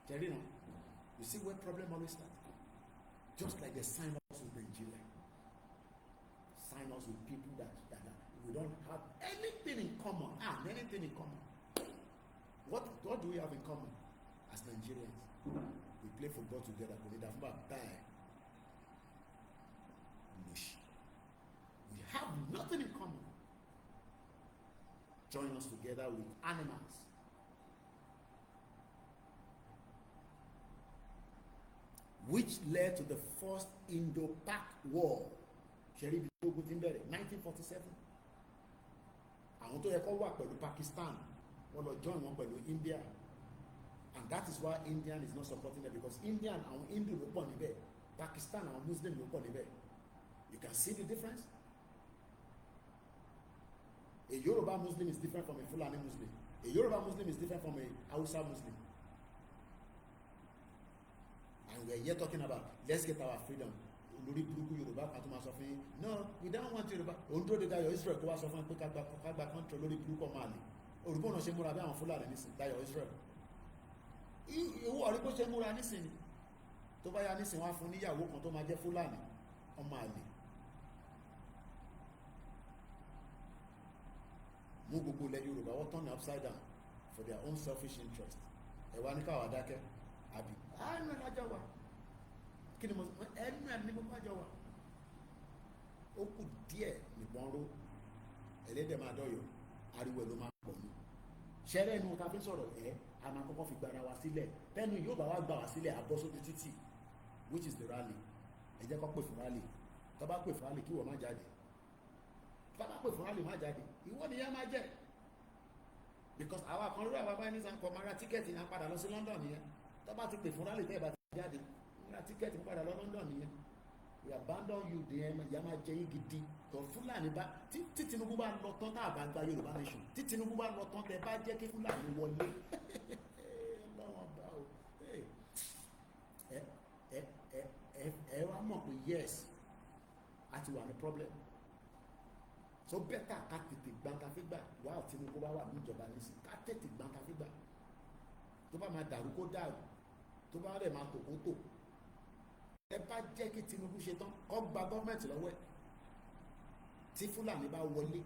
Jerino, you see where problem always starts? Just like they sign us with Nigeria. Sign us with people that we don't have anything in common. Anything in common. What do we have in common as Nigerians? We play football together. We have nothing in common. Join us together with animals. Which led to the first Indo-Pak War. Sheriff 1947. Àwọn tó yẹ kó wà pẹ̀lú Pakistan, wọ́n lọ join wọn pẹ̀lú India. And that is why Indian is not supporting them, because Indian àwọn Hindu ló pọ̀ níbẹ̀, Pakistan àwọn Muslim ló pọ̀ níbẹ̀. You can see the difference. A Yoruba Muslim is different from a Fulani Muslim. A Yoruba Muslim is different from a Hausa Muslim. And we are here talking about, let's get our freedom. Lórí burúkú Yorùbá kan tó máa sọ fún yín, no, we don't want Yorùbá. Òǹdó de Dayo Israel kó wá sọ fún yín pé ká gba control lórí burúkú ọmọ àlè. Òrùbó náà ṣe múra bí àwọn Fúlàní nísìn, Dayo Israel. Ìwọ ọ̀rí bó ṣe múra nísìn, tó bá yá nísìn wá fún níyàwó kan tó máa jẹ́ Fúlàní, ọmọ àlè. Mú gbogbo ilẹ̀ Yorùbá wọ́n turn upside down for their own selfish interest. Ẹ̀wá ní káwá dákẹ́, àbí? Ẹnu ẹ̀ lájọ wa. Kí ni mo sọ? Ẹnu ẹ̀ ní mo bá jọ wa. Ó kù díẹ̀ nìbọn ró. Ẹlẹ́dẹ̀ máa dọ̀yọ̀, ariwo ẹ̀ ló máa pọ̀ ní. Ṣẹ́rẹ́ inú ta fi sọ̀rọ̀ a máa kọ́kọ́ fi gbára wa sílẹ̀. Tẹ́nu yóò bá wa gbà wá sílẹ̀ àbọ̀ sójú títì, which is the rally. Ẹ jẹ́ kó pè fún rally. Tó bá pè fún rally kí wọ́n má jáde. Tó bá pè fún rally má jáde. Ìwọ ni yẹn máa jẹ́. Because àwa kan lórí àwa bá ní sàn kọ́ máa ra tíkẹ́ẹ̀tì yẹn padà lọ sí London nìyẹn. Tó bá ti pè fún rally tẹ́ ẹ bá ti jáde, ra tíkẹ́ẹ̀tì padà lọ London nìyẹn. We abandon you there, ìyá máa jẹ yín gidi. Tó Fúlàní bá tí Tinubu bá lọ tán tá a bá gba Yorùbá nation. Tí Tinubu bá lọ tán tẹ́ bá jẹ́ kí Fúlàní wọlé. Báwọn bá o. Ẹ wá mọ̀ pé yes, a ti wà ní problem. So better ká tètè gbàǹkà fígbà wà Tinubu bá wà ní ìjọba nísìn ká tètè gbàǹkà fígbà. tó bá máa dàrú kó dàrú, tó bá rẹ̀ máa tò kó tò. Ẹ bá jẹ́ kí Tinubu ṣe tán kó gba gọ́ọ̀mẹ̀ntì lọ́wọ́ ẹ̀. Tí Fúlàní bá wọlé,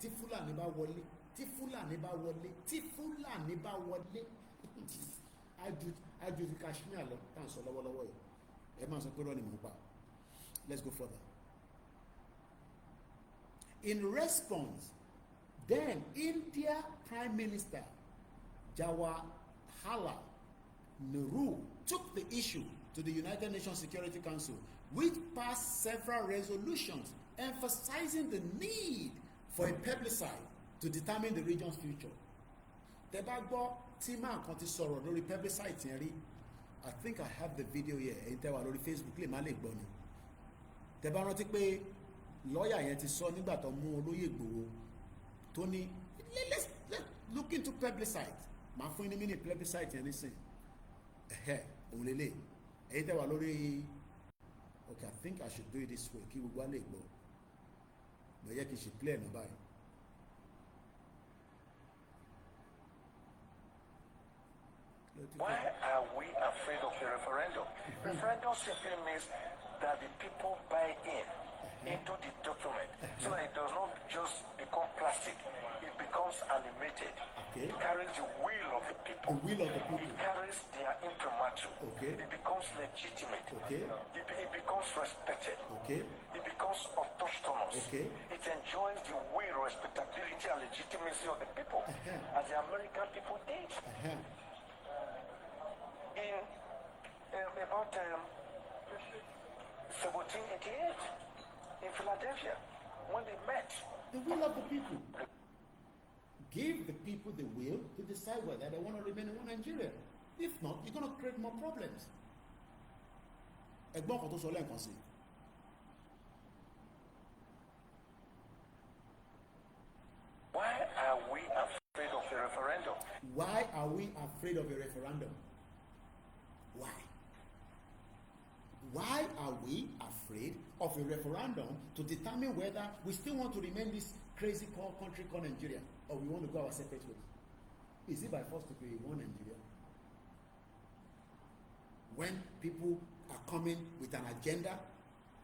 tí Fúlàní bá wọlé, tí Fúlàní bá wọlé, tí Fúlàní bá wọlé, ájú ti Kashmir lọ tá à ń sọ lọ́wọ́lọ́wọ́ yìí. Ẹ máa sọ pé rọ́ọ̀nì mò ń pa. Let's go further. In response, then India Prime Minister Jawaharlal Nehru took the issue to the United Nations Security Council, which passed several resolutions emphasizing the need for a plebiscite to determine the region's future. Tẹ́ bá gbọ́ tí máa kan ti sọ̀rọ̀ lórí plebiscite yẹn rí, I think I have the video here. Ẹ̀yin tẹ́ wà lórí Facebook lè má lè gbọ́ ni. Tẹ́ bá rántí pé lọ́ọ̀yà yẹn ti sọ nígbà tó mú olóyè Igboho tó ní let's look into plebiscite. Màá fún ní mini plebiscite yẹn nísìn. Òun lélẹ̀. Ẹ̀yin tẹ́ wà lórí, okay, I think I should do it this way kí gbogbo wa lè gbọ́. Mo yẹ kí n ṣe play ẹ̀ báyìí. Why are we afraid of a referendum? Referendum simply means that the people buy into the document so that it does not just become plastic. It becomes animated. Okay. It carries the will of the people. The will of the people. It carries their imprimatur. Okay. It becomes legitimate. Okay. It becomes respected. Okay. It becomes autonomous. Okay. It enjoys the will, respectability, and legitimacy of the people, as the American people did. In about 1788 in Philadelphia, when they met. The will of the people. Give the people the will to decide whether they want to remain in one Nigeria. If not, you're going to create more problems. Ẹ̀gbọ́n kan tó sọ lẹ́ẹ̀kan sí. Why are we afraid of a referendum? Why are we afraid of a referendum? Why? Why are we afraid of a referendum to determine whether we still want to remain this crazy country called Nigeria, or we want to go our separate ways? Is it by force to create one Nigeria? When people are coming with an agenda,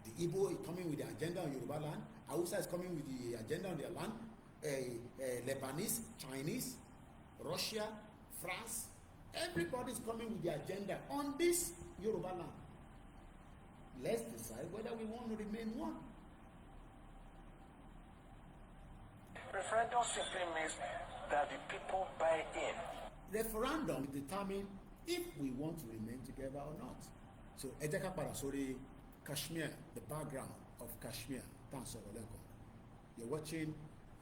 the Igbo is coming with the agenda on Yoruba land, Hausa is coming with the agenda on their land, Lebanese, Chinese, Russia, France, everybody is coming with the agenda on this Yoruba land. Let's decide whether we want to remain one. Referendum simply means that the people buy in. Referendum determine if we want to remain together or not. So, ẹ jẹ́ ká padà sórí Kashmir, the background of Kashmir. You're watching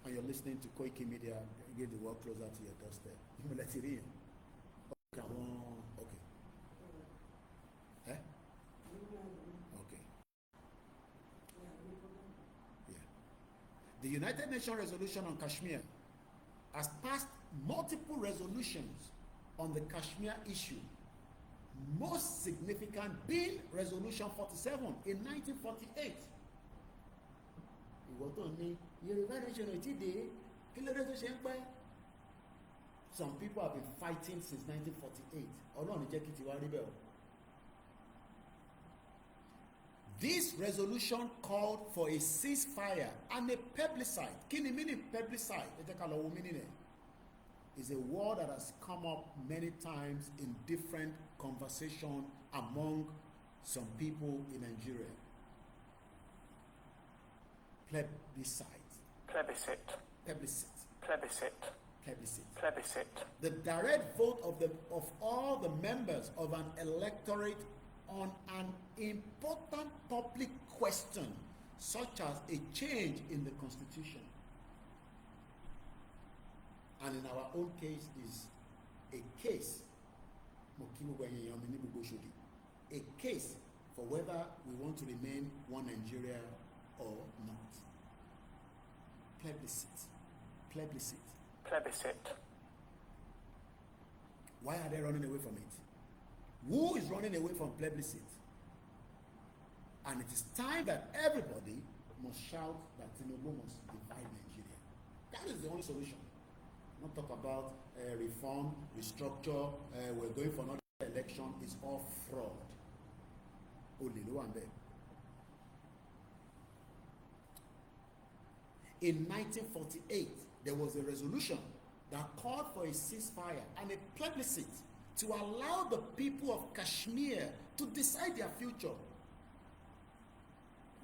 and you're listening to Koikimedia. Get the world closer to your doorstep. Let's see it. Okay. Eh? Okay. Yeah. The United Nations resolution on Kashmir has passed multiple resolutions on the Kashmir issue, most significant being Resolution 47 in 1948. Ìwọ tó ní Yorùbá nation ò tí dé, kí ló dé tó ṣe ń pẹ́? Some people have been fighting since 1948. Ọlọ́run jẹ́ kí tiwa rí bẹ́ẹ̀ o. This resolution called for a ceasefire and a plebiscite. Kí ni meaning plebiscite? Ẹ jẹ́ ká lọ wo meaning ẹ̀. Is a word that has come up many times in different conversation among some people in Nigeria. Plebiscite. Plebiscite. Plebiscite. Plebiscite. Plebiscite. Plebiscite. The direct vote of all the members of an electorate on an important public question, such as a change in the constitution. And in our own case is a case, a case for whether we want to remain one Nigeria or not. Plebiscite. Plebiscite. Plebiscite. Why are they running away from it? Who is running away from plebiscite? And it is time that everybody must shout that Tinubu must divide Nigeria. That is the only solution. not talk about reform, restructure, we're going for another election. It's all fraud. Olè ló wà ń bẹ̀. In 1948, there was a resolution that called for a ceasefire and a plebiscite to allow the people of Kashmir to decide their future.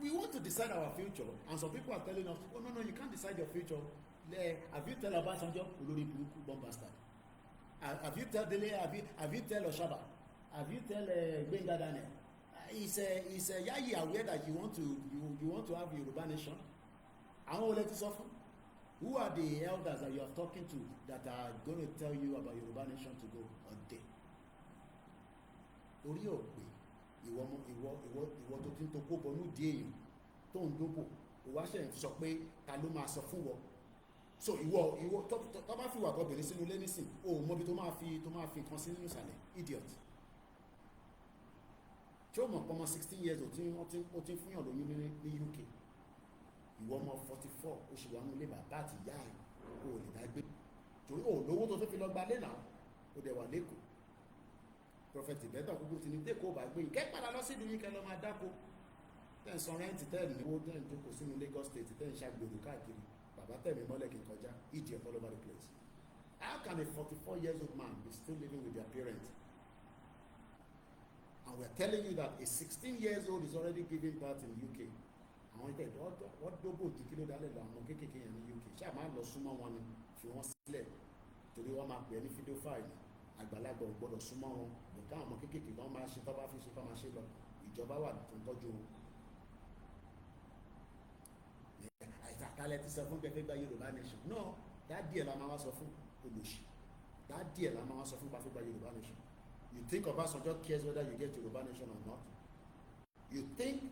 We want to decide our future, and some people are telling us, oh, no, you can't decide your future. Have you tell Adebanji, Olórí burúkú, bomb bastard? Have you tell Dele? Have you tell Oshaba? Have you tell Gbenga Daniel? Is Yayi aware that you want to have Yoruba nation? Àwọn olè ti sọ fún. Who are the elders that you are talking to that are going to tell you about Yoruba nation to go on day? Orí ò pé ìwọ tó ti ń tokó bọnú di èèyàn tó ń dókò ìwà ṣe ń sọ pé ta ló máa sọ fún wọ. So ìwọ tó bá fi wà tọ́bìnrin sínú ilé nísìn o mọ́bi tó máa fi nǹkan sí nínú ìsàlẹ̀ idiot. Tí ó mọ̀ pọ́mọ 16 years ó ti ń fúnyàn lóyún ní UK. Ìwọ ọmọ 44 ó ṣì wà nínú ilé bàbá àti ìyá ẹ̀ o lè dá gbé torí o lówó tó fi lọ gba lé náà ó dẹ̀ wà lẹ́kọ̀ọ́. Prophet ìbẹ́tọ̀ kúkú ti ní tẹ́kọ̀ọ́ bá gbé ìkẹ́ padà lọ sí ìlú yín kẹ́ lọ máa dáko tẹ́ ń san rẹ́ǹtì tẹ́ ẹ̀ níwó tẹ́ ń jókòó sínú Lagos State tẹ́ ń ṣàgbèrò káàkiri bàbá tẹ̀mí mọ́lẹ̀ kì í kọjá idiot all over the place. How can a 44-year-old man be still living with their parents? And we're telling you that a 16-year-old is already giving birth in UK. Àwọn ìtẹ̀ wọ́n dóbò ju kí ló dálẹ̀ lọ àwọn kéékèèké yẹn ní UK ṣáà máa lọ súnmọ́ wọn ni fi wọ́n sílẹ̀ torí wọ́n máa pè é ní fídíò fáìlì àgbàlagbà ò gbọ́dọ̀ súnmọ́ wọn nǹkan àwọn kéékèèké kan máa ṣe tó bá fi ṣe tó máa ṣe lọ ìjọba wà tó ń tọ́jú wọn. Àìsàkálẹ̀ ti sọ fún pẹ́pẹ́ gba Yorùbá nation náà dádìí ẹ̀ la máa wá sọ fún olùsì dádìí ẹ̀ la máa wá sọ fún pàfẹ́ gba Yorùbá nation. You think Obasanjo cares whether you get Yorùbá nation or not? You think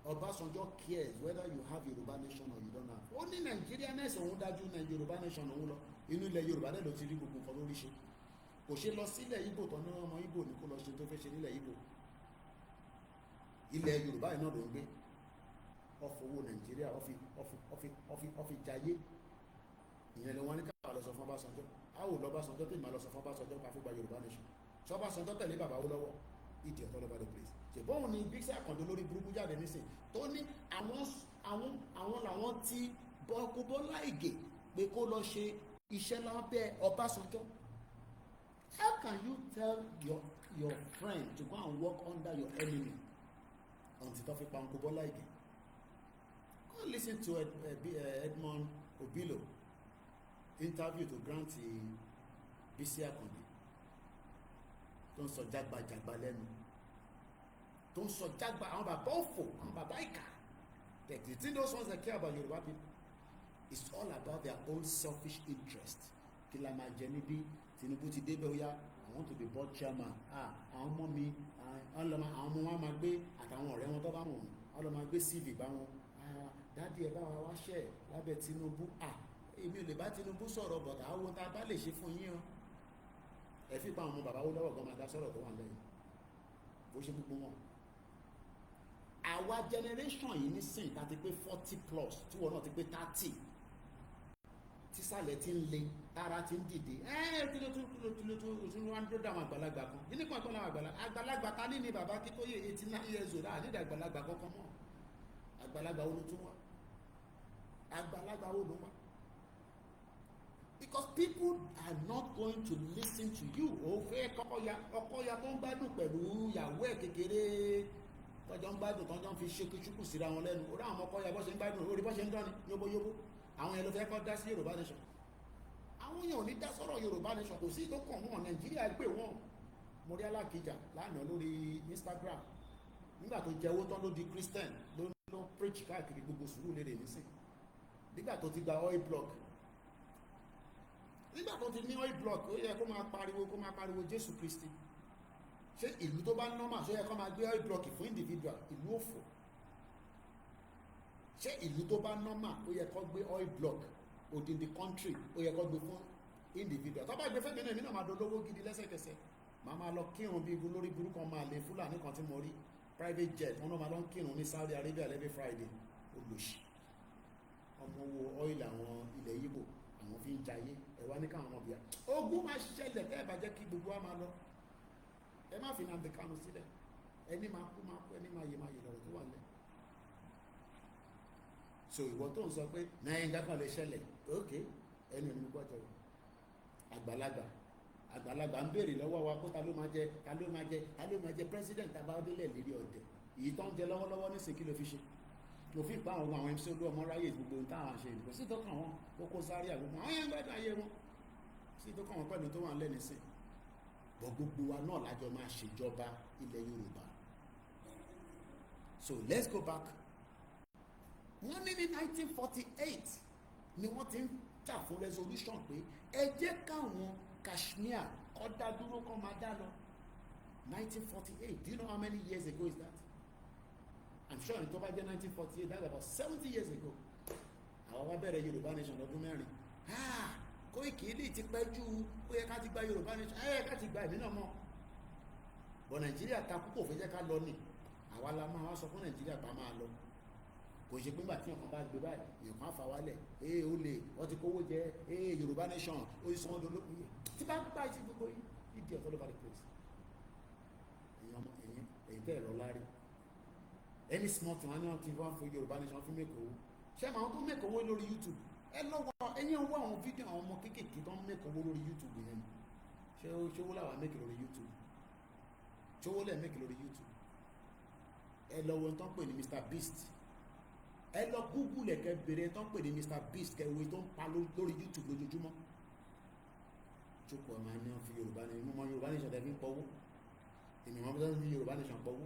Obasanjo cares whether you have Yorùbá nation or you don't have? Ó ní Nàìjíríà nẹ́sàn òun dájú ní Yorùbá nation òun lọ inú ilẹ̀ Yorùbá náà ló ti rí gbogbo nǹkan lórí ṣe kò ṣe lọ sílẹ̀ Ìgbò tán ní ọmọ Ìgbò ní kó lọ ṣe tó fẹ́ ṣe nílẹ̀ Ìgbò ilẹ̀ Yorùbá yìí náà ló ń gbé ọ̀fọwọ́ Nàìjíríà ọ̀fi jayé ìyẹn ni wọ́n ní káwà lọ sọ fún Ọbásanjọ́ a ò lọ Ọbásanjọ́ tí màá lọ sọ fún Ọbásanjọ́ ká fún gba Yorùbá nation sọ Ọbásanjọ́ tẹ̀lé bàbá wó lọ́wọ́ ìdí ọ̀tọ́ lọ́ba the place ṣèbọ́n ní Bísí Àkàndé lórí burúkú jáde nísìn tó ní àwọn làwọn ti Bọ́kú Bọ́lá Ìgè pé kó lọ ṣe iṣẹ́ lábẹ́ Ọbásanjọ́. How can you tell your friend to go and work under your enemy until tó fi pa Bọ́kú Bọ́lá Ìgè? Go listen to Edmond Obilo interview to grant Bísí Àkàndé tó ń sọ jágbajàgba lẹ́nu tó ń sọ jágba àwọn bàbá òfò àwọn bàbá ìkà the thing those ones that care about Yoruba people it's all about their own selfish interest. Kí la máa jẹ níbí Tinubu ti débẹ̀ ó yá I want to be board chairman àwọn ọmọ mi àwọn ọmọ wọn máa gbé àtàwọn ọ̀rẹ́ wọn tó bá wọn lọ máa gbé CV bá wọn dáàdi ẹ bá wa wáṣẹ lábẹ́ Tinubu èmi ò lè bá Tinubu sọ̀rọ̀ bọ̀dà àwọn tá a bá lè ṣe fún yín o ẹ fi pa àwọn ọmọ bàbá wo lọ́wọ́ gan máa dá sọ̀rọ̀ tó wà lẹ́yìn bó ṣe gbogbo wọn. Àwa generation yìí nísìnyí ta ti pé 40 plus tí wọn náà ti pé 30 tísàlẹ̀ ti ń le tára ti ń dìde kí ló tún wá ń dúró dáwọn àgbàlagbà kan yìí nípa ìkọlà àgbàlagbà ta ní ni bàbá Akintoye 89 years old àdídà àgbàlagbà kankan mọ́ àgbàlagbà wo ló tún wá àgbàlagbà wo ló wá because people are not going to listen to you. O fẹ́ ọkọ ya tó ń gbádùn pẹ̀lú ìyàwó ẹ̀ kékeré tọ́jọ́ ń gbádùn tọ́jọ́ ń fi ṣekúṣukú síra wọn lẹ́nu orí àwọn ọkọ ya bọ́ ṣe ń gbádùn orí bọ́ ṣe ń dán ní yóbóyóbó àwọn yẹn ló fẹ́ kọ́ dá sí Yorùbá nation àwọn yẹn ò ní dá sọ̀rọ̀ Yorùbá nation kò sí tó kàn wọ́n Nàìjíríà gbé wọn. Mo rí Alákìjà lánàá lórí Instagram nígbà tó jẹ́ owó tán ló di Christian ló preach káàkiri gbogbo Sùúrùlérè nísìn nígbà tó ti gba oil block nígbà tó ti ní oil block ó yẹ kó máa pariwo Jésù Kristi ṣé ìlú tó bá normal ṣó yẹ kó máa gbé oil block fún individual ìlú òfò ṣé ìlú tó bá normal ó yẹ kó gbé oil block odindi country ó yẹ kó gbé fún individual tó bá gbé fẹ́ mi náà máa dolówó gidi lẹ́sẹ̀kẹsẹ̀ máa lọ kírun bí lórí burúkú máa lè Fúlàní kan tí mo rí private jet wọn náà máa lọ kírun ní Saudi Arabia lẹ́bí Friday olùsì ọmọ wo oil àwọn ilẹ̀ Yíbò àwọn fi ń jayé ẹ wá ní káwọn ọmọ bíi ogun máa ṣẹlẹ̀ ẹ bá jẹ́ kí gbogbo wa máa lọ ẹ má fi Nnamdi Kanu sílẹ̀ ẹni máa kú ẹni máa yẹ lọ́rọ̀ tó wà lẹ́ so ìwọ tó ń sọ pé nàìjíríà kan lè ṣẹlẹ̀ ok ẹni òní gbọ́jọ àgbàlagbà ń béèrè lọ́wọ́ wa kó ta ló máa jẹ president abáwọdélẹ̀ lérí ọ̀dẹ̀ èyí tó ń jẹ lọ́wọ́lọ́wọ́ ní sèkí ló fi ṣe kò fi pa àwọn MC Olú ọmọ ráyè gbogbo táwọn ṣe ìdìbò sí tó kàn wọn Koko Zaria gbogbo àwọn yẹn gbádùn ayé wọn sí tó kàn wọn pẹ̀lú tó wà ń lẹ́ni sí bọ́ gbogbo wa náà lájọ máa ṣèjọba ilẹ̀ Yorùbá so let's go back wọ́n ní 1948 ni wọ́n ti ń jà fún resolution pé ẹ jẹ́ káwọn Kashmir kọ́ dá dúró kọ́ máa dá lọ 1948 do you know how many years ago is that? I'm sure in Toba 1948 that's about 70 years ago àwọn wá bẹ̀rẹ̀ Yorùbá nation lọ́dún mẹ́rin Koiki ilé ti pẹ́ jù ó yẹ ká ti gba Yorùbá nation ká ti gba ìbí náà mọ́ bọ̀ Nàìjíríà takú kò fẹ́ jẹ́ ká lọ ní àwa la máa wá sọ fún Nàìjíríà bá máa lọ kò ṣe pé gbàtí ọkàn bá gbé báyìí èèyàn fà wálẹ̀ ó lè wọ́n ti kówó jẹ Yorùbá nation ó sì sọ́wọ́n dolókùn yìí tí bá gbá ìsìn gbogbo ìdí ọ̀tọ́ ló bá lè pèsè èyí tẹ́ ẹ̀rọ lárí any small thing wọn ni wọn ti wá fún Yorùbá nation fún mẹ́kọ̀ọ́ ṣé màá tó mẹ́kọ̀ọ́ lórí YouTube ẹ lọ́wọ́ ẹ̀yìn owó àwọn fídíò àwọn ọmọ kéékèèké tó ń mẹ́kọ̀ọ́ lórí YouTube yẹn ṣé owó làwọn mẹ́kẹ̀ lórí YouTube ṣé owó lẹ̀ mẹ́kẹ̀ lórí YouTube ẹ lọ́wọ́ tó ń pè ní Mr Beast ẹ lọ Google ẹ̀kẹ́ bèrè tó ń pè ní Mr Beast kẹwé tó ń pa lórí YouTube lójoojúmọ́ jókòó ọmọ ẹni wọn fi Yorùbá nation mímọ Yorùbá nation tẹ́ fi ń pọ́wó èmi wọn bí fi Yorùbá nation pọ́wó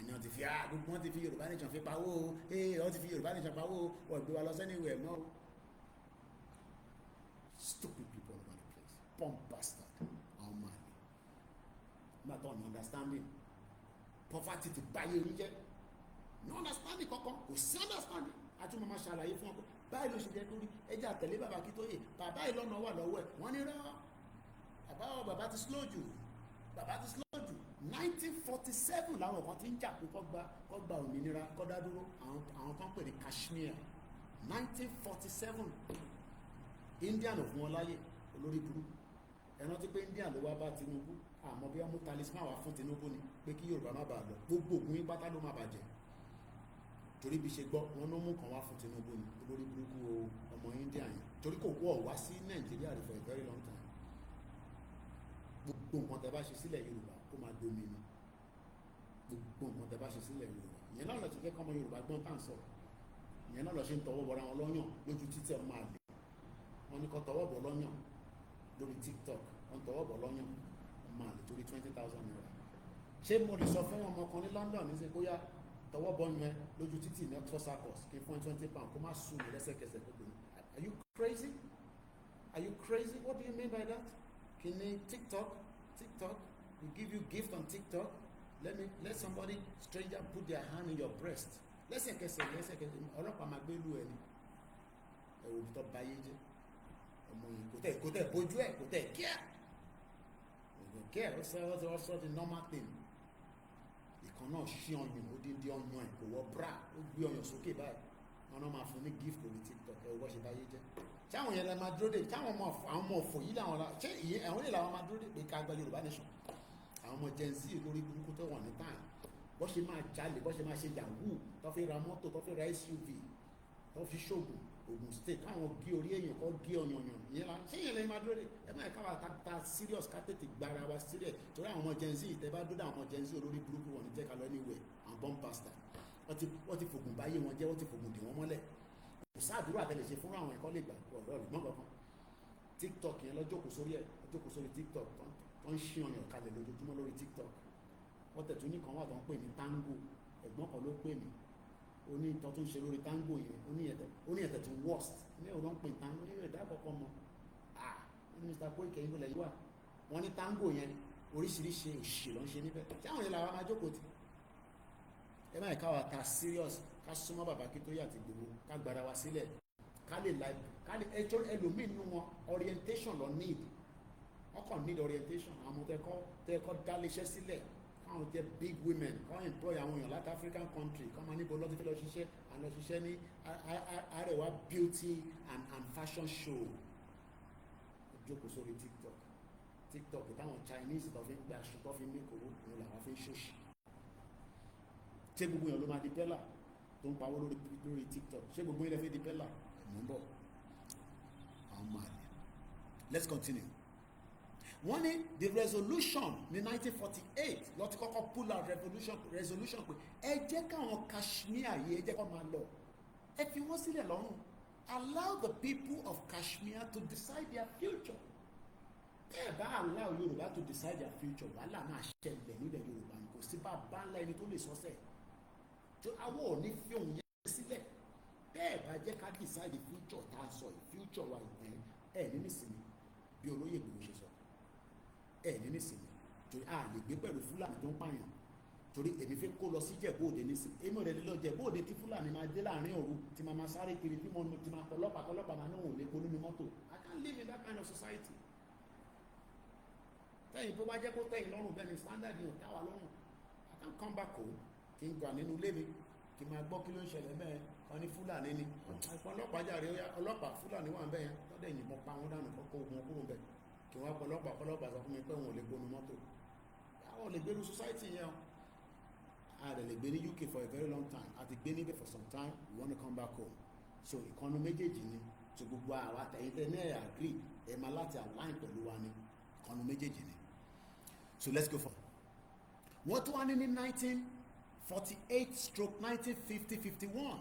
ẹni wọn ti fi gbogbo wọn ti fi Yorùbá nation fi pawó wọn ti fi Yorùbá nation pawó wọn gbé wa lọ sẹ́niwẹ̀ mọ́ stupid people over the place pump bastard àwọn máa ní nígbà tó ọ̀nà understanding poverty ti báyé orí jẹ́ no understanding kankan kò sí understanding àti mo máa ṣàlàyé fún ọ pé báyìí ló ṣe jẹ́ torí ẹjẹ́ àtẹ̀lé bàbá Akintoye bàbá ìlọ́nà wà lọ́wọ́ ẹ̀ wọ́n ní rán bàbá ti slow jù 1947 làwọn kan ti ń jà pé kó gba òmìnira kó dá dúró àwọn kan pè ní Kashmir 1947 Indian ò fún wọn láyè olórí burúkú ẹ̀rọ tí pé Indian ló wá bá Tinubu àmọ́ bí wọ́n mú talisman wá fún Tinubu ni pé kí Yorùbá má bàa lọ gbogbo ògùn yín pátá ló má bàjẹ́ torí bí ṣe gbọ́ wọn ló mú kan wá fún Tinubu ni olórí burúkú ọmọ India yẹn torí kò wọ́ wá sí Nàìjíríà rẹ̀ for a very long time gbogbo nǹkan tẹ́ bá ṣe sílẹ̀ Yorùbá ó máa domi ni gbogbo nǹkan tẹ́ bá ṣe sílẹ̀ Yorùbá ìyẹn náà lọ sí kẹ́kọ̀ọ́ ọmọ Yorùbá gbọ́n tá à ń sọ ìyẹn náà lọ ṣe ń tọwọ́ bọra wọn lọ́yàn lójú títí ẹ̀ máa lè wọn ní kọ́ tọwọ́ bọ̀ lọ́yàn lórí TikTok wọn tọwọ́ bọ̀ lọ́yàn máa lè torí 20,000 naira ṣé mo lè sọ fún ọmọ kan ní London ní sẹ́ bóyá tọwọ́ bọ̀ yẹn lójú títì ní Oxford Circus kí n fún £20 kó má sùn mí lẹ́sẹ̀kẹsẹ̀ gbogbo are you crazy what do you mean by that? Kini TikTok, we give you gift on TikTok. Let somebody stranger put their hand in your breast. Lẹ́sẹ̀kẹsẹ̀ ọlọ́pàá máa gbé lù ẹ ni ẹ̀rù tó báyé jẹ́ ọmọ yìí kò tẹ̀ bójú ẹ̀ kò tẹ̀ kíá ó sọ the normal thing ìkan náà ṣí ọyàn ó dín ọyàn ẹ̀ kò wọ bra ó gbé ọyàn sókè báyìí wọn náà máa fún ní gift lórí TikTok ẹ̀ wọ́n ṣe báyé jẹ́ táwọn yẹn lè máa dúró dé táwọn ọmọ ọ̀fọ̀ yìí làwọn la ṣé ìyẹn àwọn ilé làwọn máa dúró dé pé ká gba Yorùbá nation àwọn ọmọ Gen Z lórí burúkú tó wà ní táyà bó ṣe máa jalè bó ṣe máa ṣe yahoo tó fi ra mọ́tò tó fi ra SUV tó fi ṣoògùn Ògùn state káwọn gé orí èèyàn kọ́ gé ọ̀yànyàn ìyẹn la ṣé ìyẹn lè máa dúró dé ẹ máa ká wa ta serious ká tètè gbára wa serious torí àwọn ọmọ Gen Z tẹ bá dúró àwọn ọmọ Gen Z olórí burúkú wọn ní jẹ́ ká lọ anywhere àwọn bomb bastard wọ́n ti fògùn báyé wọn jẹ́ wọ́n ti fògùn dè wọ́n mọ́lẹ̀ kò sáàdúrà tẹ́lẹ̀ ṣe fún àwọn ẹ̀kọ́ lè gbà ọ̀rọ̀ ìgbọ́n kankan TikTok yẹn lọ́jọ́kù sórí TikTok tó ń ṣí ọyàn kalẹ̀ lójoojúmọ́ lórí TikTok wọ́n tẹ̀tún ní kan wà tó ń pè ní tango ẹ̀gbọ́n kan ló pè mí ó ní ìtọ́ tó ń ṣe lórí tango yẹn ó ní ẹ̀tẹ̀ tó worst ní ọ̀rọ̀ ń pè tango ní ẹ̀dá àkọ́kọ́ mọ́ ní Mr Koiki ẹ̀yìn lẹ̀ yíwà wọ́n ní tango yẹn oríṣiríṣi òṣì ló ń ṣe níbẹ̀ tí àwọn yẹn làwọn máa jókòó tì ẹ máa ká wa ta serious ká súnmọ́ bàbá Akintoye àti Igboho ká gbára wa sílẹ̀ ká lè ẹjọ́ ẹlòmíì nínú wọn orientation lọ need wọ́n kàn need orientation àwọn tẹ́kọ́ dá léṣẹ́ sílẹ̀ káwọn jẹ́ big women káwọn employ àwọn èèyàn láti African country káwọn máa níbo lọ́tí fẹ́ lọ ṣiṣẹ́ àlọ́ ṣiṣẹ́ ní Arewa beauty and fashion show jókòó sórí TikTok táwọn Chinese tó fi ń gba aṣọ tó fi ń mí kòwó òun làwọn fi ń ṣòṣì ṣé gbogbo èèyàn ló máa di pẹ́là tó ń pawó lórí TikTok ṣé gbogbo ilẹ̀ fi di pẹ́là mò ń bọ̀ àwọn máa lè. Let's continue. Wọ́n ní the resolution ní 1948 ló ti kọ́kọ́ pull out resolution pé ẹ jẹ́ káwọn Kashmir yìí ẹ jẹ́ kó máa lọ ẹ fi wọ́n sílẹ̀ lọ́rùn allow the people of Kashmir to decide their future. Ẹ bá allow Yorùbá to decide their future wàhálà máa ṣẹlẹ̀ nílẹ̀ Yorùbá kò sí bá bá ńlá ẹni tó lè sọ́sẹ̀ tó àwọn ò ní fi òun yẹn sílẹ̀ bẹ́ẹ̀ bá jẹ́ ká decide future tá a sọ future wa ìpín ẹ̀ ní nísìnyí bí olóyè Ìgbòho ṣe sọ ẹ̀ ní nísìnyí torí a lè gbé pẹ̀lú Fúlàní tó ń pààyàn torí èmi fẹ́ kó lọ sí Ìjẹ̀bú Òde nísìnyí èmi ò lè lọ Ìjẹ̀bú Òde tí Fúlàní máa dé láàrin òru tí máa máa sáré kiri tí mo ti máa kọlọ́pàá máa náà ò lè polú mi mọ́tò I can't live in that kind of society. Tẹ́yìn tó bá jẹ́ kó tẹ́yìn lọ́rùn bẹ́ẹ̀ ni standard yìí ò táwa lọ́rùn I can come back home kí n gbà nínú ilé mi kí n máa gbọ́ kí ló ń ṣẹlẹ̀ mẹ́ẹ̀ kan ní Fúlàní ni àìpọ̀ ọlọ́pàá jàre ọlọ́pàá Fúlàní wà ń bẹ́ẹ̀ yẹn lọ́dẹ̀ yìnbọn pa wọn dànù kọ́kọ́ ogun kúrò bẹ́ẹ̀ kí wọ́n pọ̀ ọlọ́pàá sọ fún mi pé wọn ò lè gbónú mọ́tò àwọn ò lè gbénu society yẹn o a lè gbé ní UK for a very long time àti gbé níbẹ̀ for some time we want to come back home so ìkànnì méjèèjì ni so gbogbo àwa àtẹ̀yìntẹ̀ náà agree ẹ̀ máa láti align pẹ̀lú wa ni ìkànnì méjèèjì ni. So let's go for what one in 1948 stroke 1950-51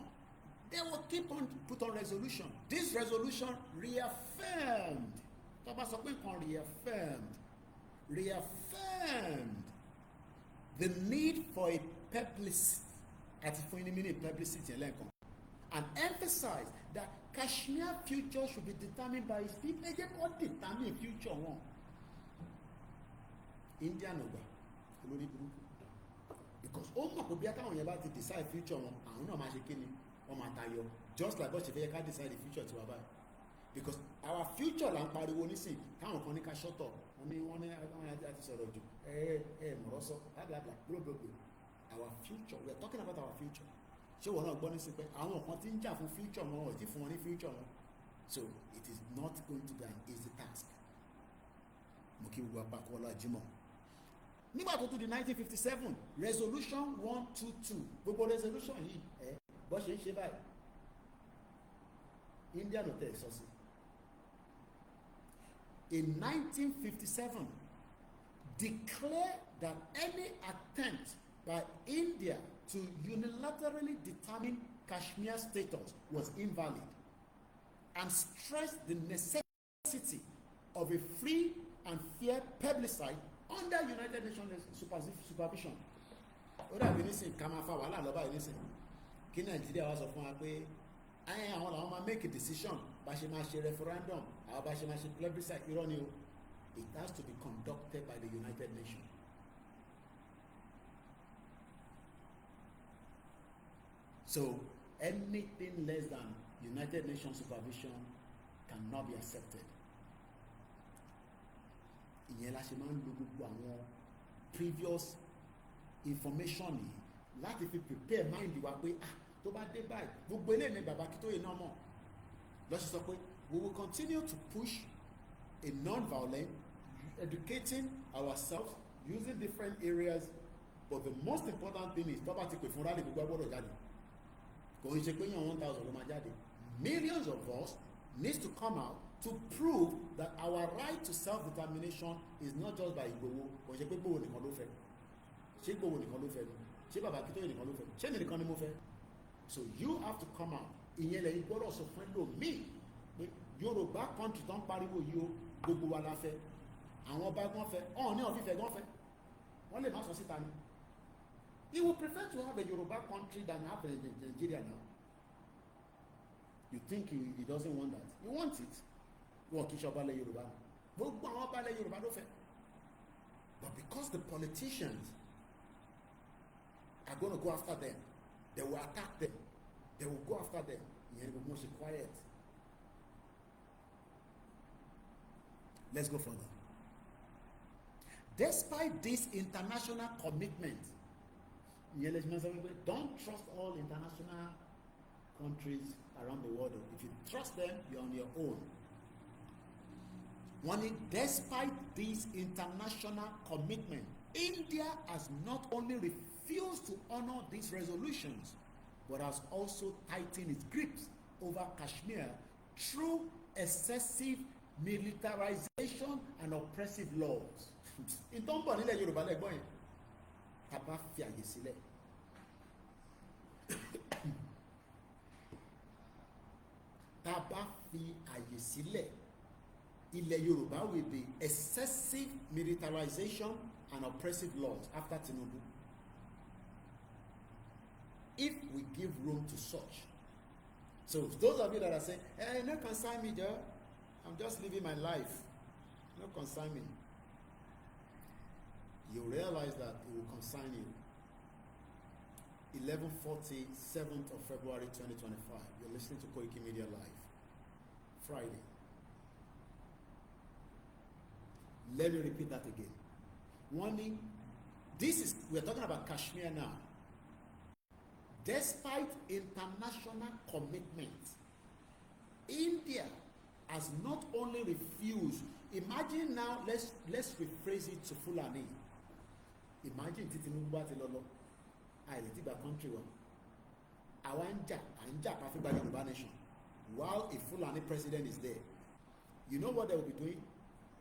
they will keep on put on resolution. This resolution reaffirmed reaffirmed the need for a publicity and emphasized that Kashmir future should be determined by its people. They can't determine future one. India no gba olórí burúkú because ó mọ̀ pé bí akáwọn yẹn bá ti decide future wọn àwọn náà máa ṣe kí ni wọ́n máa tayọ just like bó ṣe fẹ́ ká decide the future tiwa báyìí because our future là ń pariwo nísìn káwọn kan ní ká shut up wọ́n ní àti sọ̀rọ̀ jù mọ̀rọ̀ sọ bla gbogbo our future we are talking about our future ṣé wọn náà gbọ́ nísìn pé àwọn kan ti ń jà fún future wọn ò tí fún wọn ní future wọn so it is not going to be an easy task mo kí gbogbo apákọ́ ọlá Jímọ̀. Nígbà tó tún di 1957 resolution 122 gbogbo resolution yìí bó ṣe ń ṣe báyìí India no tẹ̀ sọ sí. In 1957 declare that any attempt by India to unilaterally determine Kashmir status was invalid and stressed the necessity of a free and fair plebiscite under United Nations supervision. Ó dàbí nísìn ká máa fa wàhálà lọ́ba yìí nísìn kí Nàìjíríà wá sọ fún wa pé àwọn làwọn máa make a decision bá ṣe máa ṣe referendum àwọn bá ṣe máa ṣe plebiscite irọ́ ni o it has to be conducted by the United Nations. So anything less than United Nations supervision cannot be accepted. Ìyẹn la ṣe máa ń lo gbogbo àwọn previous information yìí láti fi prepare mind wa pé tó bá dé báyìí gbogbo eléyìí ni bàbá Akintoye náà mọ̀ lọ́sí sọ pé we will continue to push a non-violent educating ourselves using different areas but the most important thing is tó bá ti pè fún rally gbogbo agbọ́dọ̀ jáde kò ń ṣe pé yàn 1,000 ló máa jáde millions of us needs to come out to prove that our right to self-determination is not just by Igboho kò ṣe pé Igboho nìkan ló fẹ́ ṣé Igboho nìkan ló fẹ́ ṣé bàbá Akintoye nìkan ló fẹ́ ṣé mi nìkan ni mo fẹ́ so you have to come out ìyẹn lẹ́yìn gbọ́dọ̀ sọ fún ẹlòmíì pé Yorùbá country tó ń pariwo yìí o gbogbo wa la fẹ́ àwọn ọba gan fẹ́ ọ̀hún ní ọ̀fífẹ́ gan fẹ́ wọ́n lè má sọ síta ni he would prefer to have a Yoruba country than have a Nigeria now. You think he doesn't want that? He wants it. Wọ́n kì í ṣe ọba ilẹ̀ Yorùbá gbogbo àwọn ọba ilẹ̀ Yorùbá ló fẹ́ but because the politicians are going to go after them they will attack them they will go after them ìyẹn ni gbogbo ṣe quiet. Let's go further. despite this international commitment, don't trust all international countries around the world. If you trust them, you're on your own. Despite this international commitment, India has not only refused to honor these resolutions, but has also tightened its grips over Kashmir through excessive militarization and oppressive laws. Ìtọ́nbọ̀ nílẹ̀ Yorùbá lẹ́gbọ́n yẹn, tàbá fi àyè sílẹ̀. Tàbá fi àyè sílẹ̀, ilẹ̀ Yorùbá will be excessive militarization and oppressive laws after Tinubu. If we give room to such. So those of you that are saying, hey, no concern me, Joe. I'm just living my life. No concern me. You realize that it will concern you. 11:40, 7th of February 2025. You're listening to Koikimedia Live. Friday. Let me repeat that again. Warning, we're talking about Kashmir now. Despite international commitment, India has not only refused. Imagine now, let's rephrase it to Fulani. Imagine Tinubu bá ti lọ lọ, àìrètí gba country wa. Àwa ń jà ká fi gba Yorùbá nation. While a Fulani president is there, you know what they will be doing?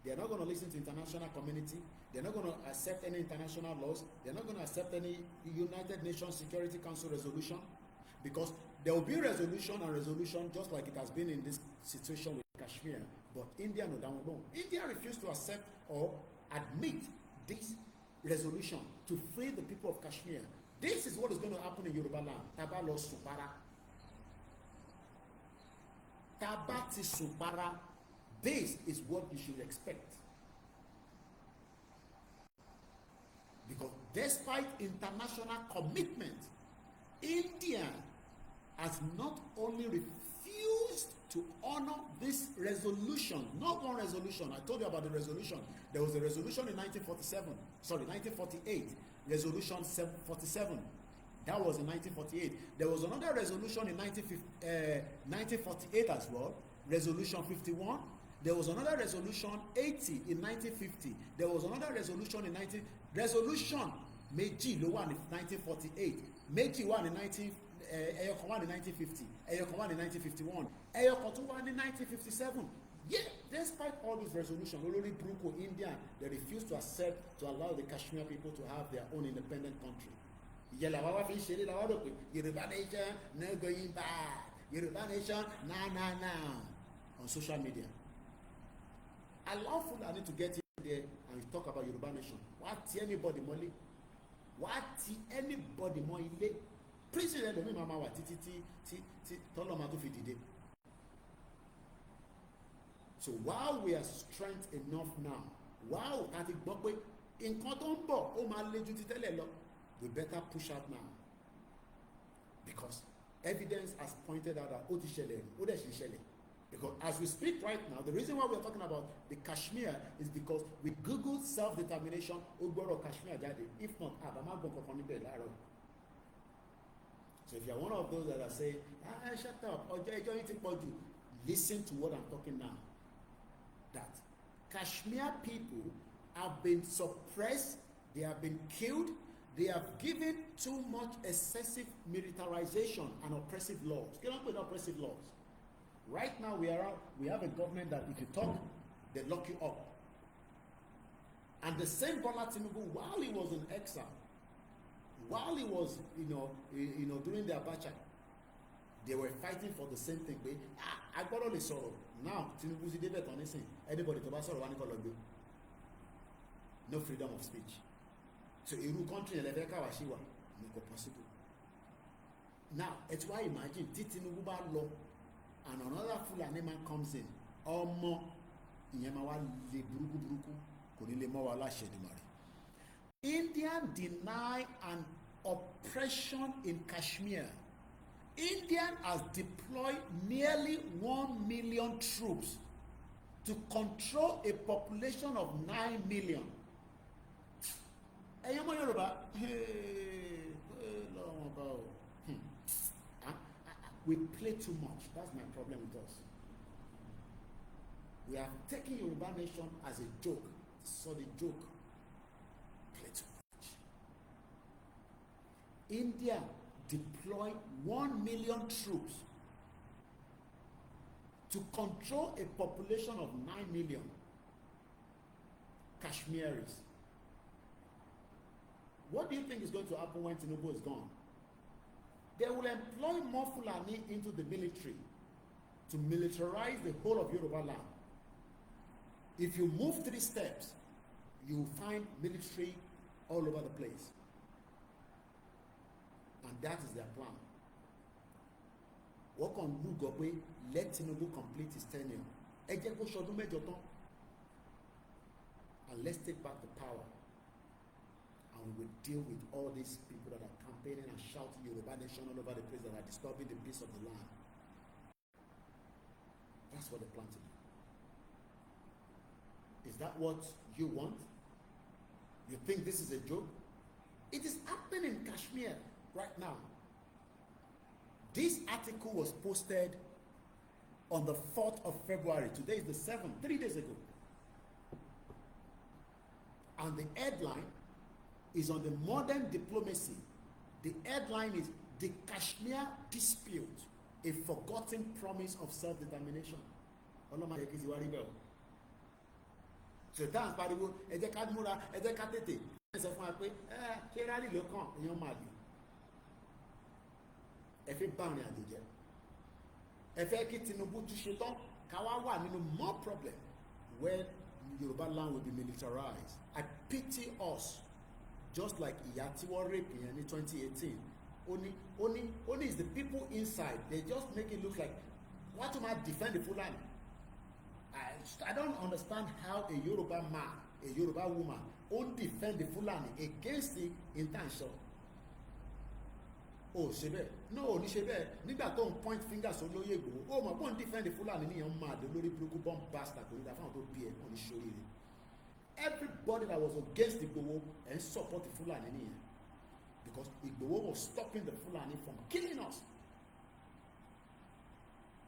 They are not going to listen to international community. They're not going to accept any international laws. They're not going to accept any United Nations Security Council resolution, because there will be resolution and resolution just like it has been in this situation with Kashmir. But India no down alone. India refused to accept or admit this resolution to free the people of Kashmir. This is what is going to happen in Yoruba land. Taba lo supara. Taba ti supara. This is what you should expect. Because despite international commitment, India has not only refused to honor this resolution, not one resolution. I told you about the resolution. There was a resolution in 1948, resolution 47. That was in 1948. There was another resolution in 1948 as well, resolution 51. There was another resolution 80 in 1950. There was another resolution in resolution méjì ló wà ní 1948, méjì wà ní 1950, ẹyọkan wà ní 1951, ẹyọkan tún wà ní 1957. Yeah, despite all these resolutions, olórí burúkú India, they refused to accept, to allow the Kashmir people to have their own independent country. Ìyẹn làwọn wá fi ń ṣeré làwọn rò pé Yorùbá nation no going back, Yorùbá nation now on social media. Allow Fulani to get in there and talk about Yoruba nation. What anybody mọ́lé? What anybody mọ́ ilé? President lomi mama wa tí tọ́lọ́mà tó fi dìde. So while we are strength enough now, while a ti gbọ́ pé nǹkan tó ń bọ̀ ó máa le ju ti tẹ́lẹ̀ lọ, we better push out now. Because evidence has pointed out that ó ti ṣẹlẹ̀, ó dẹ̀ ṣì ṣẹlẹ̀. Because as we speak right now, the reason why we are talking about the Kashmir is because we Googled self-determination, Ogboro Kashmir jáde. If not, so if you are one of those that are saying, shut up, listen to what I'm talking now. That Kashmir people have been suppressed, they have been killed, they have given too much excessive militarization and oppressive laws. Get on with oppressive laws. Right now, we have a government that if you talk, they lock you up. And the same Bola Tinubu, while he was in exile, while he was, during the Abacha, they were fighting for the same thing. I got all the sorrow. Now, Tinubu's debate on this thing. Anybody to pass on no freedom of speech. So, in a country, no possible. Now, it's why imagine Tinubu law. And another Fulani man comes in. India deny an oppression in Kashmir. India has deployed nearly 1 million troops to control a population of 9 million. ẹ̀yin ọmọ Yorùbá we play too much. That's my problem with us. We are taking Yoruba nation as a joke. So the joke, play too much. India deployed 1 million troops to control a population of 9 million Kashmiris. What do you think is going to happen when Tinubu is gone? They will employ more Fulani into the military to militarize the whole of Yoruba land. If you move 3 steps, you will find military all over the place. And that is their plan. What can you go away? Let Tinubu complete his tenure. And let's take back the power. And we will deal with all these people that are campaigning and shouting Yoruba nation all over the place that are disturbing the peace of the land. That's what they plan to do. Is that what you want? You think this is a joke? It is happening in Kashmir right now. This article was posted on the 4th of February. Today is the 7th, 3 days ago. And the headline is on the modern diplomacy. The headline is The Kashmir Dispute, a Forgotten Promise of Self-Determination. So that's pariwo ẹ jẹ́ ká múra ẹ jẹ́ ká tètè ẹ sọ fún wa pé ṣé rálì ló kàn èèyàn máa dùn ẹ fi bá àrìn àjò jẹ ẹ fẹ́ kí Tinubu tún ṣe tán ká wá wà nínú more problem where Yoruba land will be militarized. I pity us, just like ìyá tí wọ́n rape yẹn ní 2018. Only is the people inside, they just make it look like wọ́n tún máa defend the Fulani. I don't understand how a Yoruba man, a Yoruba woman, won't defend the Fulani against the intention. Oh, ṣe bẹ́ẹ̀. No, ní ṣe bẹ́ẹ̀. Nígbà tó ń point fingers olóyè Igboho. Oh, mà bọ́n defend the Fulani níyàn máa dé lórí burúkú bomb bastard kò ní dá fáwọn tó bí ẹ kò ní ṣoríire. Everybody that was against Igboho and support the Fulani níyàn. Because Igboho was stopping the Fulani from killing us.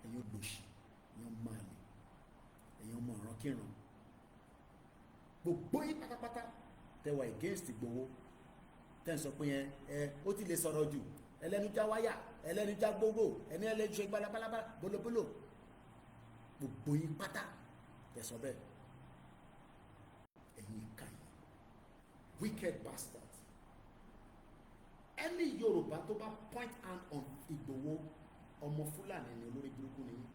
Ẹ̀yin ògbòṣì, ẹ̀yin máa lè. Èèyàn mọ ọ̀ràn kíran gbogbo yín pátápátá tẹwà against Igboho tẹ́ ń sọ pé ó ti lè sọ̀rọ̀ jù ẹlẹ́nu já wáyà ẹlẹ́nu já gbogbo ẹni ẹlẹ́nu ṣe gbalabalaba bolobolo gbogbo yín pátá tẹ́ sọ bẹ́ẹ̀ ẹ̀yin ìka yìí wicked bastards. Any Yorùbá tó bá point hand on Igboho ọmọ Fúlàní ni olórí burúkú ni yín.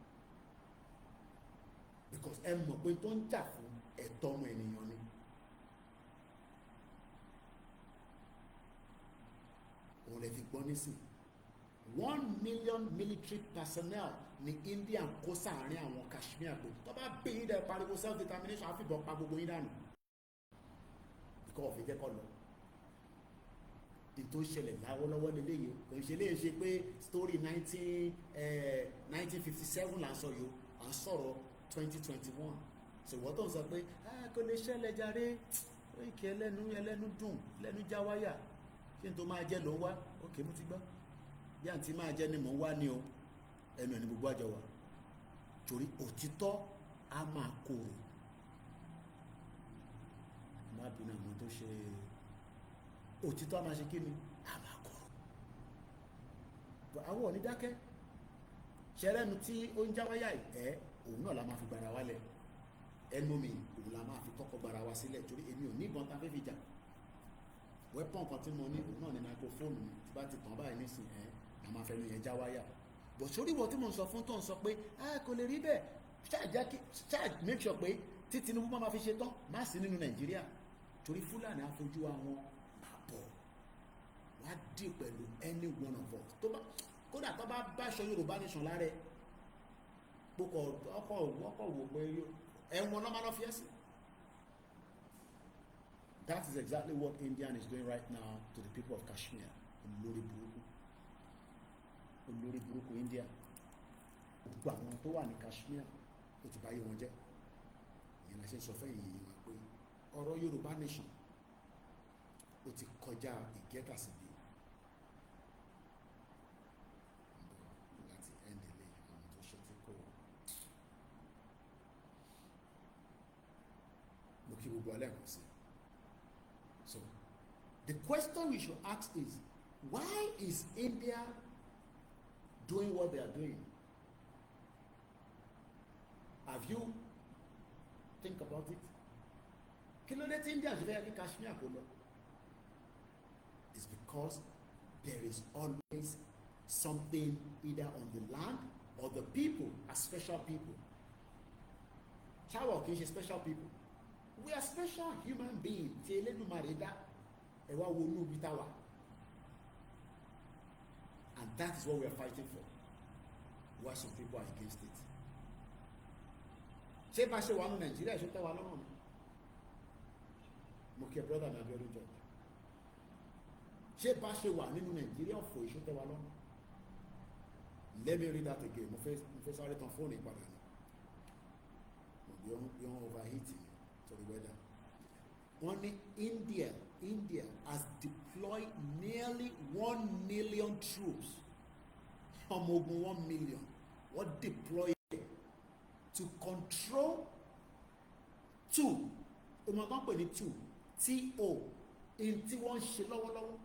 Because ẹ mọ̀ pé tó ń jà fún ẹ̀tọ́ ọmọ ènìyàn ni. Òun lè fi gbọ́ nísìn 1 million military personnel ní India kó sáàárín àwọn Kashmir gbogbo tó bá bí yín dẹ̀ pariwo self-determination àfihàn pa gbogbo yín dànù. Ìkọ́ ọ̀fìn jẹ́ kọ́ lọ. Ètò ìṣẹ̀lẹ̀ láwọ́lọ́wọ́ lélẹ́yìí kò ń ṣe léyìí ṣe pé story 1957 là ń sọ yìí à ń sọ̀rọ̀ 2021. So wọ́n tó ń sọ pé kò lè ṣẹlẹ̀ jàre Koiki ẹlẹ́nu dùn lẹ́nu já wáyà kí n tó máa jẹ́ ló ń wá òkè mo ti gbọ́ bí àǹtí máa jẹ́ ni mò ń wá ní o ẹnu ẹni gbogbo àjọ wa torí òtítọ́ á máa korò má bínú àwọn tó ṣe òtítọ́ á máa ṣe kí ni á máa korò àwọn ò ní dákẹ́ ṣẹlẹ́nu tí ó ń já wáyà òun náà la máa fi gbara wálẹ̀ ẹnu mi òun la máa fi kọ́kọ́ gbara wa sílẹ̀ torí èmi ò ní ìbọn tá fẹ́ fi jà wẹ́pọ̀n kan tí mo ní òun náà ní microphone mi tí bá ti tàn báyìí nísìn a máa fẹnu yẹn já wáyà bọ̀ sórí ìwọ tí mo ń sọ fún tó ń sọ pé kò lè rí bẹ́ẹ̀ ṣáà make sure pé tí Tinubu máa fi ṣe tán má sí nínú Nàìjíríà torí Fúlàní àfojú àwọn máa bọ̀ wá dì pẹ̀lú any one of us kódà tó bá báṣọ Yorùbá nation lára ọkọ̀ wò pé ẹ̀wọ̀n náà máa lọ fi ẹ́ sí. That is exactly what India is doing right now to the people of Kashmir. Olórí burúkú India gbogbo àwọn tó wà ní Kashmir ó ti báyé wọn jẹ́ ìyẹn la ṣe sọ fẹ́ yìí wá pé ọ̀rọ̀ Yorùbá nation ó ó ti kọjá ìgẹ́kàsíbí láti ẹ̀ndẹ̀lẹ̀ àwọn tó ṣe tí kò mo kí gbogbo alẹ́kùn sí. So the question we should ask is, why is India doing what they are doing? Have you think about it? Kí ló dé tí India ṣe fẹ́ kí Kashmir kó lọ? It's because there is always something either on the land or the people are special people. Ṣáwọ̀ kì í ṣe special people. We are special human beings. Tí Elédùmarè dá ẹ wá wo inú ibi tá wà. And that is what we are fighting for. Why some people are against it. Ṣé bá ṣe wà ní Nàìjíríà ṣe tẹ́ wa lọ́rùn? Mo kí ẹ brother mi Abiodun George. Ṣé bá ṣe wà nínú Nàìjíríà ọ̀fọ̀ ìṣó tẹ́ wa lọ́rùn? Let me read that again. Mo fẹ́ sáré tán fóònù ìpadà ni. You're overheating to the weather. Wọ́n ní India has deployed nearly 1 million troops. Ọmọ ogun 1 million. Wọ́n deploy to control two. Ọmọ kan pè ní two. T-O. In tí wọ́n ń ṣe lọ́wọ́lọ́wọ́.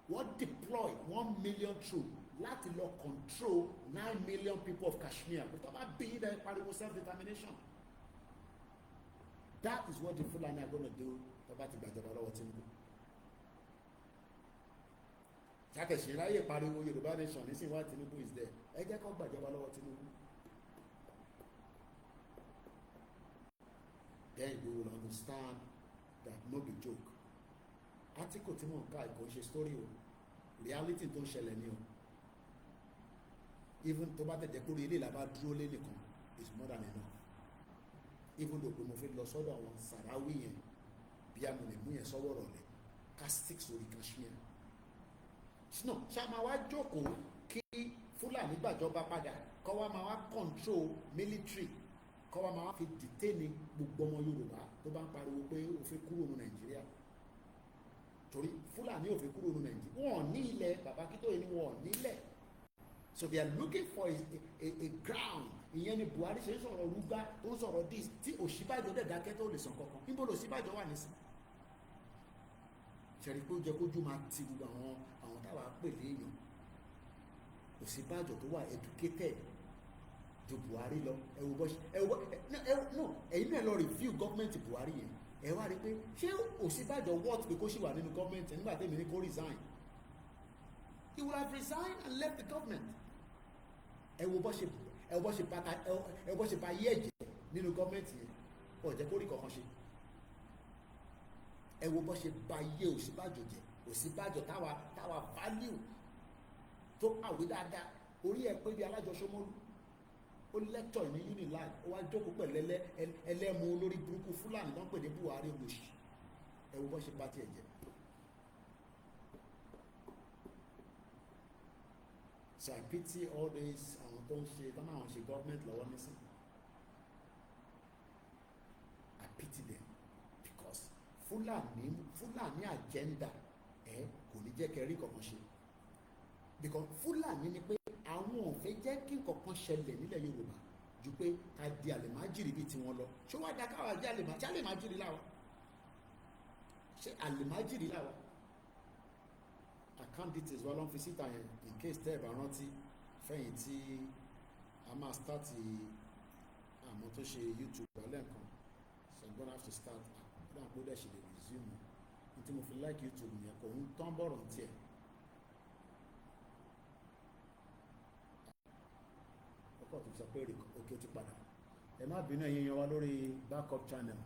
Wọ́n deploy 1 million troops láti lọ control 9 million people of Kashmir. But tó bá bí ilẹ̀ pariwo self-determination. That is what the Fulani are going to do tó bá ti gbàjọba lọ́wọ́ Tinubu. Ṣàkẹ́ṣe ráyè pariwo Yorùbá nation nísìnyí wá Tinubu is there. Ẹ jẹ́ kó gbàjọba lọ́wọ́ Tinubu. Then we will understand that no be joke. Article tí mò ń ka ìkò ń ṣe story o. Reality tó ń ṣẹlẹ̀ ni o. Even tó bá tẹ̀jẹ̀ kúrò ilé ìlàbá dúró lé nìkan is more than enough. Even though mo fi lọ sọ́dọ̀ àwọn Sàráwì yẹn bí a mo lè mú yẹn sọ́wọ́ rọ̀lẹ́ ká stick sórí Kashmir. No, ṣá máa wá jókòó kí Fúlàní gbàjọba padà kọ́ wá máa wá control military kọ́ wá máa wá fi detain gbogbo ọmọ Yorùbá tó bá ń pariwo pé ó fẹ́ kúrò ní Nàìjíríà. Torí Fúlàní ò fẹ́ kúrò ní Nàìjíríà. Wọ́n ní ilẹ̀ bàbá Akintoye ni wọ́n nílẹ̀. So they are looking for a ground. Ìyẹn ni Buhari ṣe ń sọ̀rọ̀ rúgbá tó ń sọ̀rọ̀ dis tí Ọ̀ṣínbàjò dẹ̀ dákẹ́ tó lè sàn kankan. Níbo ló Ọ̀ṣínbàjò wà nísìn? Ṣẹ̀rí pé ó jẹ́ kójú máa ti gbogbo àwọn táwa pè léèyàn. Ọ̀ṣínbàjò tó wà educated ju Buhari lọ. Ẹ wo bọ́ no ẹ̀yin náà lọ review government Buhari yẹn. Ẹ wá rí pé ṣé Ọ̀ṣínbàjò worth pé kó ṣì wà nínú government nígbà tẹ́mi ní kó resign? He would have resigned and left the government. Ẹ wo bọ́ ṣe bá yé ẹ̀jẹ̀ nínú gọ́ọ̀mẹ̀ntì yẹn ó jẹ́ kó rí kankan ṣe. Ẹ wo bọ́ ṣe bá yé Ọ̀ṣínbàjò jẹ́ Ọ̀ṣínbàjò táwa value tó àwé dáadáa orí ẹ pé bí alájọṣọmọlú ó lecture ní Unilag ó wá jókòó pẹ̀lú ẹlẹ́mu olórí burúkú Fúlàní tó ń pè ní Buhari olóṣì. Ẹ wo bọ́ ṣe bá tiẹ̀ jẹ́. So I pity all these àwọn tó ń ṣe tó máa ń ṣe government lọ́wọ́ nísìn. I pity them because Fulani agenda kò ní jẹ́ kẹrí kankan ṣe. Because Fulani ni pé àwọn ò fẹ́ jẹ́ kí kankan ṣẹlẹ̀ nílẹ̀ Yorùbá ju pé ká di àlèmájìrì bíi tiwọn lọ. Ṣé wàá dáká wà jẹ́ àlèmájìrì láwa? Ṣé àlèmájìrì láwa? Account details wa ló ń fi síta yẹn in case tẹ́ ẹ̀ bá rántí fẹ́yìn tí a máa start àmọ́ tó ṣe YouTube alẹ́ nǹkan so I'm gonna have to start àkókò àpòdẹ̀ ṣe lè resume ní tí mo fi like YouTube yẹn kò ń tán bọ̀rọ̀ tiẹ̀. ọkọ̀ tó sọ pé òkè ó ti padà ẹ má bínú ẹ̀yin yan wa lórí backup channel.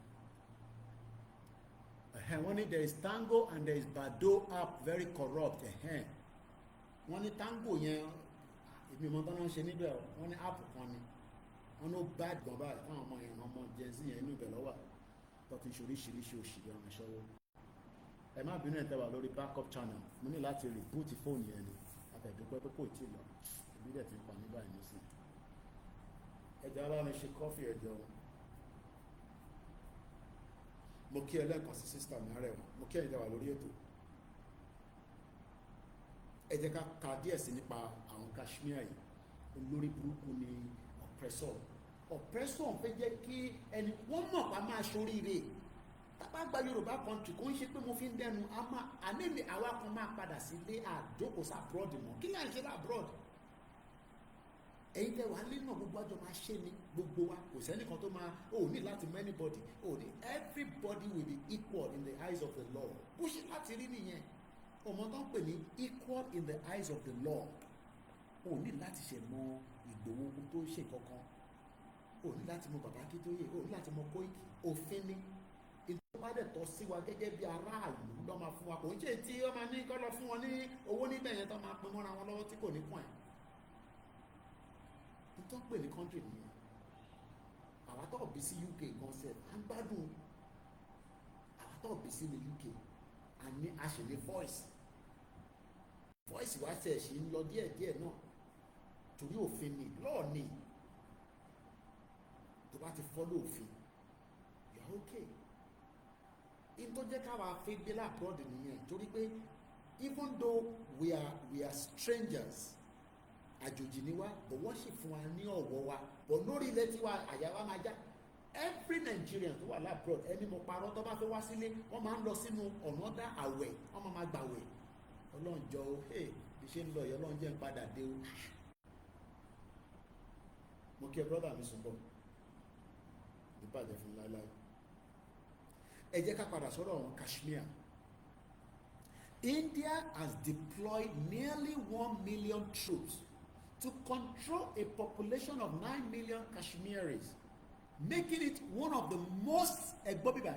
Wọ́n ní there is Tango and there is Bado app very corrupt. Wọ́n ní Tango yẹn èmi mọ̀ tán náà ń ṣe níbẹ̀ wọ́n ní app kan ni wọ́n ló bad gan báyìí fún ọmọ yẹn ọmọ Gen Z yẹn inú ibẹ̀ lọ́wọ́ tó ti ṣe oríṣiríṣi òṣìṣẹ́ ọmọ ìṣọwọ́. Ẹ má bínú ẹ̀ tẹ́ wà lórí backup channel mo ní láti reboot fóònù yẹn ni àtẹ̀dúpẹ́ pé kò tí ì lọ ìbí dẹ̀ ti ń pa nígbà yìí nísìn. Ẹ jẹ́ bá mi ṣe kọ́fì ẹ̀jọ̀ mo kí ẹ lẹ́ẹ̀kan sí sísítà mi Arẹwà, mo kí ẹ̀yin tẹ́ wà lórí ètò. Ẹ jẹ́ ká ka díẹ̀ sí nípa àwọn Kashmir yìí. Olórí burúkú ni oppressor fẹ́ jẹ́ kí ẹni wọ́n mọ̀ pa máa ṣoríire. Tábà gba Yorùbá country kò ń ṣe pé mo fi ń dẹnu àníbi àwa kan máa padà sílé àjókòó sí abroad mọ́. Kí láì ṣe abroad? Ẹ̀yin tẹ́ wà nínú gbogbo àjọ máa ṣe ni gbogbo wa, kò sẹ́nìkan tó máa ní láti mọ anybody, ní everybody will be equal in the eyes of the law. Bó ṣe láti rí nìyẹn. Ọmọ tó ń pè ní equal in the eyes of the law. Ní láti ṣe mọ Ìgbòho tó ṣe kankan. Ní láti mọ bàbá Akintoye, ní láti mọ Koiki. Òfin ni. Ìjọba dẹ̀ tọ́ sí wa gẹ́gẹ́ bí aráàlú lọ́ máa fún wa. Kò ń ṣe tí ó máa ní kọ́ lọ fún wọn ní owó níbẹ̀ yẹn tó máa pin mọ́ra wọn lọ́wọ́ tí kò ní kún ẹ̀. Tó ń pè ní country nìyẹn. Àwa tó bí sí UK concept à ń gbádùn. Àwa tó bí sí ní UK a ṣe ní voice wa ṣe ṣì ń lọ díẹ̀díẹ̀ náà torí òfin ni law ni. Tó bá ti follow òfin you are okay. In tó jẹ́ káwa fi gbé abroad nìyẹn torí pé even though we are strangers, àjòjì ni wá, bọ̀ wọ́n sì fún wa ní ọ̀wọ̀ wa, bọ̀ lórí ilẹ̀ tiwa àyà wa máa já. Every Nigerian tó wà labroad, ẹni mo parọ́ tó bá fẹ́ wá sílé wọ́n máa ń lọ sínú ọ̀nà dá àwẹ̀, wọ́n máa gbàwẹ̀. Ọlọ́run jọ o, bí ṣe ń lọ yọ Ọlọ́run jẹ́ ń padà dé o. Mo kí ẹ brother mi sùn bọ̀ ìbàjẹ́ fún láíláí. Ẹ jẹ́ ká padà sọ́dọ̀ àwọn Kashmir. India has deployed nearly 1 million troops to control a population of 9 million Kashmiris, making it one of the most ẹgbọ́bíbà.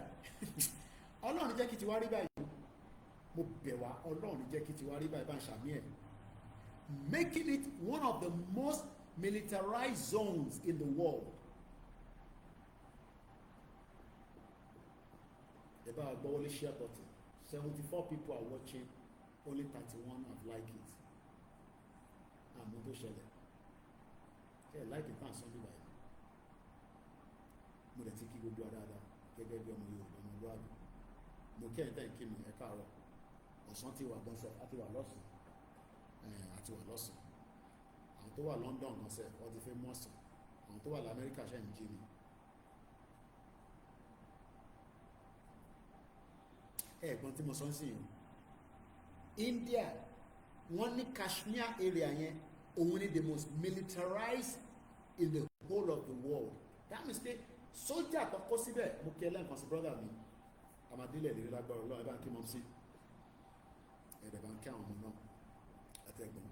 Ọlọ́run jẹ́ kí ti wá rí báyìí. Mo bẹ̀ wá, Ọlọ́run jẹ́ kí ti wá rí báyìí bá ń ṣàmì ẹ̀. Making it one of the most militarized zones in the world. Ẹ bá gbọ́ wọlé share button. 74 people are watching, only 31 have liked it. Àmọ́ tó ṣẹlẹ̀. Like it tán sọ́ndé báyìí. Mo dẹ̀ ti kí gbogbo dáadáa gẹ́gẹ́ bí ọmọ Yorùbá ọmọ Olúwàbí. Mo kí ẹ̀yin tẹ́ ń kí mi ẹ káàárọ̀. Ọ̀sán ti wà gbọ́nsẹ̀, àti wà lọ́sàn. Àti wà lọ́sàn. Àwọn tó wà London gbọ́nsẹ̀, wọ́n ti fẹ́ mọ́sàn. Àwọn tó wà l'Amẹ́ríkà ṣe ń jí mi. Ẹ̀gbọ́n tí mo sọ sí yìí. India, wọ́n ní Kashmir area yẹn, òun ni the most militarized in the whole of the world. That means pé sójà tó kó síbẹ̀, mo kí ẹ lẹ́ǹkan sí brother mi. Amadílẹ̀ lè lágbára Ọlọ́run, ẹ bá ń kí mọ́ sí. Ẹ̀rẹ̀ bá ń kí àwọn ọmọ náà àtẹ̀gbọ́n.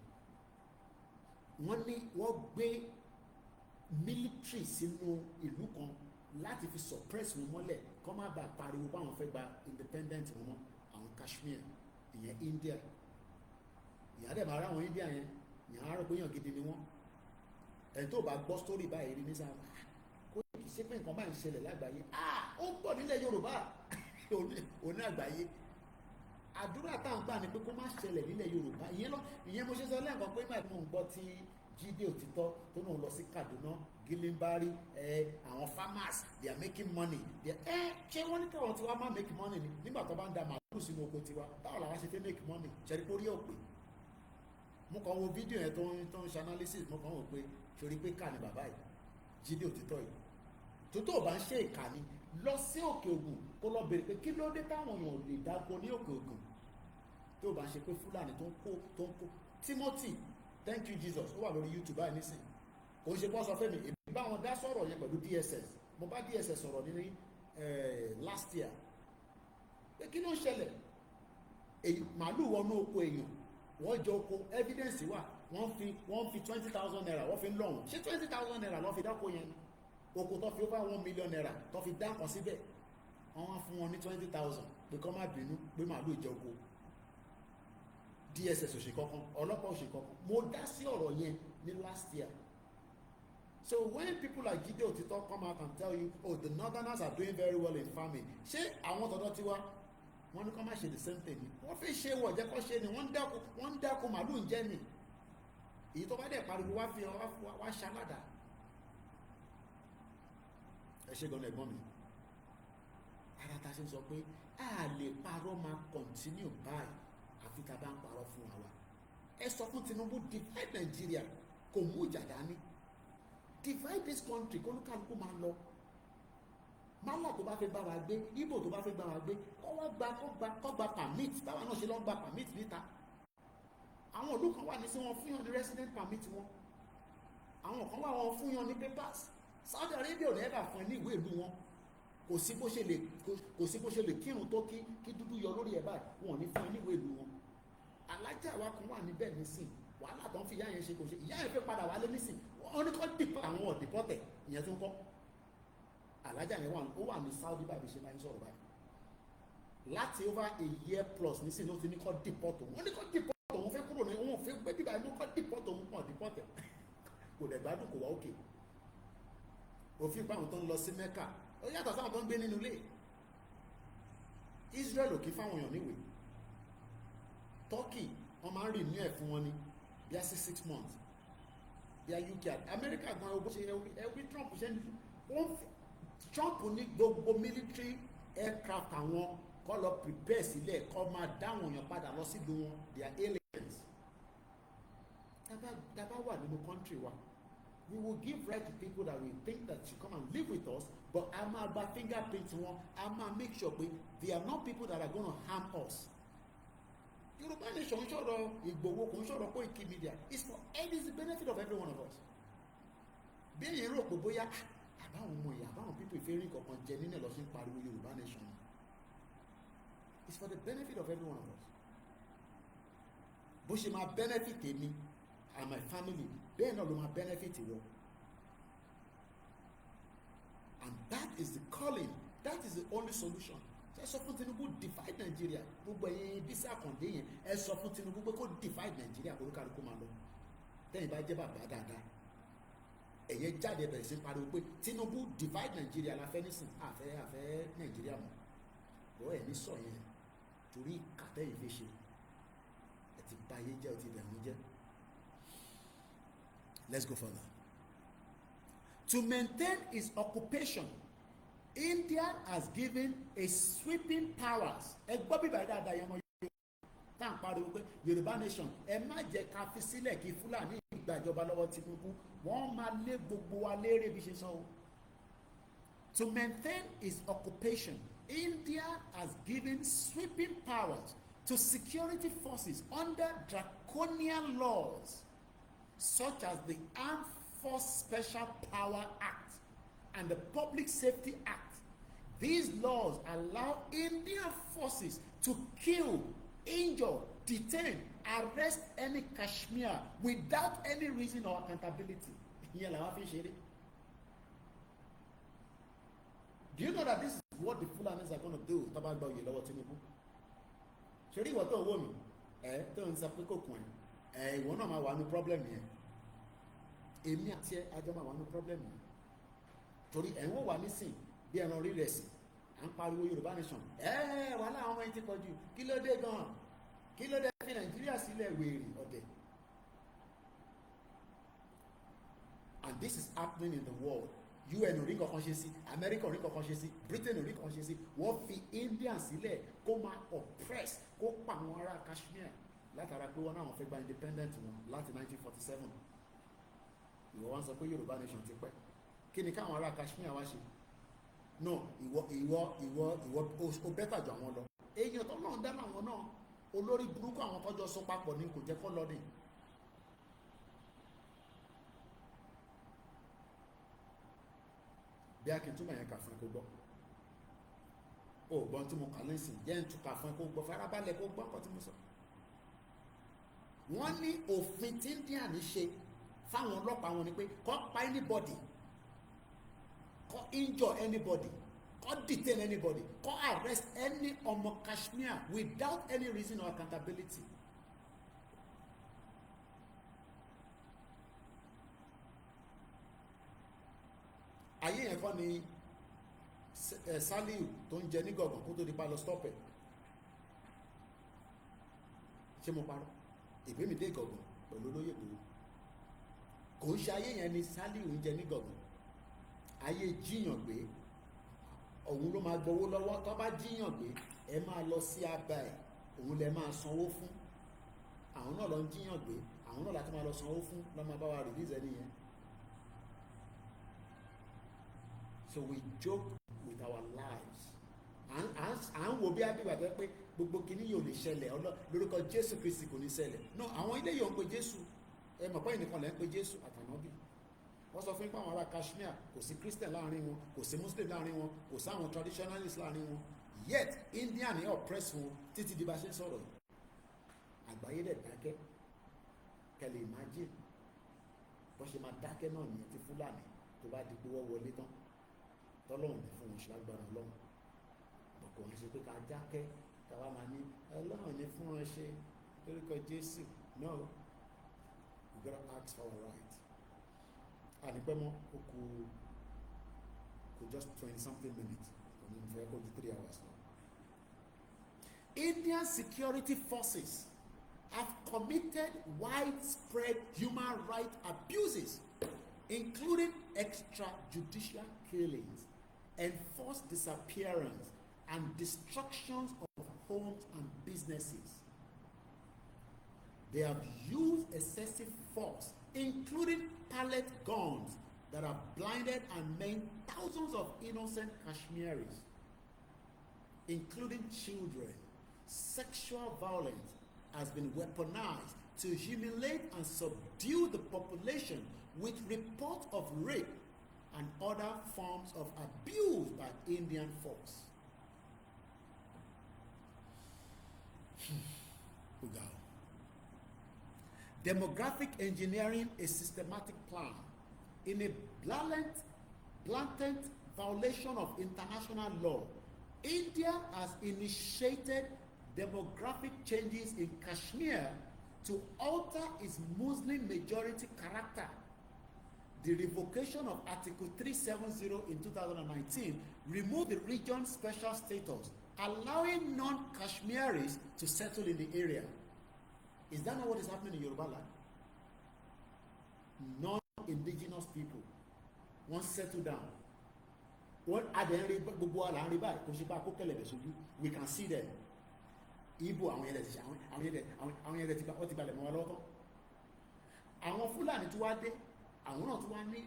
Wọ́n ní wọ́n gbé military sínú ìlú kan láti fi suppress wọn mọ́lẹ̀ kọ́ má bàa pariwo báwọn fẹ́ gba independent wọn mọ́ àwọn Kashmir ìyẹn India. Ìyá dẹ̀ máa rá àwọn India yẹn ìyá á rò pé yàn gidi ni wọ́n. Ẹni tó bá gbọ́ story báyìí rí ní sáà kó kì í ṣe pé nǹkan báyìí ń ṣẹlẹ̀ lágbàáyé. Ó ń pọ̀ nílẹ̀ Yorùbá òní àgbáyé. Àdúrà tá à ń gbà ni pé kó má ṣẹlẹ̀ nílẹ̀ Yorùbá. Ìyẹn mo ṣe sọ lẹ́ẹ̀kan pé máa mú un gbọ́ tí Jídé Òtítọ́ tó náà lọ sí Kaduna, Gilimbari, àwọn farmers they are making money. Ṣé wọ́n ní káwọn tiwa máa make money ni nígbà tó bá ń da màálù sínú oko tiwa báwo làwọn ṣe fẹ́ make money? Ṣẹ̀rí kórí òpè. Mo kàn wo fídíò yẹn tó ń ṣe analysis, mo kàn wò pé ṣorí pé ká ni bàbá yìí Jídé Òtítọ́ yìí. Tó bá ń ṣe ìkànnì lọ sí Òkè Ògùn kó lọ bèrè pé kí ló dé táwọn èèyàn lè dáko ní Òkè Ògùn tó bá ń ṣe pé Fúlàní tó ń kó Timothy, thank you Jesus, ó wà lórí YouTube báyìí nísìnyí. Kò ń ṣe pọ́n sọ fẹ́mi èmi bá wọn dá sọ̀rọ̀ yẹn pẹ̀lú DSS. Mo bá DSS sọ̀rọ̀ ní last year pé kí ló ń ṣẹlẹ̀ màálù wọnú oko èèyàn wọ́n jọ oko evidence wà wọ́n fi 20,000 naira wọ́n fi ń lọ́hùn. Ṣé 20,000 naira lọ́ fi dáko yẹn oko tó fi over 1 million naira tó fi dá kan síbẹ̀ wọ́n wá fún wọn ní 20,000 pé kọ́ má bínú pé màálù jẹ oko. DSS ò ṣe kankan, ọlọ́pàá ò ṣe kankan. Mo dá sí ọ̀rọ̀ yẹn ní last year. So when people like Jídé Òtítọ́ come out and tell you, oh, the northerners are doing very well in farming, ṣé àwọn tọ̀dọ̀ tiwa wọ́n ní kọ́ máa ṣe the same thing ni? Wọ́n fi ṣe wọ̀ jẹ́ kọ́ ṣe ni, wọ́n ń dáko màálù ń jẹ́ ni. Èyí tó bá dẹ̀ pariwo wá ṣaládà. Ẹ ṣe gan-an ẹ̀gbọ́n mi. Ara ta ṣe sọ pé a lè parọ́ máa continue báyìí àfi tá a bá ń parọ́ fún wa. Ẹ sọ fún Tinubu divide Nigeria, kò mú ìjà dání, divide this country kó kálukú máa lọ. Málà tó bá fẹ́ bá wa gbé, Ìgbò tó bá fẹ́ bá wa gbé, kó gba permit, báwa náà ṣe lọ gba permit níta. Àwọn ìlú kan wà ní sí wọn fún yàn ní resident permit wọn, àwọn kan wà wọn fún yàn ní papers. Saudi Arabia ò ní ẹ̀bà fún ẹ ní ìwé ìlú wọn, kò sí bó ṣe lè kírun tó kí dúdú yọ lórí ẹ̀ báyìí, wọn ò ní fún ẹ ní ìwé ìlú wọn. Alájà wa kan wà níbẹ̀ nísìn, wàhálà tó ń fi ìyá yẹn ṣe kò ṣe, ìyá yẹn fẹ́ padà wálé nísìn, wọn ní kọ́ dìpọ̀ àwọn ọ̀dìpọ̀tẹ̀ ìyẹn tó ń kọ́. Alájà yẹn ó wà ní Saudi báyìí ṣe máa ń sọ̀rọ̀ báyìí láti over a year plus nísìn ló ti ní kọ́ dìpọ̀tò, wọ́n ní kọ́ dìpọ̀tò, òun fẹ́ kúrò ní òun fẹ́ gbé bíbá inú kọ́ dìpọ̀tò, òun pọ̀ dìpọ̀tẹ̀ kò dẹ̀ gbádùn, kò wá òkè. Òfin báwọn tó ń lọ sí Mẹ́kà ó yàtọ̀ sáwọn tó ń gbé nínú ilé. Israel ò kí fáwọn èèyàn níwèé, Turkey wọ́n máa ń rìn ní ẹ̀ fún wọn ní bí i 6 months, bí i UK, America gan ẹ̀ bó ṣe ẹwí Trump ṣe ń Trump ní gbogbo military aircraft àwọn kọ́ lọ prepare sílẹ̀ kọ́ máa dáwọn èèyàn padà lọ sílùú wọn, they are aliens. Dábàá wà nínú country wa, we will give right to people that we think that should come and live with us, but a máa gba fingerprint wọn, a máa make sure pé they are not people that are going to harm us. Yorùbá nation ń sọ̀rọ̀ Ìgbòho, kò ń sọ̀rọ̀ Koikimedia, it's for the benefit of every one of us. Bí èyí rò pé bóyá àbáwọn ọmọ ìyá àbáwọn pípò ìfẹ́rí kankan jẹ nínú ẹ̀ lọ sí ń pariwo Yorùbá nation, it's for the benefit of every one of us. Bó ṣe máa benefit èmi and my family, bẹ́ẹ̀ náà ló máa benefit wọ. And that is the calling, that is the only solution. Ẹ sọ fún Tinubu divide Nigeria, gbogbo ẹ̀yin Bísí Àkàndé yẹn, ẹ sọ fún Tinubu pé kó divide Nigeria kó kálukú máa lọ. Tẹ́yìn bá jẹ́ bàbá dáadáa, ẹ̀yẹ jáde bẹ̀rẹ̀ sí pariwo pé Tinubu divide Nigeria la fẹ́ nísìn, àfẹ́ Nigeria mọ̀. Bọ́ ẹ̀ ní sọ yẹn torí kàtẹ́ ìfẹ́ ṣe, ẹ ti bà ayé jẹ́, ẹ ti bẹ̀rù jẹ́. Let's go further. To maintain its occupation, India has given a sweeping powers. Ẹ gbọ́ bíbá dáadáa yẹn mọ́ Yorùbá tá à ń pariwo pé Yorùbá nation ẹ má jẹ́ ká fi sílẹ̀ kí Fúlàní ìgbàjọba lọ́wọ́ Tinubu, wọ́n máa lé gbogbo wa lérè bí ṣe sọ o. To maintain its occupation, India has given sweeping powers to security forces under draconian laws such as the Armed Force Special Power Act and the Public Safety Act. These laws allow Indian forces to kill, injure, detain, arrest any Kashmir without any reason or accountability. Do you know that this is what the Fulanis are going to do? Taba gba oyè lọ́wọ́ Tinubu. Ṣé rí ìwọ tó wò mí? Tó ń sọ pé kò kún ẹ. Ìwọ náà máa wà ní problem yẹn. Èmi àti ẹ ajọ́ máa wà ní problem yẹn. Torí ẹ̀ ń wò wá nísìn bí ẹran rí rẹ̀ sí. À ń pariwo Yorùbá nation. Wàhálà àwọn ọmọ yẹn ti pọ̀jù. Kí ló dé gan-an? Kí ló dé fi Nàìjíríà sílẹ̀ wèrè ọ̀dẹ̀? And this is happening in the world. UN ò rí kankan ṣe sí, America ò rí kankan ṣe sí, Britain ò rí kankan ṣe sí. Wọ́n fi India sílẹ̀ kó máa oppress, kó pa àwọn ará Kashmir látara pé wọ́n náà wọ́n fẹ́ gba independent wọn láti 1947. Ìwọ wá ń sọ pé Yorùbá nation ti pẹ́. Kí ni káwọn ará Kashmir wá ṣe? No, ìwọ ó bẹ́tà jù àwọn lọ. Èèyàn tó náà ń dá láwọn náà, olórí burúkú àwọn tọ́jọ́ sọ papọ̀ ni kò jẹ́ kó lọ ní. Bí Akíntúmọ̀ yẹn kà fún ẹ kó gbọ́. O gbọ́n tí mo kà lẹ́sìn jẹ́ ń tukà fún ẹ kó gbọ́, farabalẹ̀ kó gbọ́ nǹkan tí mo sọ. Wọ́n ní òfin tí India ní ṣe fáwọn ọlọ́pàá wọn ni pé kó pa anybody, kó injure anybody, kó detain anybody, kó arrest any ọmọ Kashmir without any reason or accountability. Ayé yẹn kọ́ ni Saliu tó ń jẹ ní gọ̀gàn kó tó di pa lọ stop ẹ̀. Ṣé mo parọ́? Ìgbé mi dé gọ̀gàn pẹ̀lú olóyè Ìgbòho. Kò ń ṣe ayé yẹn ni Saliu ń jẹ ní gọ̀gàn. Ayé jíyàn gbé òun ló máa gbowó lọ́wọ́ tó bá jíyàn gbé ẹ máa lọ sí abà ẹ̀ òun lẹ máa sanwó fún àwọn náà lọ ń jíyàn gbé àwọn náà láti máa lọ sanwó fún lọ́ máa bá wa release ẹni yẹn. So we joke with our lives. À ń wo bí abíwá tó pé gbogbo kìíní yóò lè ṣẹlẹ̀ lórúkọ Jésù Kristi kò ní ṣẹlẹ̀. No, àwọn ilé yóò ń pe Jésù. Ẹ mọ̀ pé ẹnìkan lẹ́ ń pe Jésù àtànábì. Wọ́n sọ fún pé àwọn ará Kashmir kò sí Christian láàrin wọn, kò sí Muslim láàrin wọn, kò sí àwọn traditionalist láàrin wọn. Yet India ni oppress wọn títí di bá ṣe ń sọ̀rọ̀ yìí. Àgbáyé dẹ̀ dákẹ́. Kẹlẹ̀ imagine bó ṣe máa dákẹ́ náà nìyẹn ti Fulani tó bá di pé wọ́n wọlé tán. Tọ́lọ́run ní fún wọn ṣe lágbára Ọlọ́run. Bọ̀kọ̀ wọn ṣe pé ká dákẹ́ ká wá máa ní Ọlọ́run ní fún wọn ṣe lórúkọ Jésù. No, we gotta ask for our right. Ànípẹ́mọ́ ó kù just 20-something minutes. I mean, for 3 hours now. Indian security forces have committed widespread human rights abuses, including extrajudicial killings, enforced disappearance, and destructions of homes and businesses. They have used excessive force, including pellet guns that have blinded and maimed thousands of innocent Kashmiris, including children. Sexual violence has been weaponized to humiliate and subdue the population, with reports of rape and other forms of abuse by Indian folks. Demographic engineering, a systematic plan in a blatant violation of international law. India has initiated demographic changes in Kashmir to alter its Muslim majority character. The revocation of Article 370 in 2019 removed the region's special status, allowing non-Kashmiris to settle in the area. Is that not what is happening in Yoruba land? Non-indigenous people won't settle down. What are they? We can see them. Igbo àwọn yẹn ti ba ti balẹ̀ mọ́ wa lọ́tọ̀. Àwọn Fulani tí wá dé, àwọn náà tí wá ní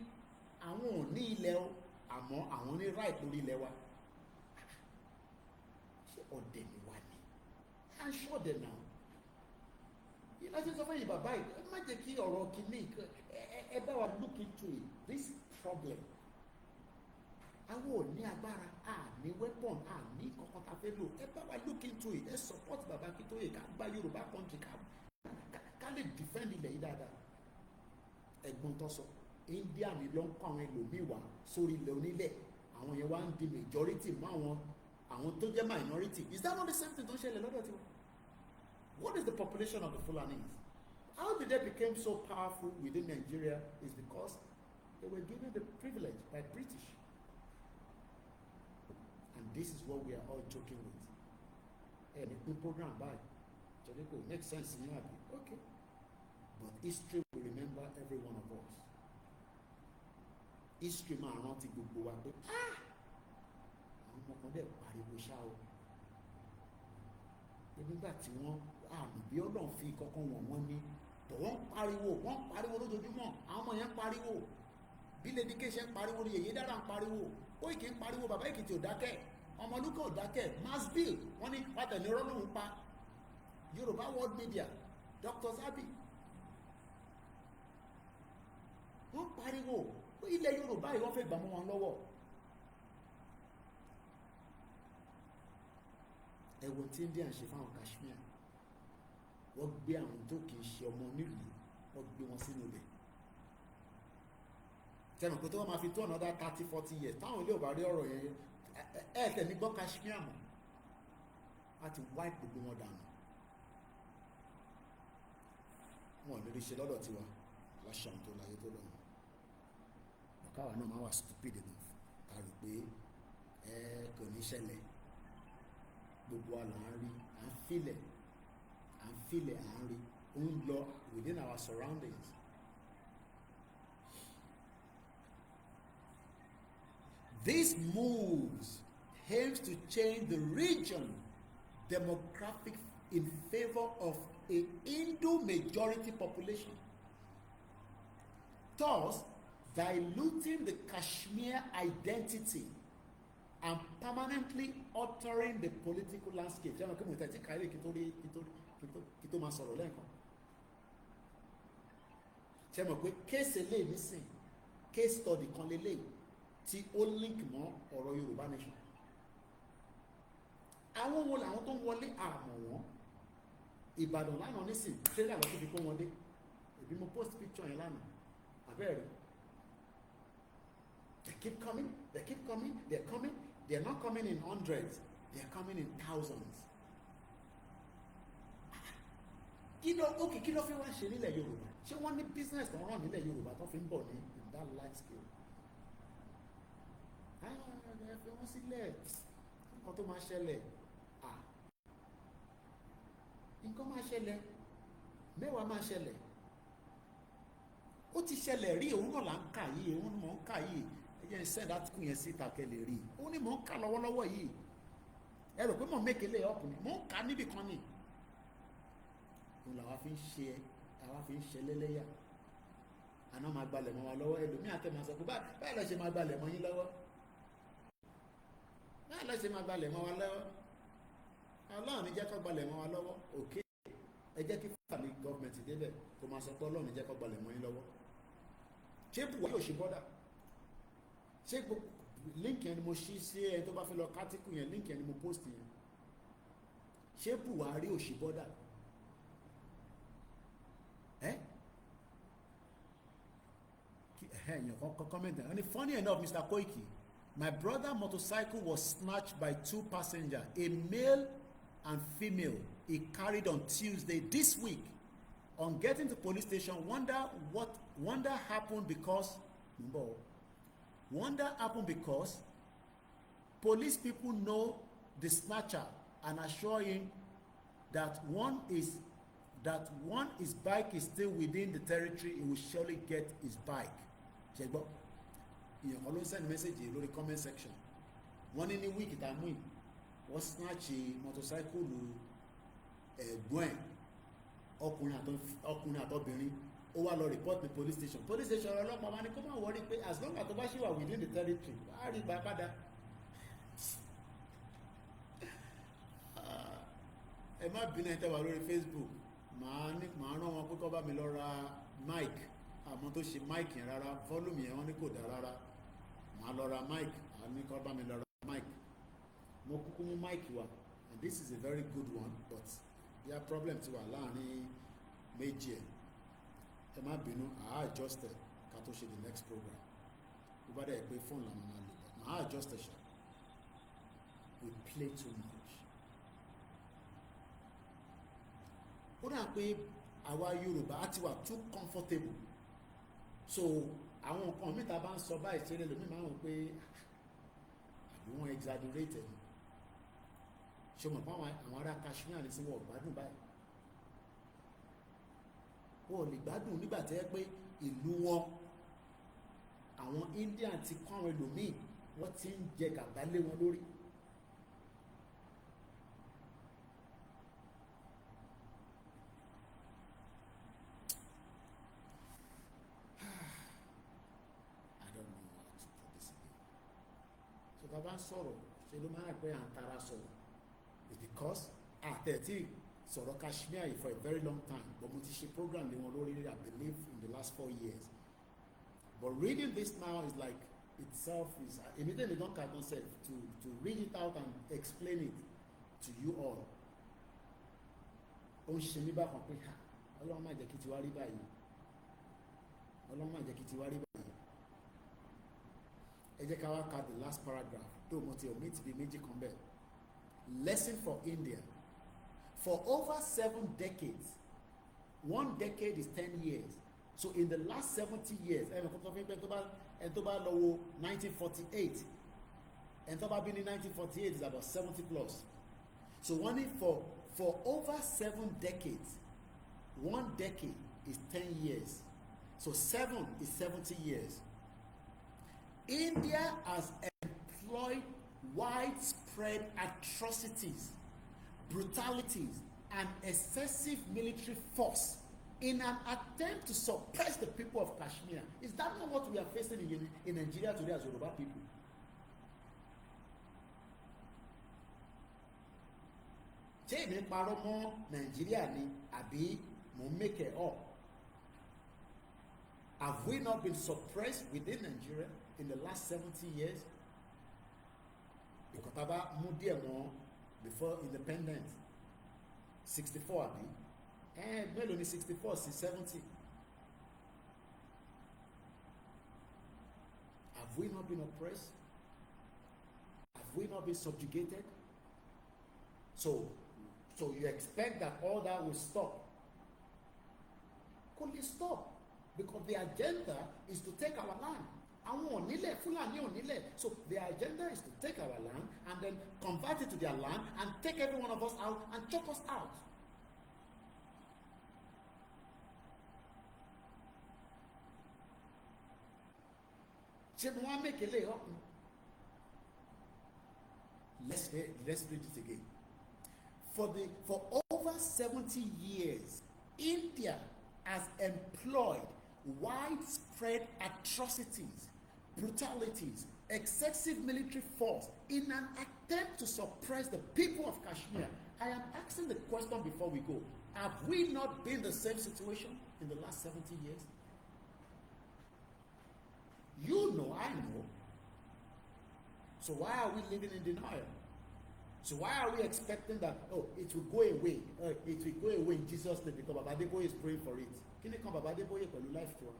àwọn ò ní ilẹ̀ o, àmọ́ àwọn ní right lórí ilẹ̀ wa. Ṣé ọ̀dẹ̀ ni wá ni? À ń ṣọ̀dẹ̀ náà. Ìlàjì sọ fún yìí bàbá yìí, ẹ má jẹ́ kí ọ̀rọ̀ kìíní ẹ bá wa look into it, this problem. Àwọn ò ní agbára, ní weapon, ní kankan tá a fẹ́ lò. Ẹ bá wa look into it, ẹ support bàbá Akintoye ká gba Yorùbá country ká lè defend ilẹ̀ yìí dáadáa. Ẹ̀gbọ́n tó sọ, India ni ló ń kọ́ àwọn ẹlòmíì wá sórí ilẹ̀ onílẹ̀. Àwọn yẹn wá ń di majority mọ́ àwọn tó jẹ́ minority. Is that not the same thing tó ń ṣẹlẹ̀ lọ́dọ̀ tiwa? What is the population of the Fulanis? How did they become so powerful within Nigeria is because they were given the privilege by British. And this is what we are all joking with. And the program by Jericho makes sense in your head. Okay. But history will remember every one of us. History máa rántí gbogbo wa pé àwọn ọmọ kan dẹ̀ pariwo ṣá o. Nígbà tí wọ́n àmì bí Ọlọ́run fi kankan wọ̀n ní bọ̀ wọ́n pariwo lójoojúmọ́. Àwọn ọmọ yẹn pariwo. Bí Lady K ṣe ń pariwo ni Yèyé Dára ń pariwo. Koiki ń pariwo, bàbá Èkìtì ò dákẹ́, Ọmọlúkà ò dákẹ́, Mass Bill wọ́n ní pàtẹ́ni rọ́lùmù pa, Yorùbá World Media, Dr. Zabi wọ́n pariwo pé ilẹ̀ Yorùbá yìí wọ́n fẹ́ gbà mọ́ wọn lọ́wọ́. Ẹ̀wọ̀n tí India ń ṣe fáwọn Kashmir, wọ́n gbé àwọn tó kì í ṣe ọmọ nílùú, wọ́n gbé wọn sínú ibẹ̀. Tẹ́lẹ̀ pé tó wọ́n máa fi tó another 30-40 years táwọn ilé ò bá rí ọ̀rọ̀ yẹn tẹ̀ ní gbọ́ Kashmir mọ́ láti wipe gbogbo wọn dànù. Wọn ò ní rí ṣe lọ́dọ̀ tiwa láṣà tó láyé tó lọ́nà. Ọ̀káwà náà máa wà stupid enough ká rò pé kò ní ṣẹlẹ̀. Gbogbo wa là ń rí, à ń filẹ̀, à ń rí, ó ń lọ within our surroundings. These moves aims to change the region demographic in favor of a Hindu majority population, thus diluting the Kashmir identity and permanently altering the political landscape. Ṣé àwọn kí mo tẹ̀ tí káyọ̀ kí tó máa sọ̀rọ̀ lẹ́ẹ̀kan? Ṣé mo pé kéèsì eléyìí nísìn case study kan lélẹ́yìí tí ó link mọ́ ọ̀rọ̀ Yorùbá nation. Àwọn wo làwọn tó ń wọlé àmọ̀ wọn? Ìbàdàn lánàá nísìn trailer lọ tó fi kó wọn dé. Èbí mo post picture yẹn lánàá. Àbẹ́rẹ́. They keep coming, they keep coming, they're coming. They're not coming in hundreds, they're coming in thousands. Okay, kí ló fi wá ṣe nílẹ̀ Yorùbá? Ṣé wọ́n ní business tó ń ràn nílẹ̀ Yorùbá tó fi ń bọ̀ ní in that light scale? Ẹ fi wọ́n sílẹ̀, nǹkan tó máa ṣẹlẹ̀. Nǹkan máa ṣẹlẹ̀, mẹ́wàá máa ṣẹlẹ̀. Ó ti ṣẹlẹ̀ rí, òun náà là ń kà yìí, òun ni mò ń kà yìí. Ẹ jẹ́ send that kún yẹn síta kẹ́lẹ̀ rí. Ó ní mò ń kà lọ́wọ́lọ́wọ́ yìí. Ẹ rò pé mò ń mẹ́kẹ̀lé ọkùnrin, mò ń kà níbì kan ni. Òun làwa fi ń ṣe, àwa fi ń ṣe lẹ́lẹ́yà. Àná máa gbalẹ̀ mọ́ wa lọ́wọ́, ẹlòmíì àtẹ máa sọ pé báyìí lọ ṣe máa gbalẹ̀ mọ́ yín lọ́wọ́. Báyìí lọ ṣe máa gbalẹ̀ mọ́ wa lọ́wọ́. Ọlọ́run ní jẹ́ kó gbalẹ̀ mọ́ wa lọ́wọ́. Òkè ẹ jẹ́ kí Fulani gọ́ọ̀mẹ̀ntì débẹ̀ kó máa sọ pé Ọlọ́run ní jẹ́ kó gbalẹ̀ mọ́ yín lọ́wọ́. Ṣé Buhari ò ṣe bọ́dà? Ṣé líǹkì yẹn ni mo ṣí sí ẹ tó bá fẹ́ lọ kátìkù yẹn, líǹkì yẹn ni mo post yẹn. Ṣé Buhari ò ṣe bọ́dà? Comment. And funny enough, Mr. Koiki, my brother motorcycle was snatched by two passengers, a male and female. He carried on Tuesday this week. On getting to police station, wonder happened because police people know the snatcher and assure him that one his bike is still within the territory. He will surely get his bike. Ṣẹ́gbọ́, ìyẹn kan ló ń send message lórí comment section. Wọ́n ní wíìkì tá a mú yìí, wọ́n snatch motorcycle ẹ̀gbọ́n ẹ̀, ọkùnrin àtọ́bìnrin, ó wá lọ report ní police station. Police station ọlọ́pàá wa ní kó má worry pé as long as tó bá ṣì wà within the territory, á rí ìgbà padà. Ẹ má bínú ẹ̀ tẹ́ wà lórí Facebook, màá rán wọn pé kó bá mi lọ ra mic. Àmọ́ tó ṣe mic yẹn rárá, volume yẹn wọ́n ní kò dá rárá. Màá lọ ra mic, àní kó bá mi lọ ra mic. Mo kúkú mú mic wá, and this is a very good one, but there are problem ti wà láàrin méjì ẹ̀. Ẹ má bínú, àá adjust ẹ̀ ká tó ṣe the next program. Bí bá dẹ̀ pé fóònù làwọn máa lò, màá adjust ẹ̀ ṣá. We play too much. Ó dà pé àwa Yorùbá á ti wà too comfortable. So àwọn nǹkan mìta bá ń sọ báyìí ṣeré lómi máa ń wọ pé àbí wọ́n exaggerate ẹ̀. Ṣé o mọ̀ pé àwọn ará Kashmir ní sí wọn ò gbádùn báyìí? Wọn ò lè gbádùn nígbà tí ẹ pé ìlú wọn àwọn Indian ti kọ́ àwọn ẹlòmíì wọ́n ti ń jẹ gàba lé wọn lórí. Bàbá ń sọ̀rọ̀ ṣe ló máa ń pẹ́ àǹtara sọ̀rọ̀. It's because àtẹ̀tí sọ̀rọ̀ Kashmir for a very long time, but mo ti ṣe program lé wọn lórí I believe in the last 4 years. But reading this now is like itself is immediately don carry myself to read it out and explain it to you all. Ó ń ṣe mí bákan pé Ọlọ́run má jẹ́ kí tiwa rí báyìí. Ọlọ́run má jẹ́ kí tiwa rí báyìí. Ẹ jẹ́ ká wá ka the last paragraph tó mo ti omit bí méjì kan bẹ́ẹ̀. Lesson for India. For over 7 decades, 1 decade is 10 years. So in the last 70 years, ẹ̀mí kò tó fi pé ẹni tó bá lọ wo 1948, ẹni tó bá bí ní 1948 is about 70 plus. So wọ́n ní for over 7 decades, 1 decade is 10 years. So 7 is 70 years. India has employed widespread atrocities, brutalities, and excessive military force in an attempt to suppress the people of Kashmir. Is that not what we are facing in Nigeria today as Yoruba people? Ṣé èmi parọ́ mọ́ Nàìjíríà ni àbí mo make it up? Have we not been suppressed within Nigeria in the last 70 years? Because taba mú díẹ̀ mọ́ before independence 64 àbí? Mélòó ni 64 sí 70? Have we not been oppressed? Have we not been subjugated? So you expect that all that will stop? Could it stop? Because the agenda is to take our land. Àwọn onílẹ̀, Fulani onílẹ̀. So the agenda is to take our land and then convert it to their land and take every one of us out and chop us out. Ṣé mo wá make eléyìí up? Let's read it again. For over 70 years, India has employed widespread atrocities, brutalities, excessive military force in an attempt to suppress the people of Kashmir. I am asking the question before we go. Have we not been in the same situation in the last 70 years? You know, I know. So why are we living in denial? So why are we expecting that, oh, it will go away? It will go away in Jesus' name because Baba Adeboye is praying for it. Kí ni kan Baba Adeboye pẹ̀lú life tiwa?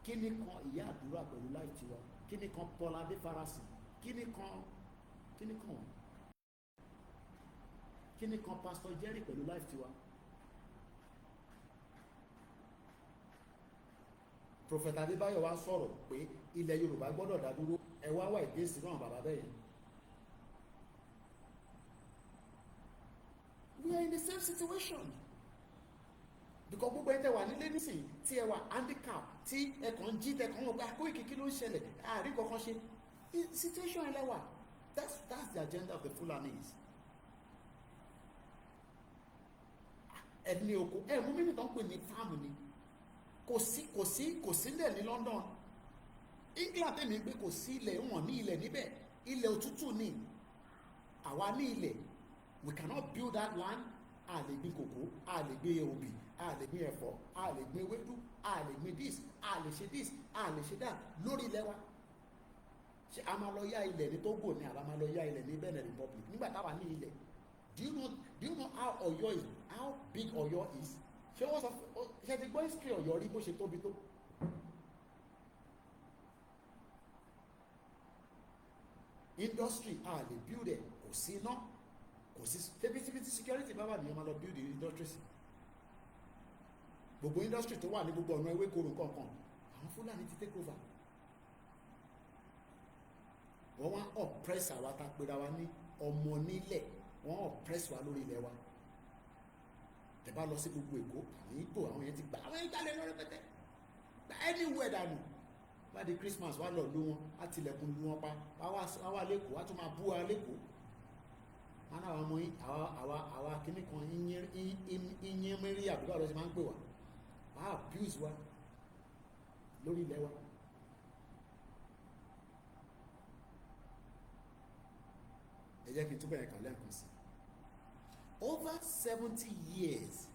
Kí ni kan ìyá àdúrà pẹ̀lú life tiwa? Kí ni kan Paul Adefarasin? Kí ni kan Pastor Jerry pẹ̀lú life tiwa? Prophet Adebanji wá sọ̀rọ̀ pé ilẹ̀ Yorùbá gbọ́dọ̀ dá dúró. Ẹ wá wà ìdésí náà bàbá bẹ́ẹ̀. We are in the same situation. Because gbogbo ẹ̀tẹ̀ wà nílé nísìnyí tí ẹ wà handicap tí ẹ kàn jí tẹ kàn wọ́n gba Koiki kí ló ń ṣẹlẹ̀ àárín kankan ṣe. Situation ẹ lẹ́wà. That's the agenda of the Fulanis. Ẹni oko mú mímì tó ń pè ní fáàmù ni. Kò sílẹ̀ ní London. England tẹ̀mí gbé kò sí ilẹ̀ wọn ní ilẹ̀ níbẹ̀. Ilẹ̀ òtútù ni. Àwa ní ilẹ̀. We cannot build that land. A lè gbin kòkó, a lè gbin obì, a lè gbin ẹ̀fọ́, a lè gbin ewédú, a lè gbin this, a lè ṣe this, a lè ṣe that lórí ilẹ̀ wa. Ṣé a máa lọ yá ilẹ̀ ní Togo ni àbá máa lọ yá ilẹ̀ ní Benin Republic nígbà táwa ní ilẹ̀? Do you know how Ọ̀yọ́ is, how big Ọ̀yọ́ is? Ṣé wọ́n sọ ṣe ti gbọ́ history Ọ̀yọ́ rí bó ṣe tóbi tó? Industry a lè build ẹ̀ kò sí iná. Kò sí security bá wà ní ọmọ lọ build the industry sí. Gbogbo industry tó wà ní gbogbo ọ̀nà ewé koro kankan àwọn Fúlàní ti take over. Wọ́n wá oppress àwa tá pera wa ní ọmọ nílẹ̀, wọ́n oppress wa lórí ilẹ̀ wa. Tẹ́ bá lọ sí gbogbo Èkó àwọn Ìgbò àwọn yẹn ti gbà àwọn ìgbàlẹ̀ lórí pẹ́tẹ́ gba anywhere dànù. Bá di Christmas wá lọ lú wọn á tilẹ̀kùn lú wọn pa wá lẹ́kọ̀ọ́ wá tún máa bú wa lẹ́kọ̀ọ́. Wọn náà wà mọ àwa kìíní kan ìyẹn mẹ́rí àbúrò àlọ́ ṣe máa ń pè wá wá abuse wa lórí ilẹ̀ wa. Ẹ jẹ́ kí n túbọ̀ yẹn kà lẹ́ẹ̀kan sí. Over 70 years,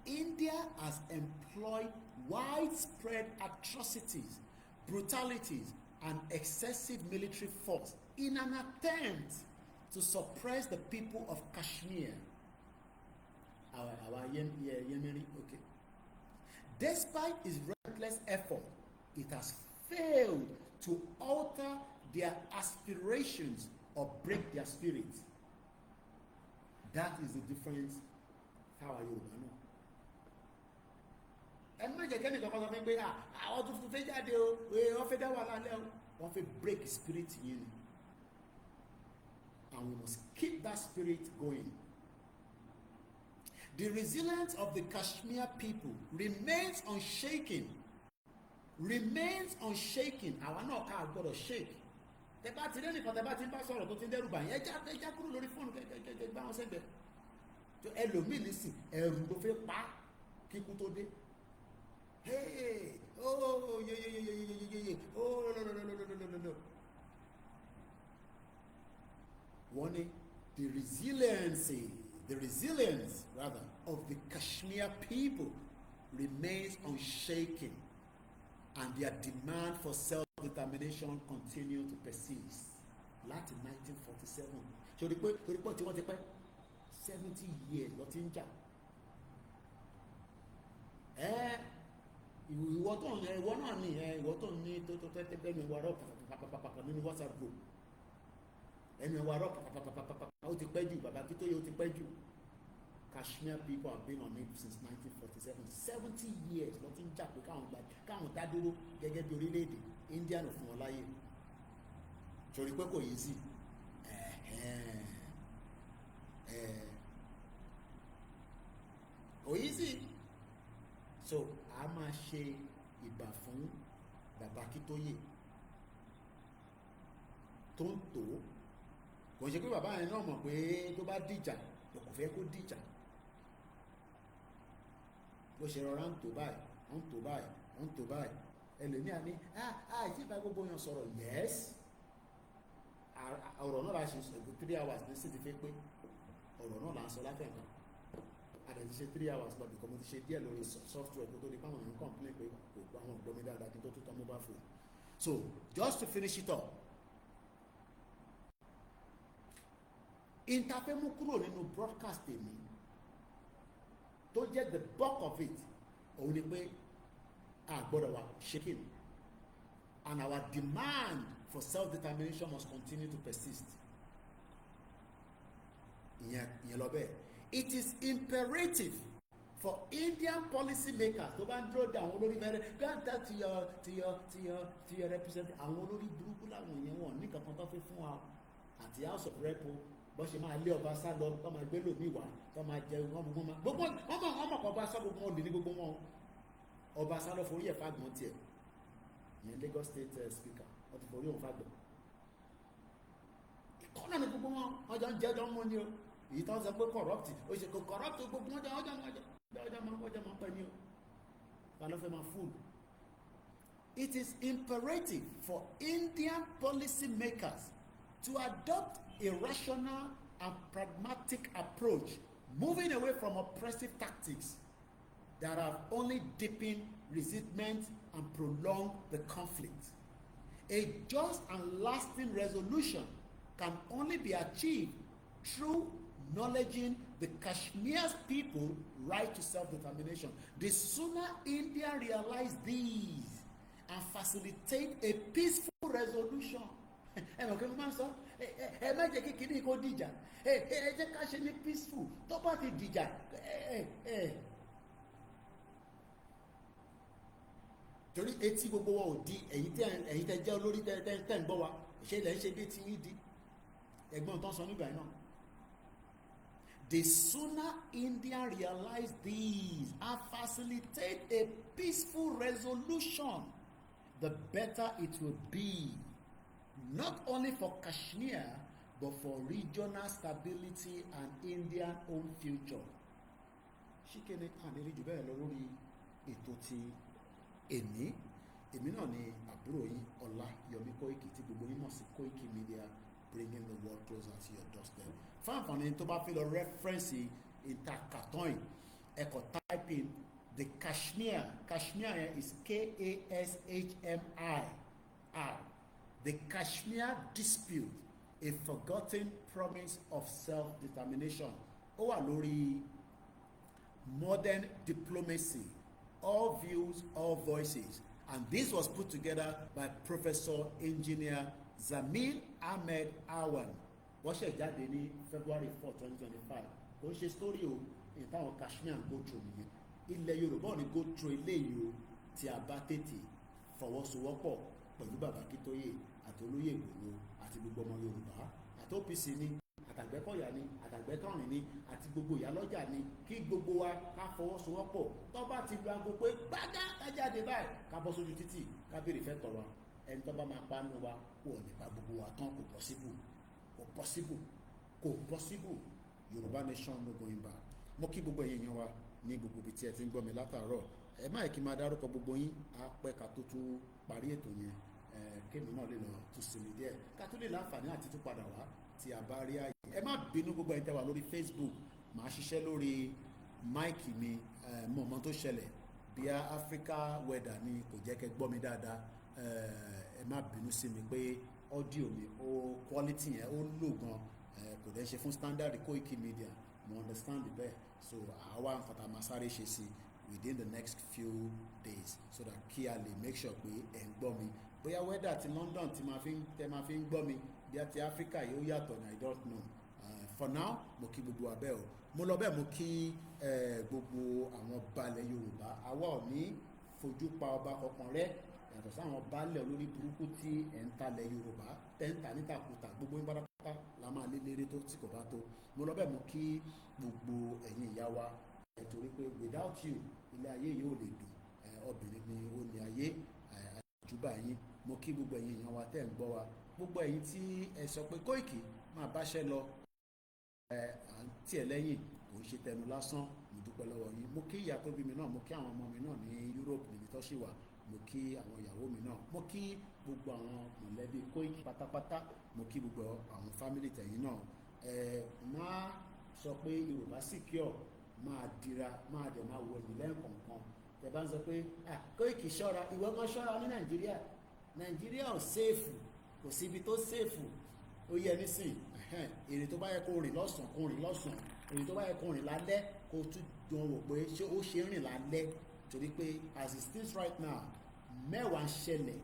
India has employed widespread atrocities, brutalities, and excessive military force in an attempt to suppress the people of Kashmir. Our Yemeni, okay. Despite its relentless effort, it has failed to alter their aspirations or break their spirit. That is the difference. How are you? Ẹ má jẹ́ kẹ́ni kankan sọ fún mi pé àwọn tuntun fẹ́ jáde o wọ́n fẹ́ dá wà lálẹ́ o wọ́n fẹ́ break spirit yìí ni. And we must keep that spirit going. The resilience of the Kashmir people remains unshaken. Remains unshaken. Àwa náà ká gbọ́dọ̀ shake. tẹ bá ti lẹ́nìkan tẹ bá ti ń bá sọ̀rọ̀ tó ti ń dẹ́rù bà yín ẹja kúrò lórí fóònù kẹ́kẹ́ gbá wọn sẹ́gbẹ̀ẹ́ tó ẹlòmíì nísìn ẹ̀rù ló fẹ́ pa kíkú tó dé hey oh yeyeyeyeyeye oh no wọ́n ní the resilience rather of the Kashmir people remains unshaken and their demand for self-determination continue to persist. Láti 1947 torí pé tí wọ́n ti pẹ́ 70 years lọ ti ń jà. Ìwọ náà ní ìwọ tó ní tó tẹ́tẹ́ bẹ́ẹ̀ ni wà rọ̀ pàpàpàpàpà nínú WhatsApp group ẹni wà rọ̀ pàpàpàpàpà ó ti pẹ́ jù bàbá Akintoye ó ti pẹ́ jù. Kashmir people have been on it since 1947 70 years lọ ti ń jà pé káwọn dá dúró gẹ́gẹ́ bí orílẹ̀-èdè India ló fún wọn láyè torí pé kò yí sí kò yí sí so a máa ṣe ìbà fún bàbá Akintoye tó ń tò kò ń ṣe pé bàbá yẹn náà mọ̀ pé tó bá dìjà kò fẹ́ kó dìjà bó ṣe rọra ń tò báyìí ẹlòmíà ní àìsí ìbá gbogbo yàn sọ̀rọ̀ yes ọ̀rọ̀ náà la ṣe 3 hours ní sí ti fẹ́ pé ọ̀rọ̀ náà là ń sọ láfẹ́ nǹkan àdẹ̀ ti ṣe 3 hours lọ bìkọ́ mo ti ṣe díẹ̀ lórí software tó tó di pàwọn èèyàn complain pé kò gbọ́ àwọn ọ̀gbọ́n mi dáadáa kí n tó tán mobile phone so just to finish it up interfere mú kúrò nínú broadcast èmi tó jẹ́ the bulk of it òun ni pé a gbọ́dọ̀ wà shaking and our demand for self-determination must continue to persist. ìyẹn lọ bẹ́ẹ̀ it is imperative for Indian policy makers tó bá ń dúró de àwọn olórí mẹ́rẹ́ grant that to your representative àwọn olórí burúkú làwọn èèyàn wọn ní kankan tó fi fún wa àti house of rep bọ́ ṣe máa lé ọba sá lọ tó máa gbé lòmí wá tó máa jẹ gbogbo ọmọ kan ọba sá gbogbo wọn lè ní gbogbo wọn ọba sá lọ forí ẹ̀ fàgbọ́n tiẹ̀ ìyẹn Lagos state speaker wọ́n ti forí òun fàgbọ́n ìkọ́nà ní gbogbo wọn ọjọ́ ń jẹ́ ọjọ́ mọ́ ni o èyí tó ń sọ pé corrupt ó ṣe kò corrupt gbogbo ọjọ́ máa pẹ́ ní o wà ló fẹ́ máa fúlù. It is imperative for Indian policy makers to adopt a rational and pragmatic approach, moving away from oppressive tactics that have only deepened resentment and prolonged the conflict. A just and lasting resolution can only be achieved through acknowledging the Kashmir's people right to self-determination. The sooner India realize these and facilitate a peaceful resolution. Ẹ mọ̀ kí n máa sọ ẹ má jẹ́ kí kíní kó dìjà ẹ jẹ́ ká ṣe ní peaceful tó bá ti dìjà torí etí gbogbo wa ò di ẹ̀yin tẹ́ jẹ́ olórí tẹ́ ń gbọ́ wa ṣe lẹ́ ń ṣe bí tí yín di ẹ̀gbọ́n tó ń sọ nígbà náà. The sooner India realize these and facilitate a peaceful resolution, the better it will be, not only for Kashmir, but for regional stability and India's own future. Ṣíkẹ́ni àníri jù bẹ́ẹ̀ lọ lórí ètò ti èní. Èmi náà ni àbúrò yín Ọláyọmí Kóìkì tí gbogbo yín mọ̀ sí Koikimedia, bringing the world closer to your doorstep. Fáǹfààní tó bá fi lọ rẹ́fẹ́rẹ́nsì ìtàkàtọ́yìn ẹ̀kọ́ type in the Kashmir is Kashmir. The Kashmir dispute, a forgotten promise of self-determination. Ó wà lórí modern diplomacy, all views, all voices. And this was put together by Professor Engineer Zamil Ahmed Awan. Wọ́n ṣe jáde ní February 4, 2025. Kò ń ṣe story o, ìtàwọn Kashmir go through nìyẹn. Ilẹ̀ Yorùbá ò ní go through eléyìí o tí a bá tètè fọwọ́sowọ́pọ̀ pẹ̀lú bàbá Akintoye àti olóyè Ìgbòho àti gbogbo ọmọ Yorùbá àti OPC ní àtàgbẹ́kọ̀yà ní àtàgbẹ́kọ̀rin ní àti gbogbo ìyálọ́jà ní kí gbogbo wa ká fọwọ́sowọ́pọ̀ tó bá ti lu aago pé gbágá ká jáde báyìí ká bọ́ sójú títì ká béèrè fẹ́ tọ̀wá ẹni tó bá máa pa nù wa kò ní pa gbogbo wa tán kò possible kò possible Yorùbá nation no going back. Mo kí gbogbo ẹ̀yin èèyàn wa ní gbogbo ibi tí ẹ ti ń gbọ́ mi látàárọ̀ ẹ má yẹ kí n máa dárúkọ gbogbo yín á pẹ́ ká tó tún parí ètò yẹn kémi náà lè lọ tún sinmi díẹ̀ ká tó lè láǹfààní àti tún padà wá tí a bá rí àyè. Ẹ má bínú gbogbo ẹ̀yin tẹ́ wà lórí Facebook màá ṣiṣẹ́ lórí máìkì mi mọ̀ mọ́ tó ṣẹlẹ̀ bí Africa weather ni kò jẹ́ kẹ́ gbọ́ mi dáadáa ẹ má bínú sí mi pé ọ́díò mi ó quality yẹn ó lò gan kò dẹ́ ṣe fún standard Koikimedia mo understand bẹ́ẹ̀ so àwa nǹkan tá a máa sáré ṣe sí within the next few days so that kí a lè make sure pé ẹ̀ ń gbọ́ mi bóyá weather ti London ti máa fi ń gbọ́ mi bí a ti Africa yóò yàtọ̀ ní I don't know for now mo kí gbogbo abẹ́ o mo lọ bẹ́ẹ̀ mo kí gbogbo àwọn balẹ̀ Yorùbá àwa ò ní fojú pa ọba kankan rẹ́ yàtọ̀ sáwọn baálẹ̀ olórí burúkú tí ẹ̀ ń talẹ̀ Yorùbá tẹ́ ń ta nítakùtà gbogbo yín pátápátá la máa lé léré tó tí kò bá tó mo lọ bẹ́ẹ̀ mo kí gbogbo ẹ̀yin ìyá wa torí pé without you ilé ayé yóò lè dùn obìnrin ni ó ní ayé àjùbà yín mo kí gbogbo ẹ̀yin èèyàn wa tẹ́ ń gbọ́ wa gbogbo ẹ̀yin tí ẹ sọ pé Koiki máa báṣẹ́ lọ à ń tiẹ̀ lẹ́yìn kò ń ṣe tẹnu lásán mo dúpẹ́ lọ́wọ́ yín mo kí ìyá tó bí mi náà mo kí àwọn ọmọ mi náà ní Europe níbi tó ṣì wà mo kí àwọn ìyàwó mi náà mo kí gbogbo àwọn mọ̀lẹ́bí Koiki pátápátá mo kí gbogbo àwọn fámìlì tẹ̀yìn náà máa sọ pé Yorùbá secure máa dira máa dẹ̀ máa wọ ẹ̀yìn lẹ́ẹ̀kọ̀ọ̀kan tẹ̀ bá ń sọ pé Koiki ṣọ́ra ìwọ kan ṣọ́ra ní Nàìjíríà ò séèfù kò síbi tó séèfù ó yẹ nísìn èrè tó bá yẹ kó rìn lọ́sàn-án kó rìn lọ́sàn-án èrè tó bá yẹ kó rìn lálẹ́ kó tún jọ wò pé ṣé ó ṣe rìn lálẹ́ torí pé as it stands right now mẹ́wàá ń ṣẹlẹ̀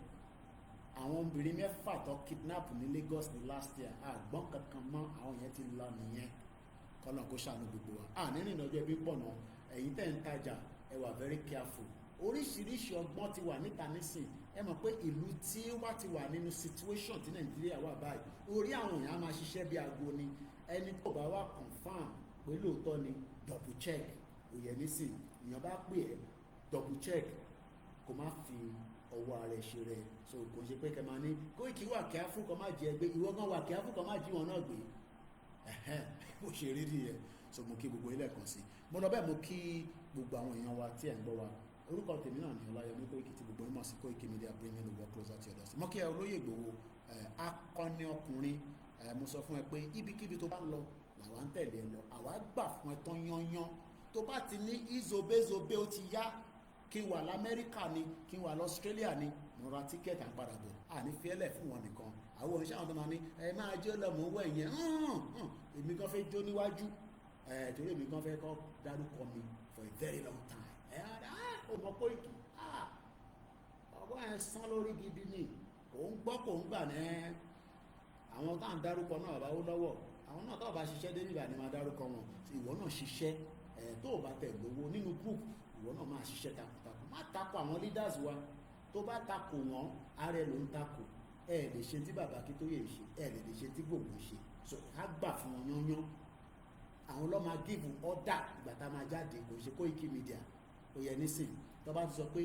àwọn obìnrin mẹ́fà tó kidnap ní Lagos ní last year àgbọ̀n kankan mọ́ àwọn yẹn ti lọ nìyẹn kọ́nà kó ṣàánú gbogbo wa nínú ìnáwó ẹbí pọ̀ náà ẹ̀yin tẹ́ ń tajà ẹ wà very careful oríṣiríṣi ọgbọ́n ti wà níta nísìn ẹ mọ̀ pé ìlú tí wá ti wà nínú situation tí Nàìjíríà wà báyìí orí àwọn èèyàn á máa ṣiṣẹ́ bí aago ni ẹni tó bá wà confam pé lóòótọ́ ni double check òye nísìn èèyàn bá pè ẹ́ double check kó má fi ọwọ́ ara ẹ̀ ṣe rẹ̀ so kò ṣe pé kẹ́ máa ní Koiki wà careful kó má jẹ ẹgbẹ́ ìwọ gan wà careful kó má jí wọn náà gbé bó ṣe rí nìyẹn so mo kí gbogbo ilé kan sí mo lọ bẹ́ẹ̀ mo kí gbogbo àwọn èèyàn wa tí ẹ̀ ń gbọ́ wa orúkọ tèmi náà ni Ọláyọmí Koiki tí gbogbo yín mọ̀ sí Koikimedia bringing the world closer to your doorstep mo kí ẹ olóyè Ìgbòho akọni ọkùnrin mo sọ fún ẹ pé ibikíbi tó bá ń lọ làwa ń tẹ̀lé ẹ lọ àwa gbà fún ẹ tán yányán tó bá ti ní izobezobe ó ti yá kí n wà lamẹ́ríkà ni kí n wà lọ́sítrélíà ni mo ra tíkẹ́ẹ̀tì àpadà bọ̀ àní fiẹ́lẹ̀ fún wọn nìkan àwọn oníṣẹ́ àwọn tó máa ní ẹ máa jó lọ mọ̀ owó ẹ̀yẹn èmi kan fẹ́ jó níwájú torí èmi kan fẹ́ kọ́ dárúkọ mi for a very long time ó mọ Koiki ọgbọ́n ẹ̀ sán lórí gidi ni kò ń gbọ́ kò ń gbà ní àwọn tá à ń dárúkọ náà bá ó lọ́wọ́ àwọn náà tó bá ṣiṣẹ́ dé nígbà ni máa dárúkọ wọn ìwọ náà ṣiṣẹ́ tó o bá tẹ̀ lówó nínú group ìwọ náà máa ṣiṣẹ́ takuntakun má takò àwọn leaders wa tó bá takò wọn ara ẹ ló ń takò ẹ lè ṣe tí bàbá Akintoye ṣe ẹ lè ṣe tí gbogbo ṣe so á gbà fún wọn yányán àwọn ló máa give order ìgbà tá a máa jáde kò ṣe Koikimedia ó yẹ nísìn tó bá ti sọ pé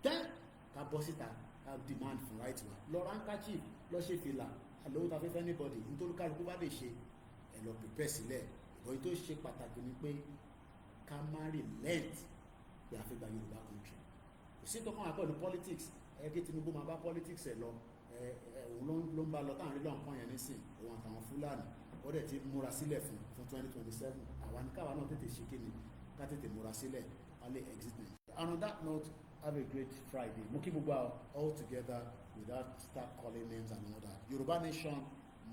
tẹ́ ká bọ́ síta ká demand fún right wa lọ handkerchief lọ ṣe fìlà àlọ́ ta fẹ́fẹ́ anybody nítorí kálukú bá lè ṣe ẹ lọ prepare sílẹ̀ ìbọn tó ṣe pàtàkì ni pé ká má relent pé a fẹ́ gba Yorùbá country kò sí tó kàn wá pẹ̀lú politics kí Tinubu máa bá politics ẹ̀ lọ òun ló ń bá lọ táwọn nílò nǹkan yẹn nísìn òun àtàwọn Fúlàní wọ́n dẹ̀ ti múra sílẹ̀ fún 2027 àwa ní káwa náà tètè ṣe kíni ká tètè múra sílẹ̀ ká lè exit Nigeria. And on that note, have a great Friday. Mo kí gbogbo all together without start calling names and all that. Yoruba nation,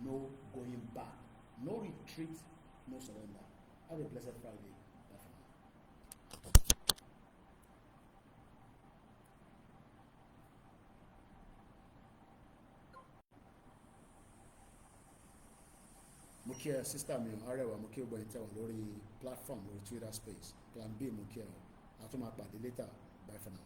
no going back, no retreat, no surrender. Have a blessed Friday. Bye for now. Mo kí ẹ sister mi Arẹwà mo kí gbogbo ẹ̀yin tẹ́ wà lórí platform lórí Twitter space Plan B mo kí ẹ a tún máa pàdé later. Bye for now.